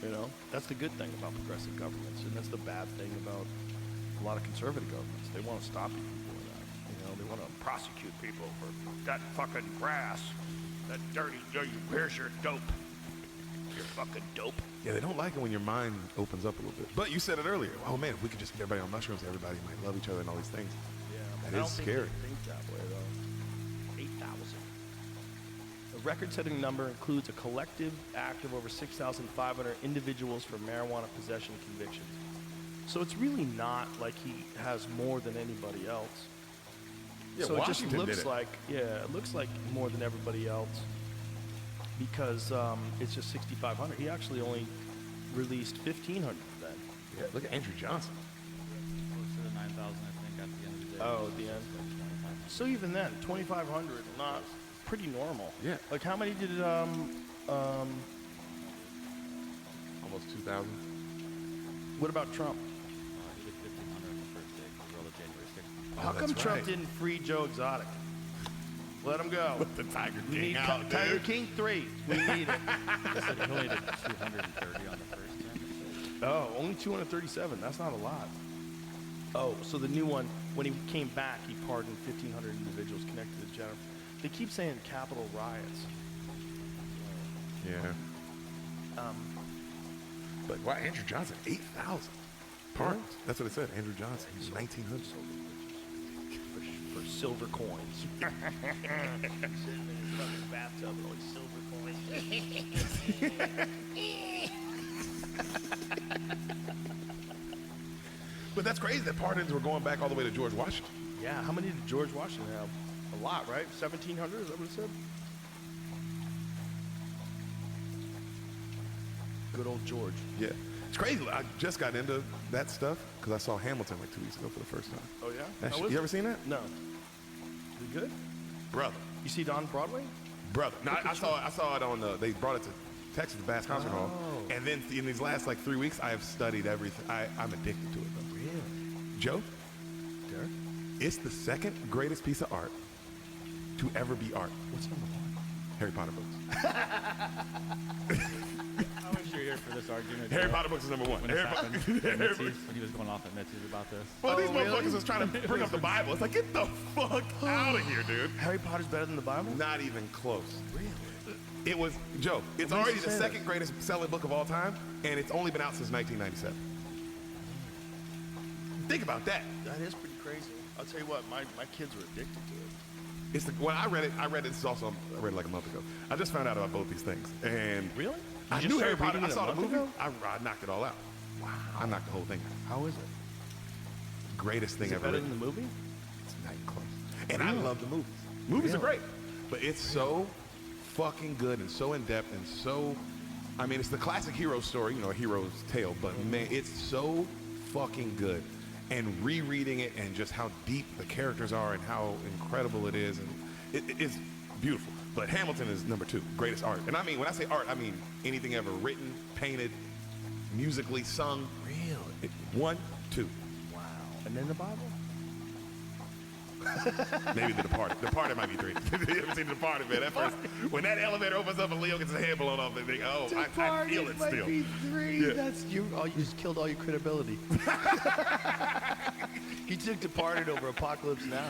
You know, that's the good thing about progressive governments, and that's the bad thing about a lot of conservative governments. They want to stop you from doing that. You know, they want to prosecute people for that fucking grass, that dirty, here's your dope. You're fucking dope. Yeah, they don't like it when your mind opens up a little bit. But you said it earlier. Oh man, if we could just get everybody on mushrooms, everybody might love each other and all these things. Yeah, That but I don't is think scary. they think that way though. 8,000. The record-setting number includes a collective act of over 6,500 individuals for marijuana possession convictions. So it's really not like he has more than anybody else. Yeah, so Washington it did just it. looks like, it looks like more than everybody else because it's just 6,500. He actually only released 1,500 then. Yeah, look at Andrew Johnson. Close to 9,000, I think, at the end of the day. Oh, at the end. So even then, 2,500, not pretty normal. Yeah. Like how many did Almost 2,000. what about Trump? He did 1,500 on the first day, early January 6th. How come that's Trump right. didn't free Joe Exotic? Let him go. With the Tiger We King need out, Tiger dude. King 3. We need it. He said he only did 230 on the first time. Oh, only 237. That's not a lot. Oh, so the new one, when he came back, he pardoned 1,500 individuals connected to Jennifer. They keep saying Capitol riots. Yeah. But why Andrew Johnson? 8,000 pardons. That's what it said. Andrew Johnson. He's 1,900. For silver coins. Sitting in his fucking bathtub with all these silver coins. But that's crazy that pardons were going back all the way to George Washington. Yeah, how many did George Washington have? A lot, right? 1,700, is that what it said? Good old George. Yeah. It's crazy. I just got into that stuff because I saw Hamilton like 2 weeks ago for the first time. Oh, yeah? That How shit- was you it? ever seen that? No. Is it good? Brother. You see it on Broadway? Brother. No, I saw it on they brought it to Texas Bass Concert Hall. And then in these last like 3 weeks, I have studied everything. I'm addicted to it though. Really? Joe, Derek? it's the second greatest piece of art to ever be art. What's number one? Harry Potter books. I wish you were here for this argument. Harry Joe, Potter books is number one. When this Harry happened, Potter- at Mitzi's, when he was going off at Mitzi's about this. Well, these Oh, really? motherfuckers was trying to bring up the Bible. It's like, get the fuck out of here, dude. Harry Potter's better than the Bible? Not even close. Really? It was, Joe, it's What makes already you the say second that? greatest selling book of all time, and it's only been out since 1997. Think about that. That is pretty crazy. I'll tell you what, my kids were addicted to it. It's the, when I read it, this is also, I read it like a month ago. I just found out about both these things. And Really? I You knew just Harry started Potter. I reading it saw a the month movie. ago? I knocked it all out. Wow. I knocked the whole thing out. How is it? Greatest thing Is it ever better written. than the movie? It's not even close. And I love the movies. Movies are great, but it's so fucking good and so in depth and so. I mean, it's the classic hero story, you know, a hero's tale. But man, it's so fucking good. And rereading it and just how deep the characters are and how incredible it is, and it's beautiful. But Hamilton is number 2, greatest art. And I mean, when I say art, I mean anything ever written, painted, musically sung. Really? 1, 2. Wow. And then the Bible? Maybe The Departed. Departed might be 3. You ever seen The Departed, man? That first, when that elevator opens up and Leo gets his head blown off, they think, oh, I feel it still. Be 3. Yeah. That's you. Oh, you just killed all your credibility. He took Departed over Apocalypse Now.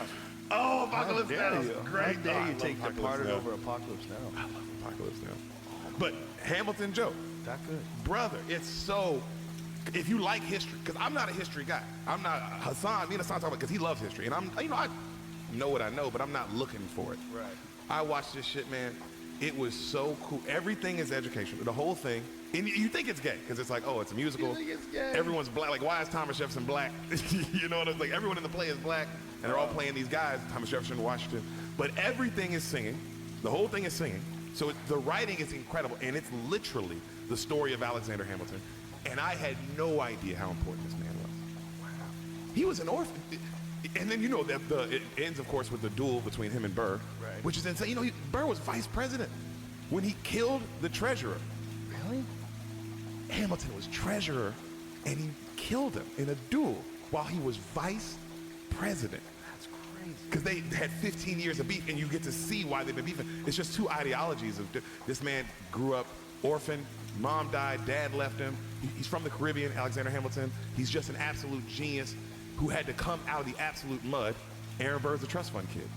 Oh, Apocalypse How dare Now is you? great. How dare Oh, I you love take Apocalypse Departed Now. over Apocalypse Now? I love Apocalypse Now. But Hamilton, Joe, That good. brother, it's so. If you like history, because I'm not a history guy. I'm not Hassan. Me and Hassan talk about because he loves history, and I know what I know, but I'm not looking for it. Right. I watched this shit, man. It was so cool. Everything is educational. The whole thing. And you think it's gay because it's like, oh, it's a musical. You think it's gay? Everyone's black. Like, why is Thomas Jefferson black? You know what I'm like? Everyone in the play is black, and they're all playing these guys. Thomas Jefferson, Washington. But everything is singing. The whole thing is singing. So the writing is incredible, and it's literally the story of Alexander Hamilton. And I had no idea how important this man was. Wow. He was an orphan. And then, you know, it ends, of course, with the duel between him and Burr, Right. which is insane. You know, Burr was vice president when he killed the treasurer. Really? Hamilton was treasurer, and he killed him in a duel. while he was vice president. That's crazy. Because they had 15 years of beef, and you get to see why they've been beefing. It's just two ideologies of this man grew up orphan, mom died, dad left him. He's from the Caribbean, Alexander Hamilton. He's just an absolute genius who had to come out of the absolute mud. Aaron Burr's a trust fund kid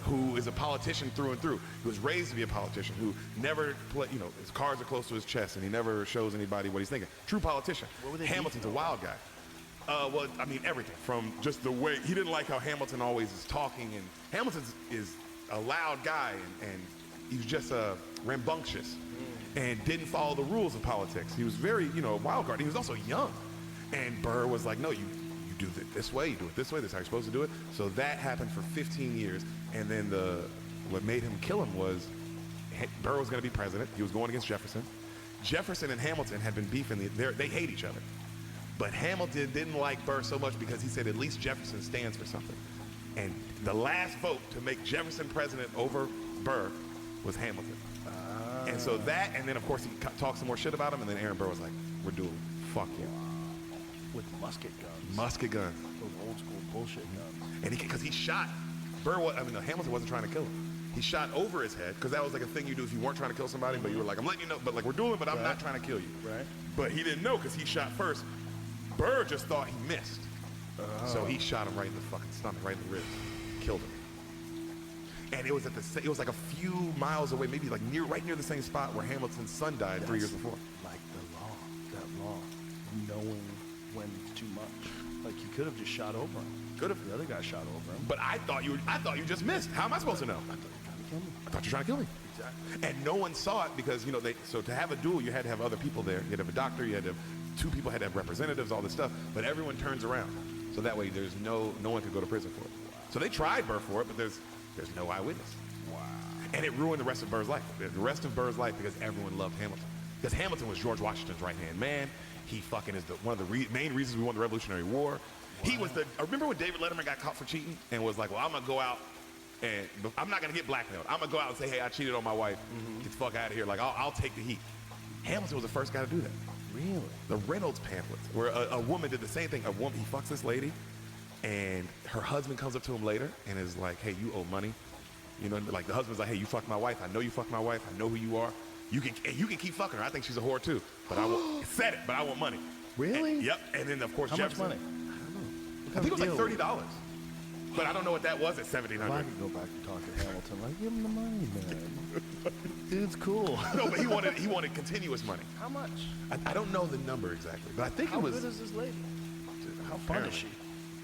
who is a politician through and through. He was raised to be a politician who never his cards are close to his chest and he never shows anybody what he's thinking. True politician. Hamilton's a wild guy. Well, I mean, everything from just the way he didn't like how Hamilton always is talking, and Hamilton is a loud guy and he's just rambunctious and didn't follow the rules of politics. He was very, a wild card. He was also young, and Burr was like, no, you do it this way, you do it this way. This is how you're supposed to do it. So that happened for 15 years, and then what made him kill him was Burr was going to be president. He was going against Jefferson. Jefferson and Hamilton had been beefing. They hate each other. But Hamilton didn't like Burr so much because he said at least Jefferson stands for something. And the last vote to make Jefferson president over Burr was Hamilton. And so and then of course he talked some more shit about him, and then Aaron Burr was like, we're dueling. Fuck you. With musket guns. Musket guns. Those old school bullshit guns. And because he shot Hamilton wasn't trying to kill him. He shot over his head, because that was like a thing you do if you weren't trying to kill somebody, but you were like, I'm letting you know, but like we're dueling, but I'm not trying to kill you. Right. But he didn't know because he shot first. Burr just thought he missed. So he shot him right in the fucking stomach, right in the ribs. Killed him. And it was it was like a few miles away, maybe like right near the same spot where Hamilton's son died 3 years before. Like that law, knowing when it's too much. Like he could have just shot over him. Could have. The other guy shot over him. But I thought you just missed. How am I supposed to know? I thought you were trying to kill me. I thought you were trying to kill me. Exactly. And no one saw it because so to have a duel, you had to have other people there. You had to have a doctor. You had to have two people. Had to have representatives. All this stuff. But everyone turns around, so that way there's no one could go to prison for it. So they tried Burr for it, but there's no eyewitness. Wow. And it ruined the rest of Burr's life. The rest of Burr's life because everyone loved Hamilton. Because Hamilton was George Washington's right-hand man. He fucking is one of the main reasons we won the Revolutionary War. Wow. He was remember when David Letterman got caught for cheating and was like, well, I'm going to go out and I'm not going to get blackmailed. I'm going to go out and say, hey, I cheated on my wife. Get the fuck out of here. Like, I'll take the heat. Hamilton was the first guy to do that. Really? The Reynolds pamphlets, where a woman did the same thing. He fucks this lady, and her husband comes up to him later and is like, hey, you owe money. Like the husband's like, hey, you fucked my wife. I know you fucked my wife. I know who you are. You can keep fucking her. I think she's a whore too. But I want said it. But I want money. Really? Yep. And then of course How Jefferson. much money? I don't know. I think it was like $30. But I don't know what that was at $1,700. Well, I could go back and talk to Hamilton. Like, give him the money, man. Dude's cool. No, but he wanted continuous money. How much? I don't know the number exactly, but I think How it was. How good is this lady? How fun is she?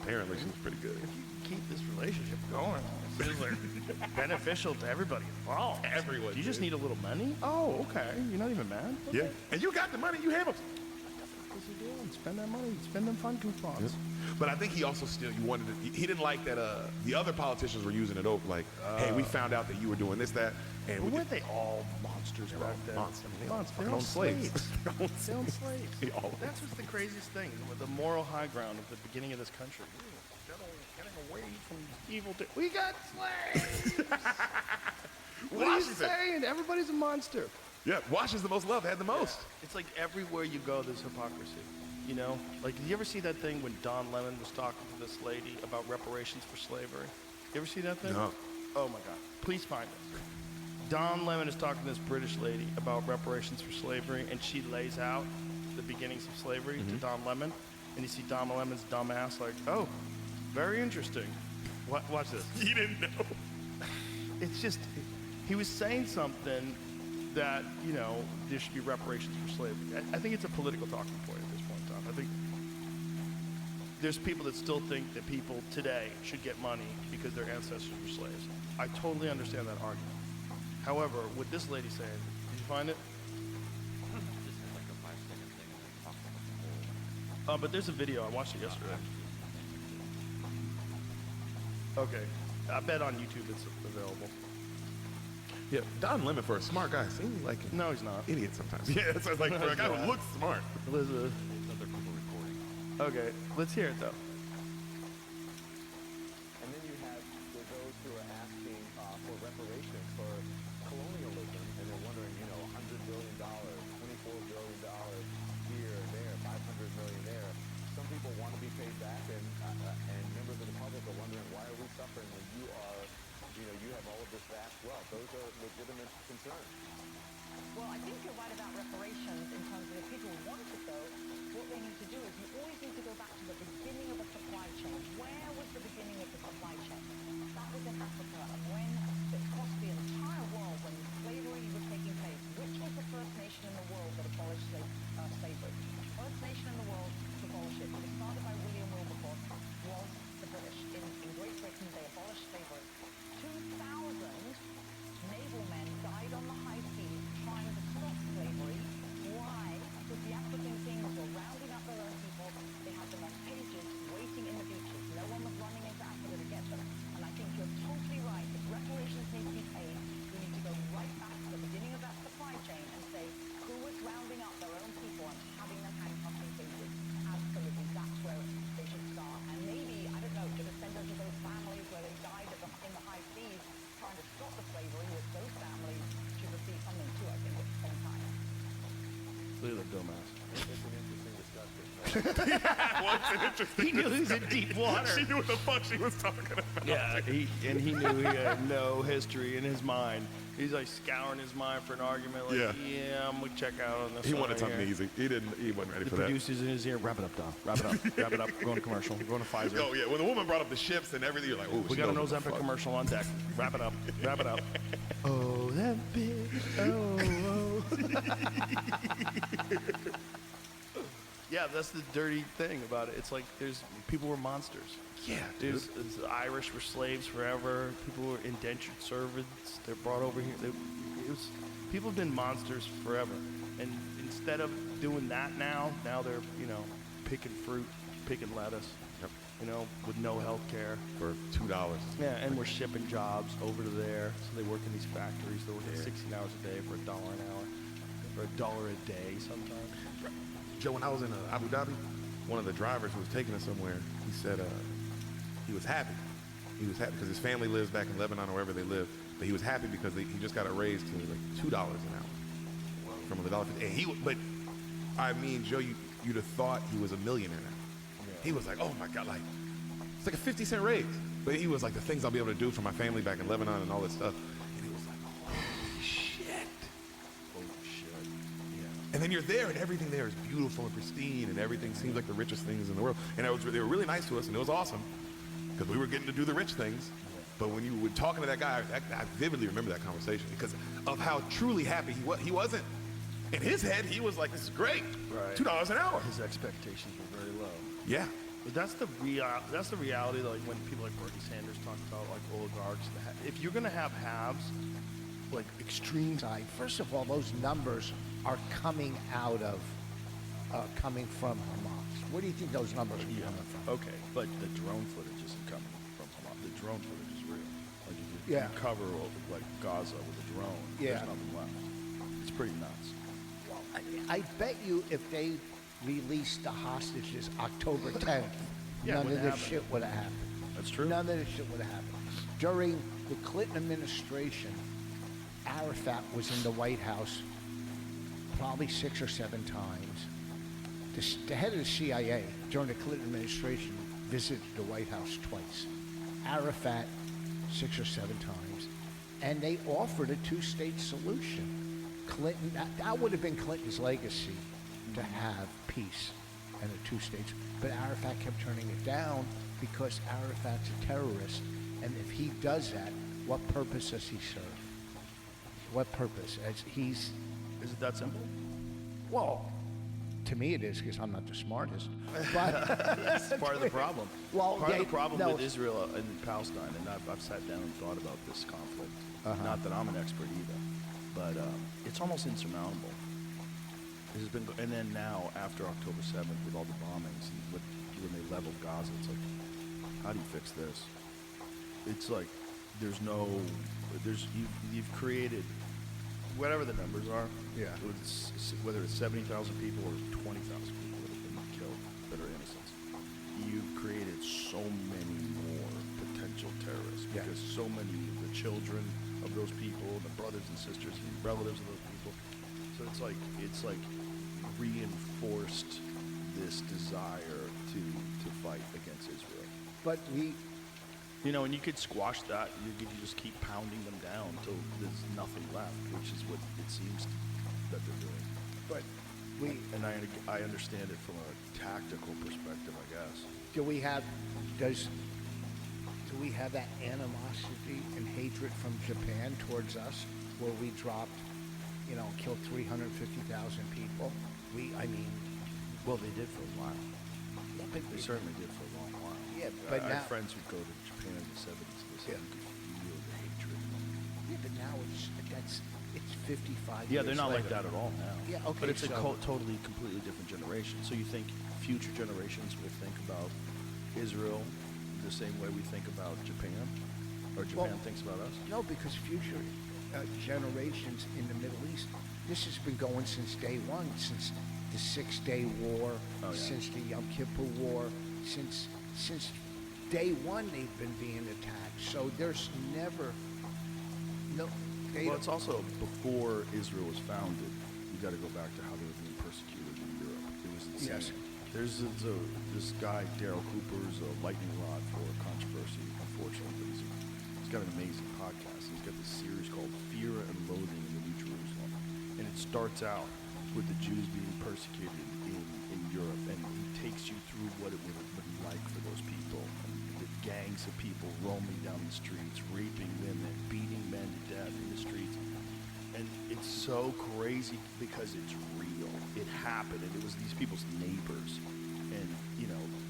Apparently, she's pretty good. If you keep this relationship going, it's like beneficial to everybody involved. Everyone. You just need a little money? Oh, okay. You're not even mad? Okay. Yeah. And you got the money, you Hamilton. What's he doing? Spend that money. Spend them fun coupons. Yeah. But I think he also he didn't like that the other politicians were using it over, like, hey, we found out that you were doing this, that, and but weren't they all monsters back then? Monsters. They own slaves. They own slaves. All That's what's the craziest thing. The moral high ground at the beginning of this country. Getting away from evil. We got slaves. What are you saying? Everybody's a monster. Yeah, Wash is the most loved, had the most. It's like everywhere you go, there's hypocrisy. Like, did you ever see that thing when Don Lemon was talking to this lady about reparations for slavery? You ever see that thing? No. Oh my God. Please find it. Don Lemon is talking to this British lady about reparations for slavery, and she lays out the beginnings of slavery to Don Lemon, and you see Don Lemon's dumb ass like, oh, very interesting. Watch this. You didn't know. It's just, he was saying something that, there should be reparations for slavery. I think it's a political talking point at this point in time. I think there's people that still think that people today should get money because their ancestors were slaves. I totally understand that argument. However, what this lady's saying, did you find it? This is like a 5-second thing and it talks about the whole. But there's a video. I watched it yesterday. Okay. I bet on YouTube it's available. Yeah, Don Lemon, for a smart guy, seems like an No, he's not. idiot sometimes. Yeah, so it's like for a guy who looks smart. Elizabeth. There's other people recording. Okay, let's hear it though. And then you have those who are asking for reparations for colonialism, and they're wondering, $100 billion, $24 billion here and there, $500 million there. Some people want to be paid back, and legitimate concern. Well, I think you're right about reparations in terms of if people want it, though, what they need to do is you always need to go back to the beginning of a supply chain. Where was the beginning of the supply chain? That was in Africa, and when it cost the entire world, when slavery was taking place, which was the first nation in the world that abolished slavery? First nation in the world to abolish it. It was started by William Wilberforce, was the British. In Great Britain, they abolished slavery. 2,000 naval men died on the high seas trying to stop slavery. Why? Because the African kings were rounding up their own people. They had them on cages waiting in the beaches. No one was running into Africa to get them. And I think you're totally right. If reparations need to be paid, we need to go right back to the beginning of that supply chain and say who was rounding up their own people and having them handcuffed in cages. Absolutely, that's where they should start. And maybe, I don't know, the descendants of those families where they died in the high seas trying to stop the slavery, with those families should receive something too, I think, at the same time. Look at that dumbass. It's an interesting discussion. What's interesting? He knew he was in deep water. She knew what the fuck she was talking about. Yeah, he knew he had no history in his mind. He's like scouring his mind for an argument. Like, Yeah. I'm gonna check out on this. He one wanted right something here. easy. He wasn't ready The for that. producer's in his ear. Wrap it up, Dom. Wrap it up. Wrap it up. We're going to commercial. We're going to Pfizer. Oh yeah, when the woman brought up the ships and everything, you're like, oh, We got an Ozempic commercial on deck. Wrap it up. Wrap it up. Oh, that big. Oh. Yeah, that's the dirty thing about it. It's like people were monsters. Yeah, There's Irish were slaves forever. People were indentured servants. They're brought over here. People have been monsters forever. And instead of doing that now they're picking fruit, picking lettuce. Yep. With no health care. for $2. Yeah, and we're shipping jobs over to there. So they work in these factories. They're working 16 hours a day for $1 an hour, or $1 a day sometimes. Joe, when I was in Abu Dhabi, one of the drivers who was taking us somewhere, he said he was happy. He was happy because his family lives back in Lebanon or wherever they live. But he was happy because he just got a raise to like $2 an hour from $1.50. And but I mean, Joe, you'd have thought he was a millionaire now. Yeah. He was like, oh my God, like it's like a 50-cent raise. But he was like, the things I'll be able to do for my family back in Lebanon and all this stuff. And he was like, holy shit. Oh shit. Yeah. And then you're there, and everything there is beautiful and pristine, and everything seems like the richest things in the world. And they were really nice to us, and it was awesome because we were getting to do the rich things. But when you were talking to that guy, I vividly remember that conversation because of how truly happy he was. He wasn't. In his head, he was like, "This is great, Right. $2 an hour." His expectations were very low. Yeah, But that's the reality. Like when people like Bernie Sanders talk about like oligarchs. If you're gonna have halves, like extreme. Side. First of all, those numbers are coming from Hamas. Where do you think those numbers are coming from? Okay, but the drone footage isn't coming from Hamas. The drone footage is real. Like if you Yeah. cover like Gaza with a drone, Yeah. there's nothing left. It's pretty nuts. I bet you if they released the hostages October 10th, Yeah, none of wouldn't this happen. shit would have happened. That's true. None of this shit would have happened. During the Clinton administration, Arafat was in the White House probably 6 or 7 times. The head of the CIA during the Clinton administration visited the White House twice. Arafat 6 or 7 times. And they offered a 2-state solution. Clinton, that would have been Clinton's legacy to have peace and a 2-state. But Arafat kept turning it down because Arafat's a terrorist. And if he does that, what purpose does he serve? What purpose? As Is it that simple? well, to me it is because I'm not the smartest. But That's part of the problem. Well, part yeah, of the problem no. with Israel and Palestine, and I've sat down and thought about this conflict. Not that I'm an expert either, but it's almost insurmountable. This has been, and then now after October 7th, with all the bombings, and when they leveled Gaza, it's like, how do you fix this? It's like you've created whatever the numbers are. Yeah. Whether it's 70,000 people or 20,000 people that have been killed that are innocents, you've created so many more potential terrorists Yeah. because so many of the children of those people, the brothers and sisters and relatives of those people. So it's like reinforced this desire to fight against Israel. But You know, and you could squash that. You could just keep pounding them down until there's nothing left, which is what it seems that they're doing. But And I understand it from a tactical perspective, I guess. do we have that animosity and hatred from Japan towards us, where we dropped, killed 350,000 people? Well, they did for a while. Yeah, but They certainly did for a long while. Yeah, but I now, have friends who go to Japan in the 70s. They said you could feel the hatred. yeah, but now it's 55 Yeah, years they're not like later. that at all now. Yeah, okay, But it's a so- totally, completely different generation. So you think future generations will think about Israel the same way we think about Japan? Or Japan Well, thinks about us? No, because future generations in the Middle East, this has been going since day one, since the 6-Day War, Oh, yeah. since the Yom Kippur War, since day one they've been being attacked. So there's never Well, it's also before Israel was founded. You got to go back to how they were being persecuted in Europe. It was insane. Yes. There's this guy, Daryl Cooper's a lightning rod for controversy, unfortunately, but he's got an amazing podcast. He's got this series called Fear and Loathing in the New Jerusalem. And it starts out with the Jews being persecuted in Europe, and he takes you through what it would have been like for those people. And the gangs of people roaming down the streets, raping women, beating men to death in the streets. And it's so crazy because it's real. It happened, and it was these people's neighbors. And,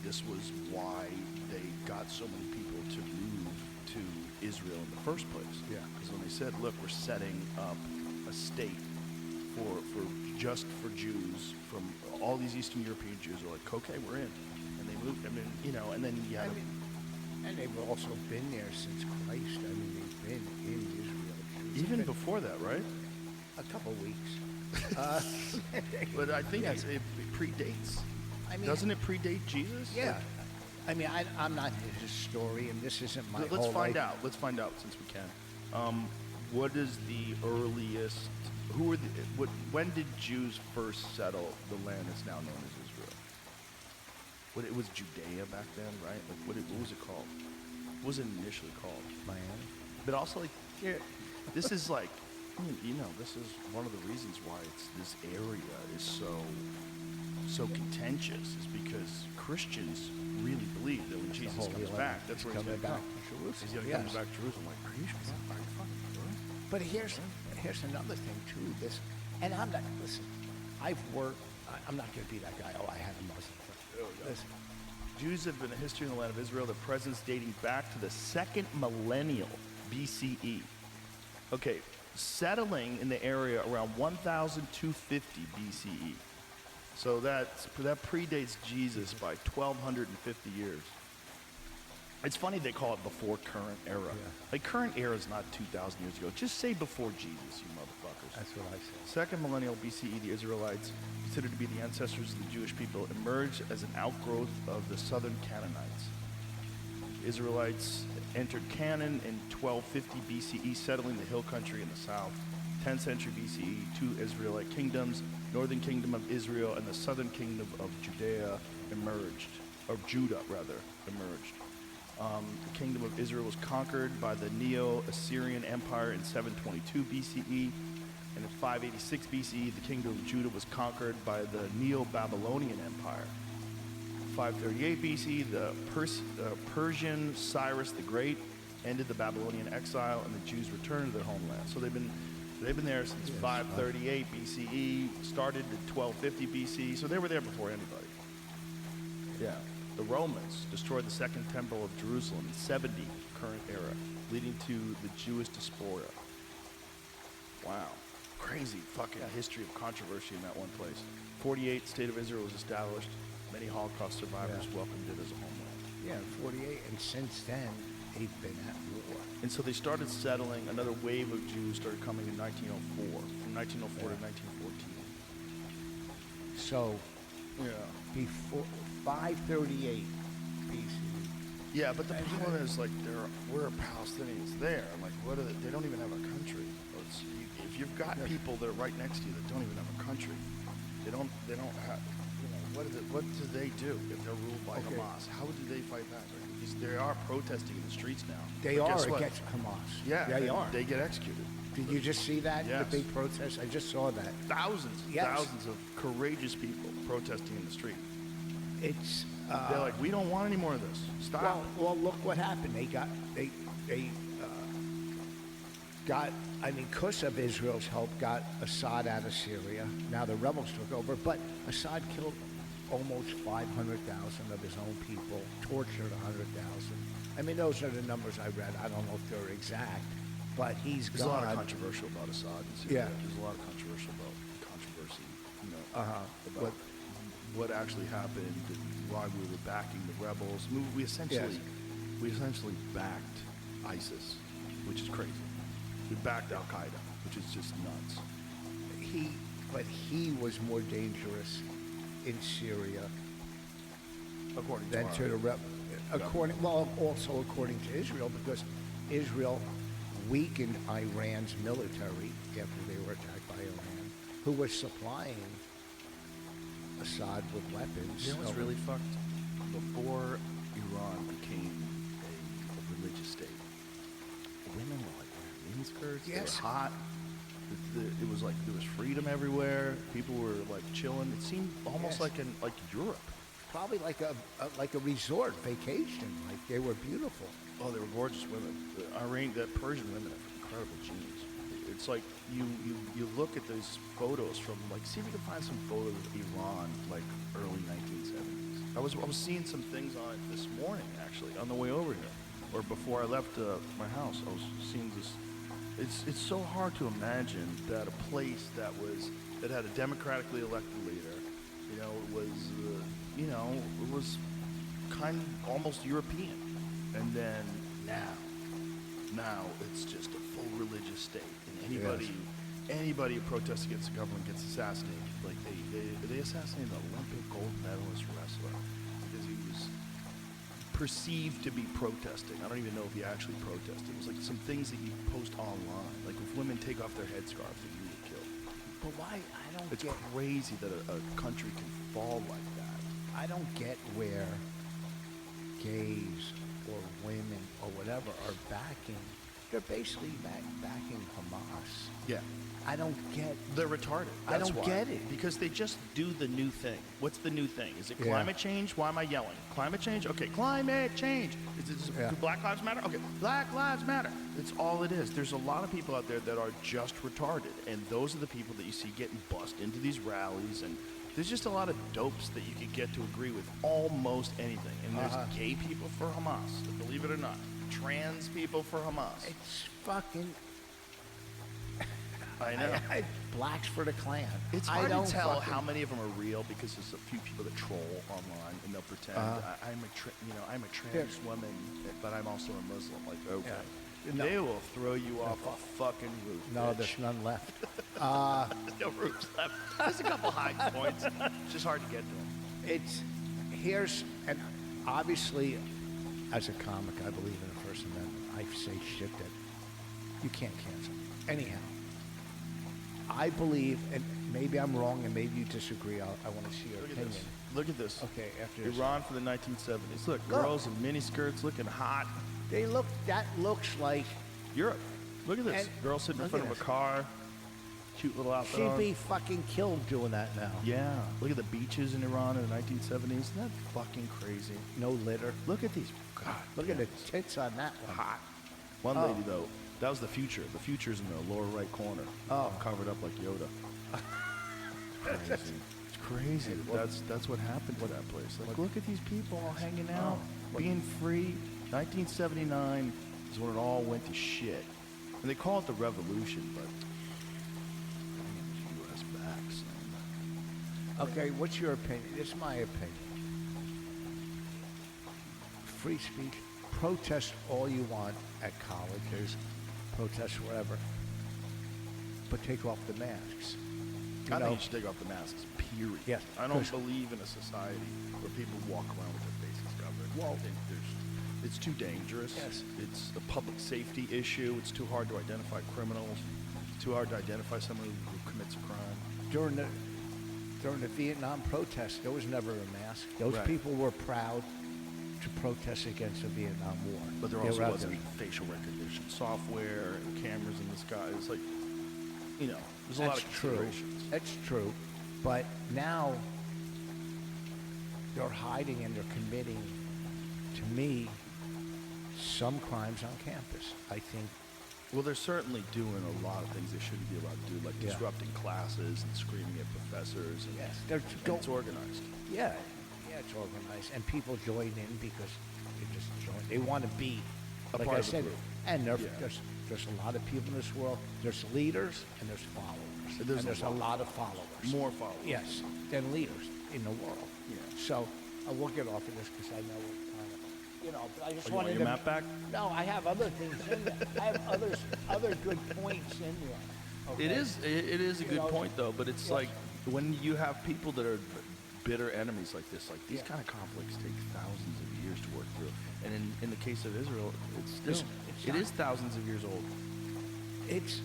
this was why they got so many people to move to Israel in the first place. Yeah. Because when they said, look, we're setting up a state for just for Jews from all these Eastern European Jews are like, okay, we're in. And they moved, and then you had and they've also been there since Christ. They've been in Israel. Jews even have been before that, right? a couple weeks. But I think Yes. it predates. I mean, Doesn't it predate Jesus? Yeah. I'm not a historian. This isn't my Let's whole find life. out. Let's find out since we can. What is the earliest? When did Jews first settle the land that's now known as Israel? It was Judea back then, right? Like what was it called? What was it initially called? Miami. But also, this is like, this is one of the reasons why this area is so contentious, is because Christians really believe that when Jesus Holy comes Land. back, that's He's where he's coming going to back come. to Jerusalem. He's going to Yes. come back to Jerusalem. Like, are you fucking sure? But here's another thing too. And I'm not. Listen, I've worked. I'm not going to be that guy. Oh, I had a Muslim friend. Listen, Jews have been a history in the land of Israel, their presence dating back to the second millennial BCE. Okay, settling in the area around 1250 BCE. So that predates Jesus by 1250 years. It's funny they call it before current era. Yeah. Like current era is not 2,000 years ago. Just say before Jesus, you motherfuckers. that's what I said. Second millennial BCE, the Israelites, considered to be the ancestors of the Jewish people, emerged as an outgrowth of the southern Canaanites. The Israelites entered Canaan in 1250 BCE, settling the hill country in the south. 10th century BCE, two Israelite kingdoms, northern kingdom of Israel and the southern kingdom of Judah emerged. The kingdom of Israel was conquered by the Neo-Assyrian Empire in 722 BCE. And in 586 BCE, the kingdom of Judah was conquered by the Neo-Babylonian Empire. 538 BCE, the Persian Cyrus the Great ended the Babylonian exile, and the Jews returned to their homeland. So they've been there since 538 BCE, started in 1250 BC, so they were there before anybody. Yeah. The Romans destroyed the Second Temple of Jerusalem in 70 current era, leading to the Jewish diaspora. Wow. Crazy fucking history of controversy in that one place. 48, State of Israel was established. Many Holocaust survivors welcomed it as a homeland. Yeah, 48, and since then they've been at war. And so they started settling. Another wave of Jews started coming in 1904, from 1904 to 1914. So Yeah. before 538 BC. Yeah, but the problem is, like, we're Palestinians there. Like, what are they? They don't even have a country. If you've got people that are right next to you that don't even have a country, they don't have. what do they do if they're ruled by Okay. Hamas? How do they fight back? Because they are protesting in the streets now. They But are guess what? against Hamas. Yeah, they and are. They get executed. Did you just see that? Yes. The big protest? I just saw that. Thousands, Yes. thousands of courageous people protesting in the street. It's They're like, we don't want any more of this. Stop. well, look what happened. They got because of Israel's help, got Assad out of Syria. Now the rebels took over, but Assad killed almost 500,000 of his own people, tortured 100,000. I mean, those are the numbers I read. I don't know if they're exact, but he's There's a gone. lot of controversial about Assad in Syria. Yeah. There's a lot of controversial about controversy, Uh-huh. about what actually happened and why we were backing the rebels. We essentially backed ISIS, which is crazy. We backed Al Qaeda, which is just nuts. But he was more dangerous in Syria According than to the also according to Israel, because Israel weakened Iran's military after they were attacked by Iran, who was supplying Assad with weapons. You know what's really fucked? Before Iran became a religious state, women were like wearing miniskirts. Yes. They were hot. It was like there was freedom everywhere. People were like chilling. It seemed almost Yes. like Europe. Probably like a resort vacation. Like they were beautiful. Oh, they were gorgeous women. The Persian women have incredible genes. It's like you look at those photos from like, see if you can find some photos of Iran like early 1970s. I was seeing some things on it this morning actually on the way over here, or before I left my house. I was seeing this. It's so hard to imagine that a place that had a democratically elected leader, it was kind of almost European, and then now it's just a full religious state, and anybody who protests against the government gets assassinated. Like they assassinated an Olympic gold medalist wrestler because he was perceived to be protesting. I don't even know if he actually protested. It was like some things that you post online, like if women take off their headscarves, that you get killed. But why? I don't It's get. crazy that a country can fall like that. I don't get where gays or women or whatever are backing. They're basically backing Hamas. Yeah. I don't get. They're retarded. I That's don't why. get it. Because they just do the new thing. What's the new thing? Is it Yeah. climate change? Why am I yelling? Climate change? Okay, climate change. Yeah. Do Black Lives Matter? Okay, Black Lives Matter. That's all it is. There's a lot of people out there that are just retarded, and those are the people that you see getting bussed into these rallies, and there's just a lot of dopes that you could get to agree with almost anything. And there's gay people for Hamas, believe it or not. Trans people for Hamas. It's fucking. I know. Blacks for the Klan. It's I hard don't to tell fucking- how many of them are real because there's a few people that troll online and they'll pretend I'm a trans woman, but I'm also a Muslim. Like, okay, No. they will throw you off a fucking roof. No, bitch. there's none left. There's no roofs left. There's a couple high points. It's just hard to get to them. And obviously, as a comic, I believe in the First Amendment. I say shit that you can't cancel. Anyhow, I believe, and maybe I'm wrong, and maybe you disagree. I want to see your Look at opinion. this. Look at this. Okay, after this. Iran for the 1970s. Look, girls in miniskirts looking hot. That looks like Europe. Look at this. And Girl sitting in look front at of a this. car. Cute little outfit she'd on. be fucking killed doing that now. Yeah, look at the beaches in Iran in the 1970s. Isn't that fucking crazy? No litter. Look at these. God, Look at the tits on that one. hot. One Oh. lady though, that was the future. The future's in the lower right corner. Oh. Covered up like Yoda. Crazy. It's crazy. That's what happened to that place. Like, look at these people all hanging out, being free. 1979 is when it all went to shit. And they call it the revolution, but U.S. backs. Okay, what's your opinion? This is my opinion. Free speech. Protest all you want at colleges, protest wherever, but take off the masks. I think you should take off the masks, period. Yes, I don't 'cause- believe in a society where people walk around with their faces covered. Well- I think it's too dangerous. Yes. It's a public safety issue. It's too hard to identify criminals. It's too hard to identify someone who commits a crime. during the Vietnam protests, there was never a mask. Those Right. people were proud to protest against the Vietnam War. But there They also were out wasn't there. facial recognition software and cameras in the sky. It's like, you know, there's a lot of That's true. considerations. That's true. But now they're hiding and they're committing, to me, some crimes on campus. I think Well, they're certainly doing a lot of things they shouldn't be allowed to do, like Yeah. disrupting classes and screaming at professors. And, yes, they're and it's organized. Yeah, it's organized, and people join in because they just join. They want to be, A like part I of the said, group. and Yeah. there's a lot of people in this world. There's leaders and there's followers, And there's and a there's a lot of followers. More followers. Yes, than leaders in the world. Yeah. So I will get off of this because I know we're kind of, but I just Oh, you want wanted your to. map back? No, I have other things in there. I have other good points in there. Okay? It is a You good know, point though, but it's yes. like when you have people that are bitter enemies like this, like these Yeah. kind of conflicts take thousands of years to work through. And in the case of Israel, it's still It's it not- is thousands of years old. It's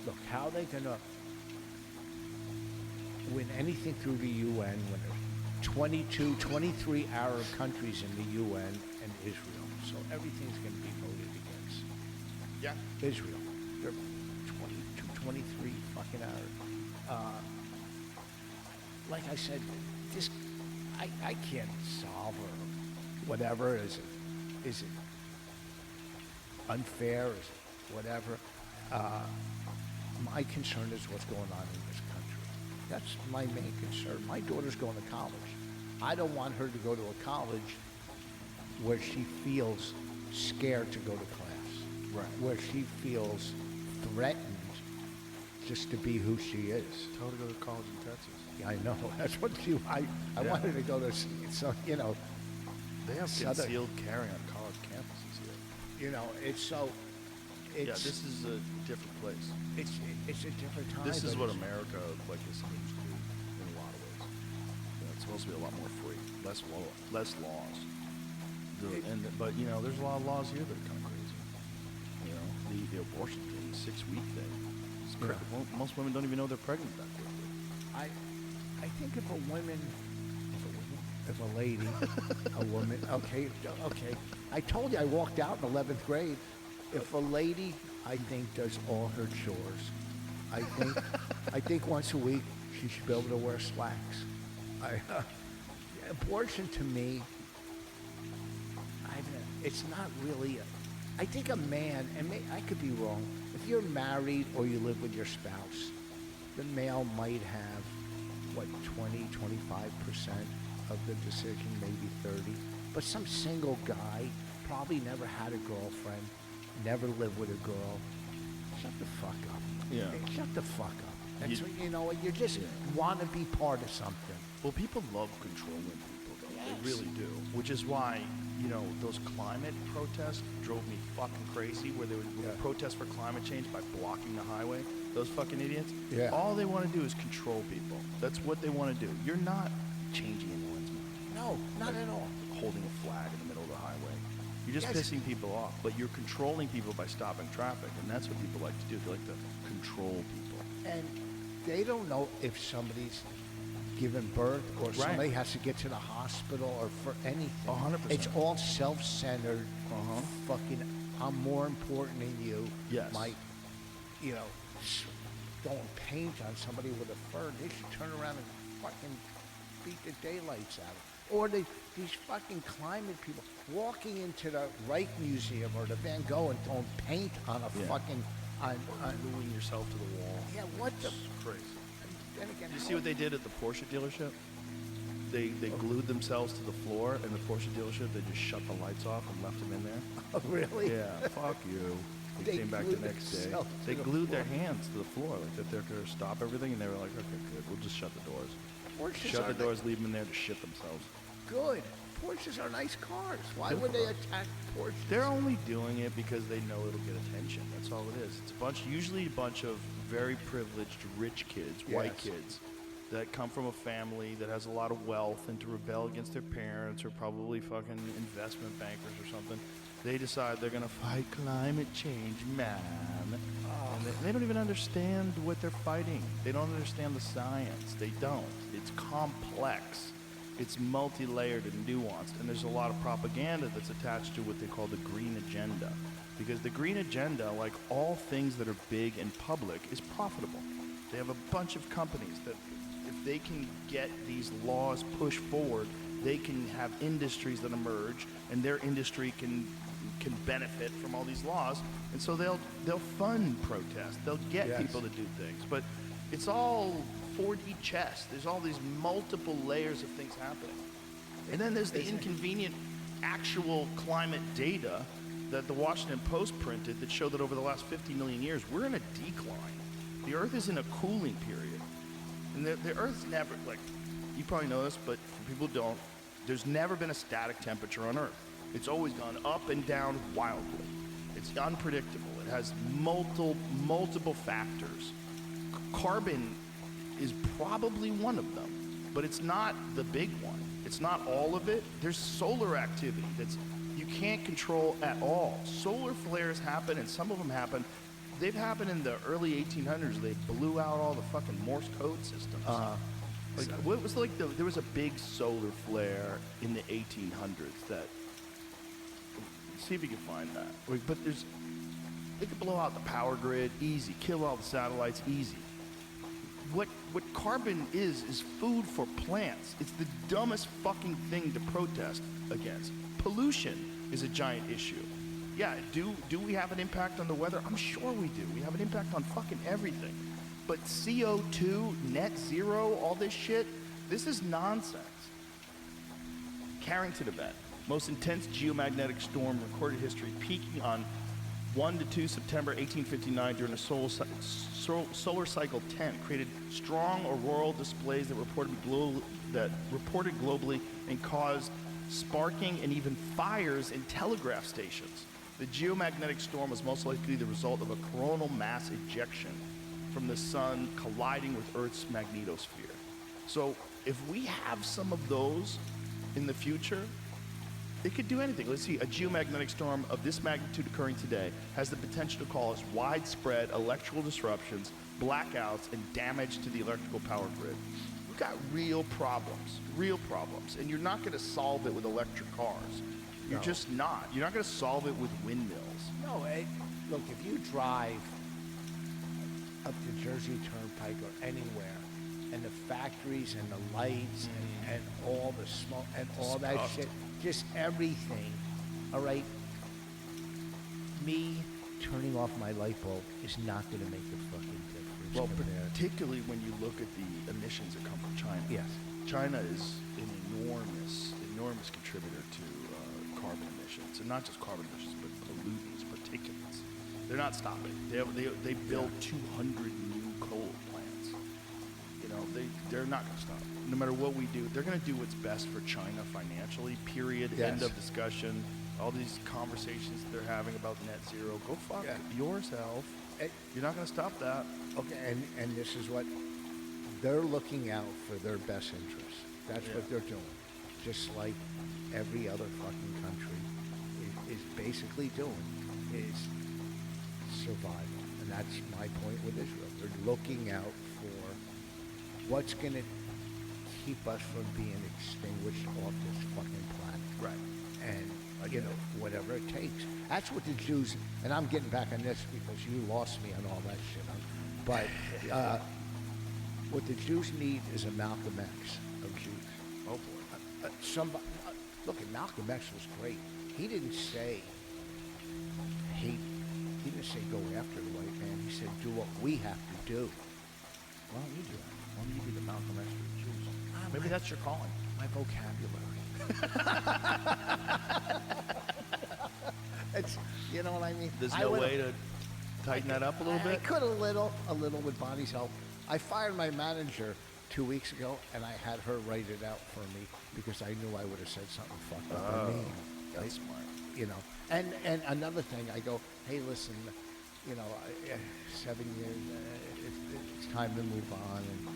look how they gonna win anything through the UN when there's 22, 23 Arab countries in the UN and Israel. So everything's gonna be voted against Yeah. Israel. They're 22, 23 fucking Arab. Like I said, this I can't solve or whatever. Is it unfair? Is it whatever? My concern is what's going on in this country. That's my main concern. My daughter's going to college. I don't want her to go to a college where she feels scared to go to class. Right. Where she feels threatened just to be who she is. Tell her to go to college in Texas. Yeah, I know. That's what I Yeah. wanted to go to, so, They have Southern- concealed carry on college campuses here. it's so, Yeah, it's, this is a different place. it's a different time. This is but what it's- America like is supposed to be in a lot of ways. It's supposed to be a lot more free, less laws. But there's a lot of laws here that are kind of crazy. The abortion thing, 6-week thing. It's crazy. Most women don't even know they're pregnant that quickly. I think if a lady, a woman, okay. I told you I walked out in 11th grade. If a lady, I think, does all her chores, I think once a week she should be able to wear slacks. Abortion to me, it's not really. I think a man, and I could be wrong. If you're married or you live with your spouse, the male might have, 20, 25% of the decision, maybe 30. But some single guy probably never had a girlfriend, never lived with a girl. Shut the fuck up. Yeah. Shut the fuck up. That's You- what, you just want to be part of something. Well, people love controlling people, though. Yes. They really do. Which is why, those climate protests drove me fucking crazy, where they would Yeah. protest for climate change by blocking the highway. Those fucking idiots. Yeah. All they want to do is control people. That's what they want to do. You're not changing anyone's mind. No, not at all. Holding a flag in the middle of the highway. You're just Yes. pissing people off, but you're controlling people by stopping traffic, and that's what people like to do. They like to control people. And they don't know if somebody's given birth or somebody has to get to the hospital or for anything. 100%. It's all self-centered. Uh-huh. Fucking, I'm more important than you. Yes. Throwing paint on somebody with a fur. They should turn around and fucking beat the daylights out of them. Or these fucking climate people walking into the Reich Museum or the Van Gogh and throwing paint on a Yeah. fucking on Gluing yourself to the wall. yeah. What the? It's crazy. Then again, You see what they did at the Porsche dealership? They glued themselves to the floor, and the Porsche dealership, they just shut the lights off and left them in there. Oh, really? Yeah, fuck you. They They came back the glued next day. themselves to They the glued their floor. hands to the floor, like that they're going to stop everything, and they were like, okay, good, we'll just shut the doors. Porsches Shut are the doors, leave them in there to shit themselves. good. Porsches are nice cars. Why would they attack Porsches? They're only doing it because they know it'll get attention. That's all it is. It's usually a bunch of very privileged, rich kids, white Yes. kids, that come from a family that has a lot of wealth and to rebel against their parents or probably fucking investment bankers or something. They decide they're going to fight climate change, man. And they don't even understand what they're fighting. They don't understand the science. They don't. It's complex. It's multi-layered and nuanced. And there's a lot of propaganda that's attached to what they call the green agenda. Because the green agenda, like all things that are big and public, is profitable. They have a bunch of companies that if they can get these laws pushed forward, they can have industries that emerge, and their industry can benefit from all these laws, and so they'll fund protests. They'll get people to do things, but it's all 4D chess. There's all these multiple layers of things happening, and then there's the inconvenient actual climate data that the Washington Post printed that showed that over the last 50 million years we're in a decline. The Earth is in a cooling period, and the Earth's never, like, you probably know this, but for people who don't, there's never been a static temperature on Earth. It's always gone up and down wildly. It's unpredictable. It has multiple factors. Carbon is probably one of them, but it's not the big one. It's not all of it. There's solar activity that's you can't control at all. Solar flares happen, and some of them happen. They've happened in the early 1800s. They blew out all the fucking Morse code systems. Like, what was like there was a big solar flare in the 1800s that. See if you can find that. But they could blow out the power grid, easy. Kill all the satellites, easy. What carbon is food for plants. It's the dumbest fucking thing to protest against. Pollution is a giant issue. Yeah, do we have an impact on the weather? I'm sure we do. We have an impact on fucking everything. But CO2, net zero, all this shit, this is nonsense. Carrington event. Most intense geomagnetic storm in recorded history, peaking on 1 to 2 September 1859 during a solar cycle 10, created strong auroral displays that reported globally and caused sparking and even fires in telegraph stations. The geomagnetic storm was most likely the result of a coronal mass ejection from the sun colliding with Earth's magnetosphere. So if we have some of those in the future, it could do anything. Let's see, a geomagnetic storm of this magnitude occurring today has the potential to cause widespread electrical disruptions, blackouts, and damage to the electrical power grid. We've got real problems, and you're not going to solve it with electric cars. You're just not. You're not going to solve it with windmills. No, look, if you drive up the Jersey Turnpike or anywhere, and the factories and the lights and all the smoke and all that shit, just everything, all right? Me turning off my light bulb is not going to make a fucking difference. Well, compared- particularly when you look at the emissions that come from China. Yes. China is an enormous contributor to carbon emissions, and not just carbon emissions, but pollutants, particulates. They're not stopping. They built 200 new coal plants. You know, they're not going to stop. No matter what we do, they're going to do what's best for China financially. Period. Yes. End of discussion. All these conversations that they're having about net zero, go fuck yourself. You're not going to stop that. Okay, and this is what they're looking out for their best interests. That's what they're doing. Just like every other fucking country is basically doing, is survival. And that's my point with Israel. They're looking out for what's going to keep us from being extinguished off this fucking planet. Right. And, you know, whatever it takes. That's what the Jews, and I'm getting back on this because you lost me on all that shit. But what the Jews need is a Malcolm X of Jews. Oh boy. Somebody, look, Malcolm X was great. He didn't say hate. He didn't say go after the white man. He said do what we have to do. Why don't you do that? Why don't you be the Malcolm X of the Jews? Maybe that's your calling. My vocabulary. It's, you know what I mean? There's I no would've- way to tighten that up a little I bit? could a little with Bonnie's help. I fired my manager 2 weeks ago, and I had her write it out for me because I knew I would have said something fucked up or mean. That's smart. You know, and another thing, I go, hey, listen, you know, 7 years, it's time to move on, and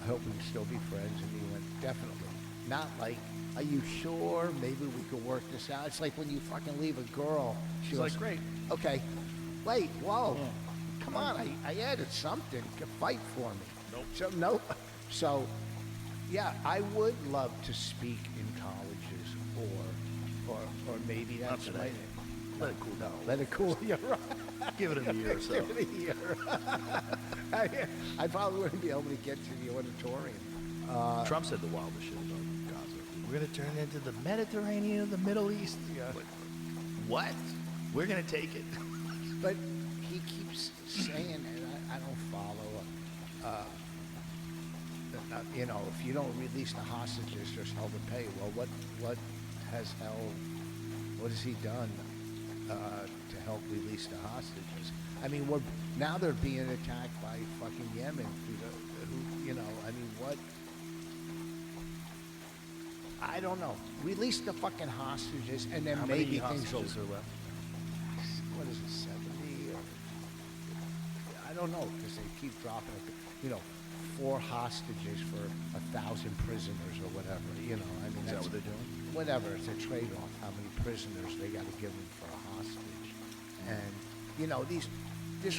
I hope we can still be friends. And he went, definitely. Not like, are you sure? Maybe we could work this out. It's like when you fucking leave a girl. She She's goes, like, great. okay, wait, whoa, come on, I added something. Fight for me. Nope. So, nope. So, yeah, I would love to speak in colleges or maybe that's today. Let it cool down. Let it cool. You're right. Give it a year or so. Give it a year. I probably wouldn't be able to get to the auditorium. Trump said the wildest shit about Gaza. We're going to turn it into the Mediterranean of the Middle East. Yeah. Like, what? We're going to take it. But he keeps saying, and I don't follow, you know, if you don't release the hostages, there's hell to pay. Well, what has he done to help release the hostages? I mean, now they're being attacked by fucking Yemen. You know, I mean, what? I don't know. Release the fucking hostages, and then How maybe many things will. hostages are left? What is it, 70? Or, I don't know, because they keep dropping it. You know, 4 hostages for 1,000 prisoners or whatever. You know, I mean, Is that that's what they're doing? whatever. It's a trade-off. How many prisoners they got to give them for a hostage, and you know this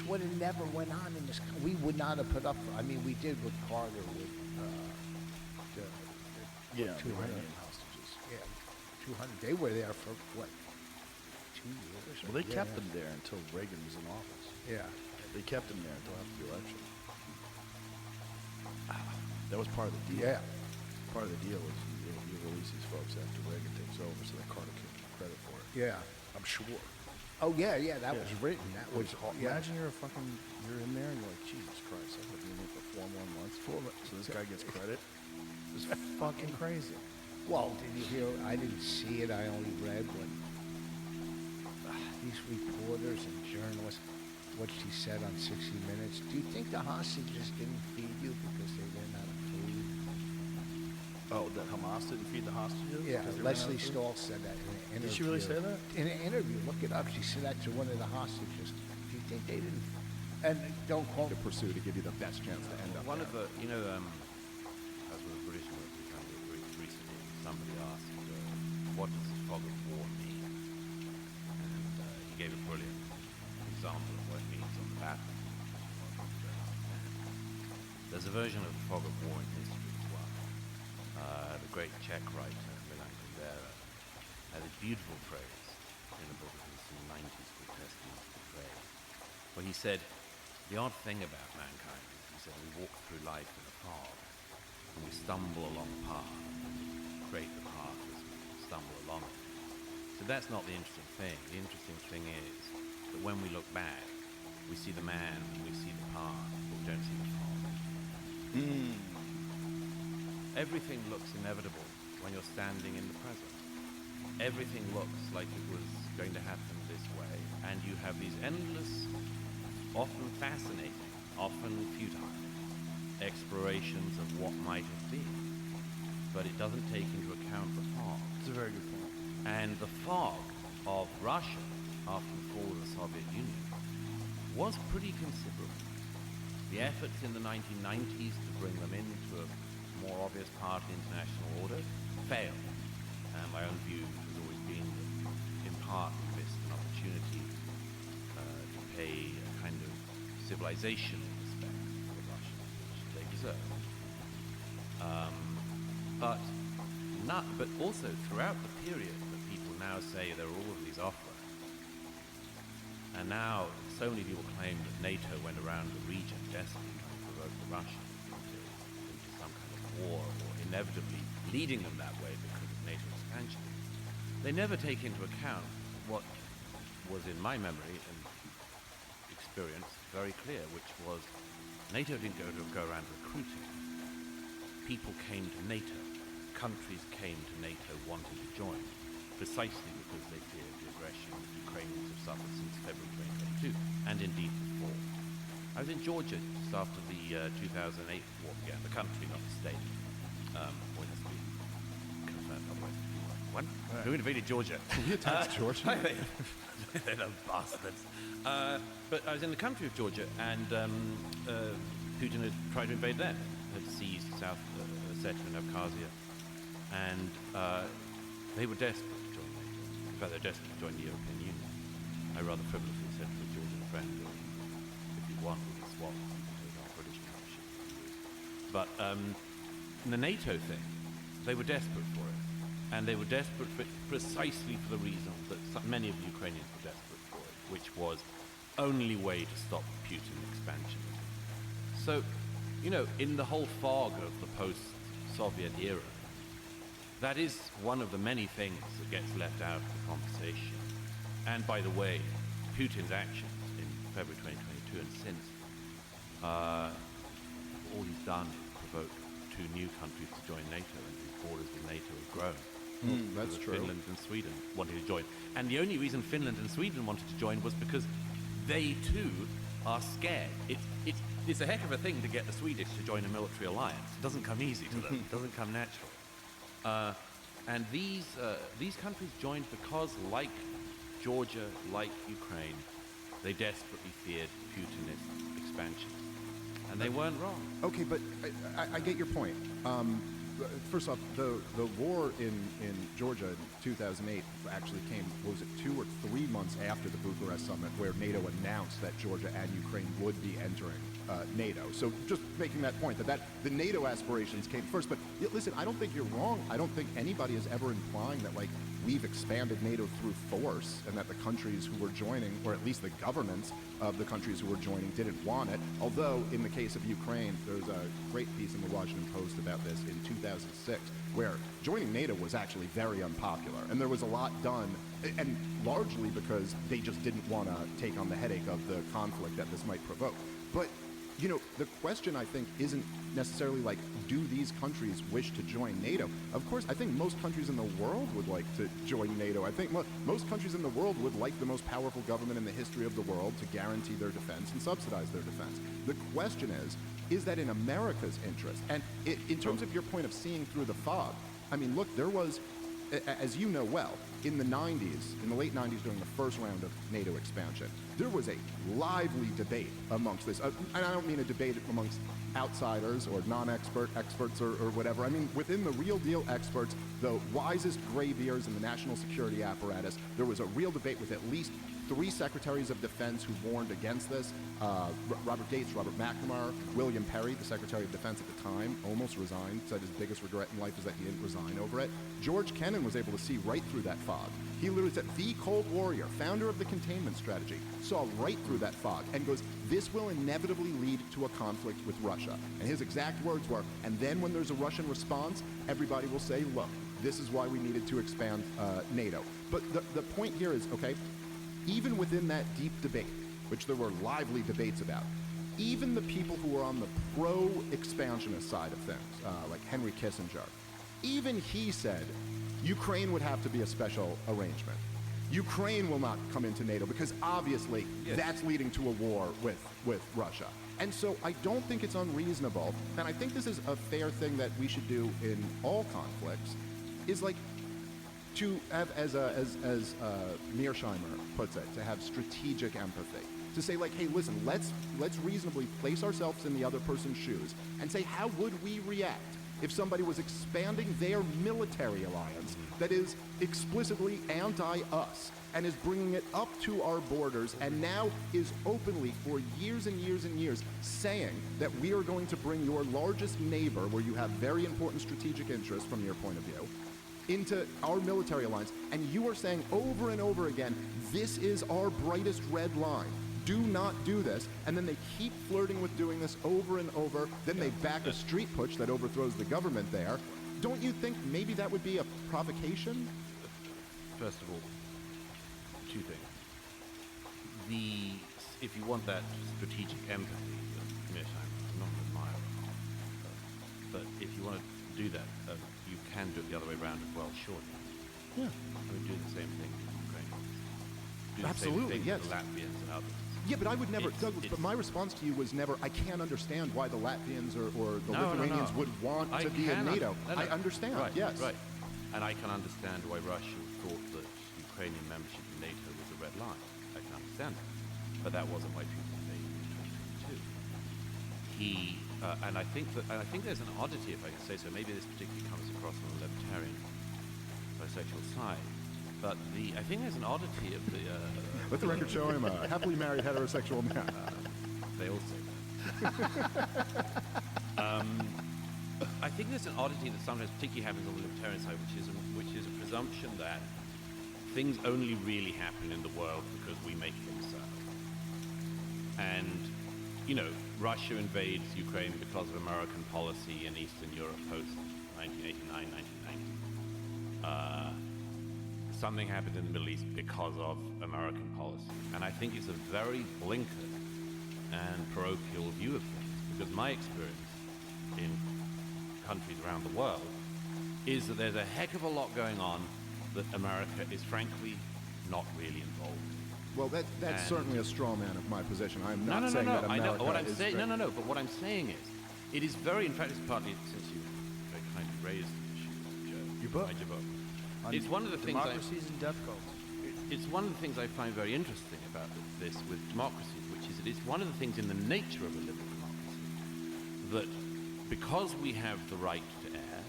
would have never went on in this. We would not have put up. I mean, we did with Carter with the Yeah, 200 Iranian hostages. Yeah, 200. They were there for what? 2 years. Well, they Yeah. kept them there until Reagan was in office. Yeah. They kept them there until after the election. That was part of the deal. Yeah. Part of the deal was you release these folks after Reagan takes over, so that Carter can get credit for it. Yeah. I'm sure. Oh yeah, yeah. That Yeah. was written. That was. Yeah. Imagine you're in there and you're like, Jesus Christ, I've been in here for 4 more months. So this guy gets credit. It's fucking crazy. Well, did you hear? I didn't see it. I only read when these reporters and journalists, what she said on 60 Minutes. Do you think the hostages didn't feed you because they ran out of food? Oh, that Hamas didn't feed the hostages? Yeah, because they ran out of Leslie food? Stahl said that in an interview. Did she really say that? In an interview, look it up. She said that to one of the hostages. Do you think they didn't? And don't quote. To pursue to give you the best chance to end up. One there. of the, as with the British military kind of recently, somebody asked, what does the fog of war mean? And he gave a brilliant example of what it means on the battle. There's a version of the fog of war in history as well. The great Czech writer, Milan Kundera, had a beautiful phrase in a book of his in the 90s called Testaments to Betrayal, where he said, the odd thing about mankind is, he said, we walk through life in a fog, and we stumble along a path, and create the path as we stumble along it. So that's not the interesting thing. The interesting thing is that when we look back, we see the man, and we see the path, but we don't see the fog. Everything looks inevitable when you're standing in the present. Everything looks like it was going to happen this way, and you have these endless, often fascinating, often futile explorations of what might have been. But it doesn't take into account the fog. It's a very good point. And the fog of Russia after the fall of the Soviet Union was pretty considerable. The efforts in the 1990s to bring them into a more obvious part of the international order failed. And my own view has always been that, in part, we missed an opportunity to pay a kind of civilization respect to the Russians, which they deserve. But also throughout the period that people now say there are all of these offerings, and now so many people claim that NATO went around the region desperately trying to provoke the Russians into some kind of war, or inevitably leading them that way because of NATO expansion. They never take into account what was in my memory and experience very clear, which was NATO didn't go around recruiting. People came to NATO. Countries came to NATO wanting to join, precisely because they feared the aggression that Ukrainians have suffered since February 2022, and indeed before. I was in Georgia just after the 2008 war began, the country, not the state. Well, it has to be confirmed, otherwise what? Who invaded Georgia? We attacked Georgia. They're the bastards. But I was in the country of Georgia, and Putin had tried to invade them, had seized South Ossetia and Abkhazia. And they were desperate to join NATO. In fact, they're desperate to join the European Union. I rather frivolously said to a Georgian friend, if you want, we can swap, you can take our British membership. But in the NATO thing, they were desperate for it. And they were desperate for it precisely for the reason that many of the Ukrainians were desperate for it, which was only way to stop Putin expansion. So, you know, in the whole fog of the post-Soviet era, that is one of the many things that gets left out of the conversation. And by the way, Putin's actions in February 2022 and since, all he's done is provoke two new countries to join NATO, and the borders with NATO have grown. That's true. Finland and Sweden wanted to join. And the only reason Finland and Sweden wanted to join was because they too are scared. It's a heck of a thing to get the Swedish to join a military alliance. It doesn't come easy to them. It doesn't come natural. And these countries joined because, like Georgia, like Ukraine, they desperately feared Putinist expansion. And they weren't wrong. Okay, but I get your point. First off, the war in Georgia in 2008 actually came, what was it, 2 or 3 months after the Bucharest summit, where NATO announced that Georgia and Ukraine would be entering NATO. So just making that point, that the NATO aspirations came first. But listen, I don't think you're wrong. I don't think anybody is ever implying that, like, we've expanded NATO through force and that the countries who were joining, or at least the governments of the countries who were joining, didn't want it. Although, in the case of Ukraine, there's a great piece in the Washington Post about this in 2006, where joining NATO was actually very unpopular. And there was a lot done, and largely because they just didn't want to take on the headache of the conflict that this might provoke. But you know, the question, I think, isn't necessarily like, do these countries wish to join NATO? Of course, I think most countries in the world would like to join NATO. I think most countries in the world would like the most powerful government in the history of the world to guarantee their defense and subsidize their defense. The question is that in America's interest? And in terms of your point of seeing through the fog, I mean, look, there was, as you know well, in the 90s, in the late 90s during the first round of NATO expansion, there was a lively debate amongst this. And I don't mean a debate amongst outsiders or experts or whatever. I mean, within the real deal experts, the wisest graybeards in the national security apparatus, there was a real debate with at least 3 secretaries of defense who warned against this. Robert Gates, Robert McNamara, William Perry, the Secretary of Defense at the time, almost resigned, said his biggest regret in life is that he didn't resign over it. George Kennan was able to see right through that fog. He literally said, the Cold Warrior, founder of the containment strategy, saw right through that fog and goes, this will inevitably lead to a conflict with Russia. And his exact words were, and then when there's a Russian response, everybody will say, look, this is why we needed to expand NATO. But the point here is, okay, even within that deep debate, which there were lively debates about, even the people who were on the pro-expansionist side of things, like Henry Kissinger, even he said Ukraine would have to be a special arrangement. Ukraine will not come into NATO because obviously that's leading to a war with Russia. And so I don't think it's unreasonable, and I think this is a fair thing that we should do in all conflicts, is like to have, as Mearsheimer puts it, to have strategic empathy. To say, like, hey, listen, let's reasonably place ourselves in the other person's shoes and say, how would we react if somebody was expanding their military alliance that is explicitly anti-us and is bringing it up to our borders and now is openly for years and years and years saying that we are going to bring your largest neighbor, where you have very important strategic interests from your point of view, into our military alliance, and you are saying over and over again, this is our brightest red line. Do not do this. And then they keep flirting with doing this over and over. Then they back a street putsch that overthrows the government there. Don't you think maybe that would be a provocation? First of all, 2 things. If you want that strategic empathy, I'm not an admirer of, but if you want to do that, you can do it the other way around as well, surely. Yeah. I mean, do the same thing with Ukrainians. Do Absolutely, the same thing yes. with the Latvians and others. Yeah, but I would never, Douglas, but my response to you was never, I can't understand why the Latvians or the Lithuanians would want to be in NATO. I understand, right, yes. Right. And I can understand why Russia thought that Ukrainian membership in NATO was a red line. I can understand that. But that wasn't why Putin invaded in 2022. And I think there's an oddity, if I can say so. Maybe this particularly comes across from a libertarian heterosexual side. But I think there's an oddity of the. Let the record show I'm a happily married heterosexual man. They all say that. I think there's an oddity that sometimes particularly happens on the libertarian side, which is a presumption that things only really happen in the world because we make them so. And, you know, Russia invades Ukraine because of American policy in Eastern Europe post 1989, 1990. Something happened in the Middle East because of American policy. And I think it's a very blinkered and parochial view of things, because my experience in countries around the world is that there's a heck of a lot going on that America is frankly not really involved in. Well, that's certainly a straw man of my position. I'm No, not no, saying no, that no. I America know what I'm is saying. great. No, but what I'm saying is, it is very. In fact, it's partly since you very kindly raised the issue, Joe. Your book. Your book. It's one of the things. Democracies and death cults. It's one of the things I find very interesting about this with democracies, which is that it's one of the things in the nature of a liberal democracy that because we have the right to air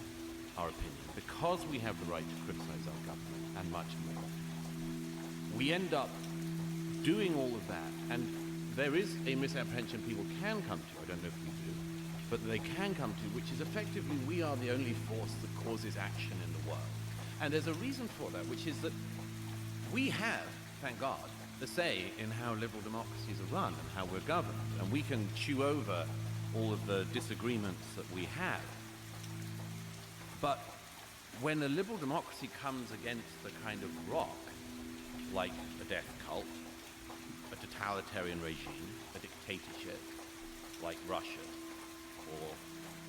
our opinion, because we have the right to criticize our government and much more, we end up doing all of that, and there is a misapprehension people can come to, I don't know if we do, but they can come to, which is effectively we are the only force that causes action in the world. And there's a reason for that, which is that we have, thank God, the say in how liberal democracies are run and how we're governed, and we can chew over all of the disagreements that we have. But when a liberal democracy comes against the kind of rock, like a death cult, a totalitarian regime, a dictatorship, like Russia, or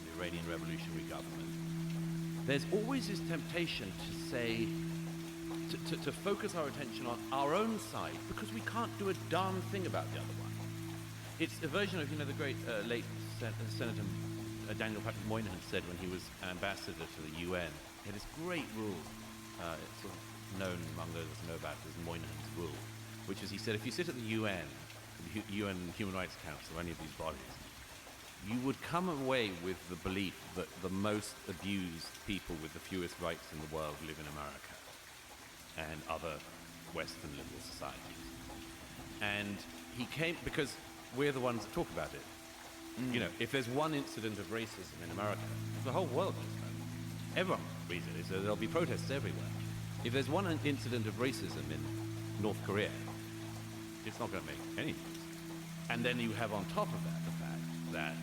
the Iranian revolutionary government, there's always this temptation to say, to focus our attention on our own side, because we can't do a darn thing about the other one. It's a version of, the great late Senator Daniel Patrick Moynihan said when he was ambassador to the UN. He had this great rule, it's sort of known among those that know about it as Moynihan's rule, which is he said, if you sit at the UN, the UN Human Rights Council, or any of these bodies, you would come away with the belief that the most abused people with the fewest rights in the world live in America and other Western liberal societies. And he came, because we're the ones that talk about it. If there's one incident of racism in America, the whole world knows about it. Everyone reads it, so there'll be protests everywhere. If there's one incident of racism in North Korea, it's not going to make any news. And then you have on top of that the fact that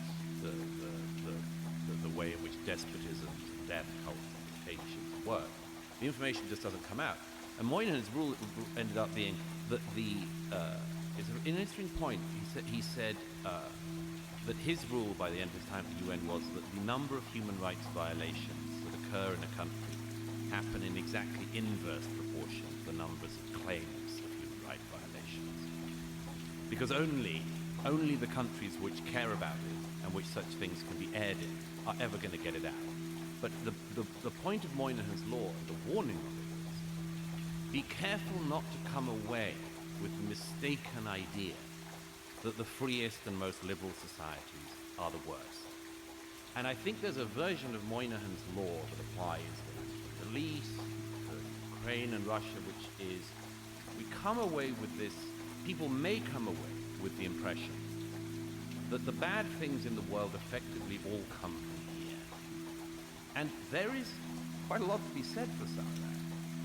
the way in which despotisms, death cults, and dictatorships work, the information just doesn't come out. And Moynihan's rule ended up being that it's an interesting point. He said that his rule by the end of his time at the UN was that the number of human rights violations that occur in a country happen in exactly inverse proportion to the numbers of claims of human rights violations. Because only the countries which care about it and which such things can be aired in are ever going to get it out. But the point of Moynihan's law, the warning of it is, be careful not to come away with the mistaken idea that the freest and most liberal societies are the worst. And I think there's a version of Moynihan's law that applies to the Middle East, to Ukraine and Russia, which is, we come away with this, people may come away with the impression that the bad things in the world effectively all come from here. And there is quite a lot to be said for some of that,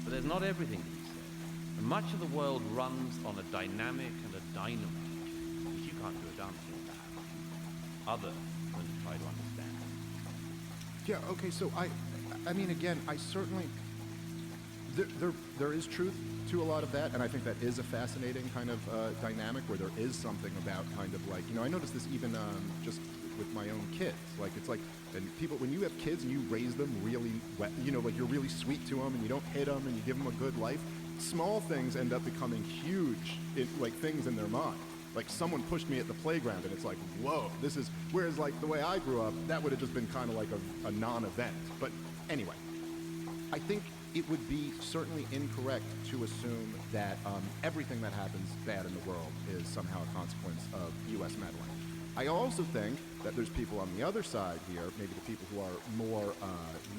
but there's not everything to be said. And much of the world runs on a dynamic and a dynamo, which you can't do a damn thing about, other than to try to understand. Yeah, okay, so I mean, again, I certainly, there is truth to a lot of that, and I think that is a fascinating kind of dynamic where there is something about kind of like, I noticed this even just with my own kids. Like, it's like, and people, when you have kids and you raise them really well, like you're really sweet to them and you don't hit them and you give them a good life, small things end up becoming huge, like things in their mind. Like, someone pushed me at the playground and it's like, whoa, this is, whereas like the way I grew up, that would have just been kind of like a non-event. But anyway, I think it would be certainly incorrect to assume that everything that happens bad in the world is somehow a consequence of U.S. meddling. I also think that there's people on the other side here, maybe the people who are more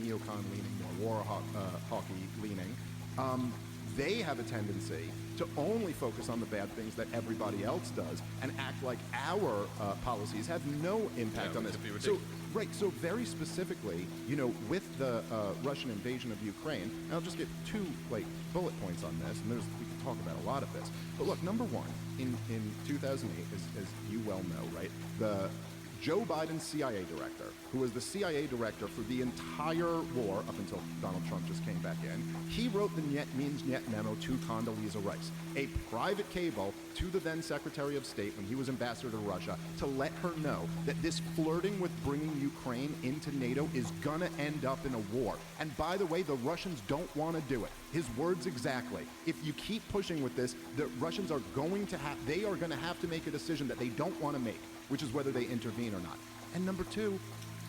neocon leaning, more war hockey leaning, they have a tendency to only focus on the bad things that everybody else does and act like our policies have no impact on this. So, right, so very specifically, you know, with the Russian invasion of Ukraine, and I'll just get two bullet points on this, and we can talk about a lot of this. But look, number one, in 2008, as you well know, right, the Joe Biden's CIA director, who was the CIA director for the entire war up until Donald Trump just came back in, he wrote the Niet means Niet memo to Condoleezza Rice, a private cable to the then Secretary of State when he was ambassador to Russia, to let her know that this flirting with bringing Ukraine into NATO is gonna end up in a war. And by the way, the Russians don't want to do it. His words exactly. If you keep pushing with this, the Russians are going to have to make a decision that they don't want to make, which is whether they intervene or not. And number two,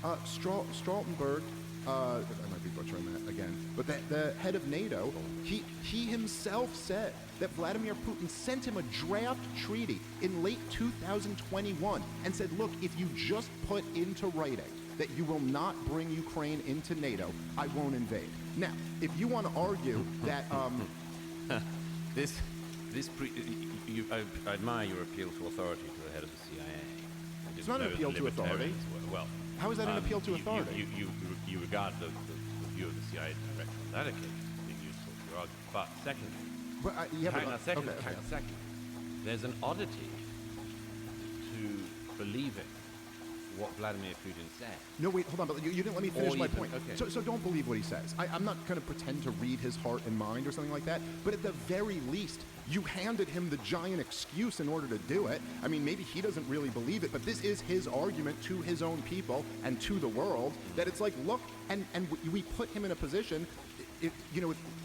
Stoltenberg, I might be butchering that again, but the head of NATO, he himself said that Vladimir Putin sent him a draft treaty in late 2021 and said, look, if you just put into writing that you will not bring Ukraine into NATO, I won't invade. Now, if you want to argue that... I admire your appeal to authority to the head of the CIA. It's not an appeal to authority. Well, how is that an appeal to authority? You regard the view of the CIA director on that occasion as being useful to your argument. But secondly, hang on a second. There's an oddity to believing what Vladimir Putin said. No, wait, hold on, but you didn't let me finish my point. Okay. So don't believe what he says. I'm not going to pretend to read his heart and mind or something like that, but at the very least, you handed him the giant excuse in order to do it. I mean, maybe he doesn't really believe it, but this is his argument to his own people and to the world, that it's like, look, and we put him in a position, if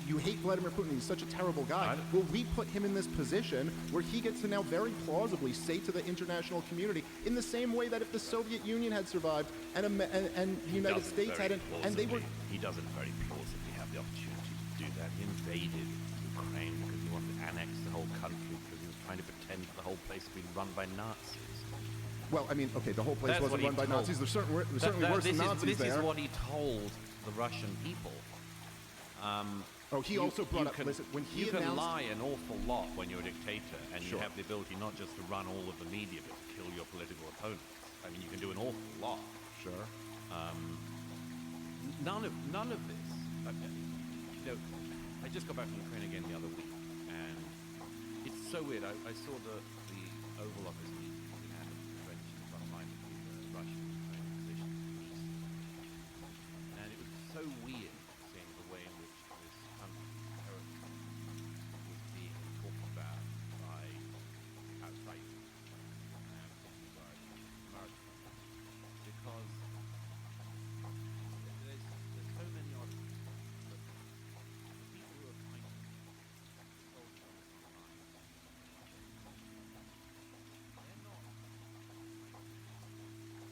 you hate Vladimir Putin, he's such a terrible guy. Well, we put him in this position where he gets to now very plausibly say to the international community, in the same way that if the Soviet Union had survived and the United States hadn't, and they were... He doesn't very plausibly have the opportunity to do that. He invaded Ukraine because he wanted to annex the whole country, because he was trying to pretend that the whole place had been run by Nazis. Well, I mean, okay, the whole place wasn't run by Nazis. There's certainly worse than Nazis there. This is what he told the Russian people. He also brought up, listen, when he announced... You can lie an awful lot when you're a dictator, and you have the ability not just to run all of the media, but to kill your political opponents. I mean, you can do an awful lot. Sure. None of this... I just got back from Ukraine again the other week, and it's so weird. I saw the Oval Office meeting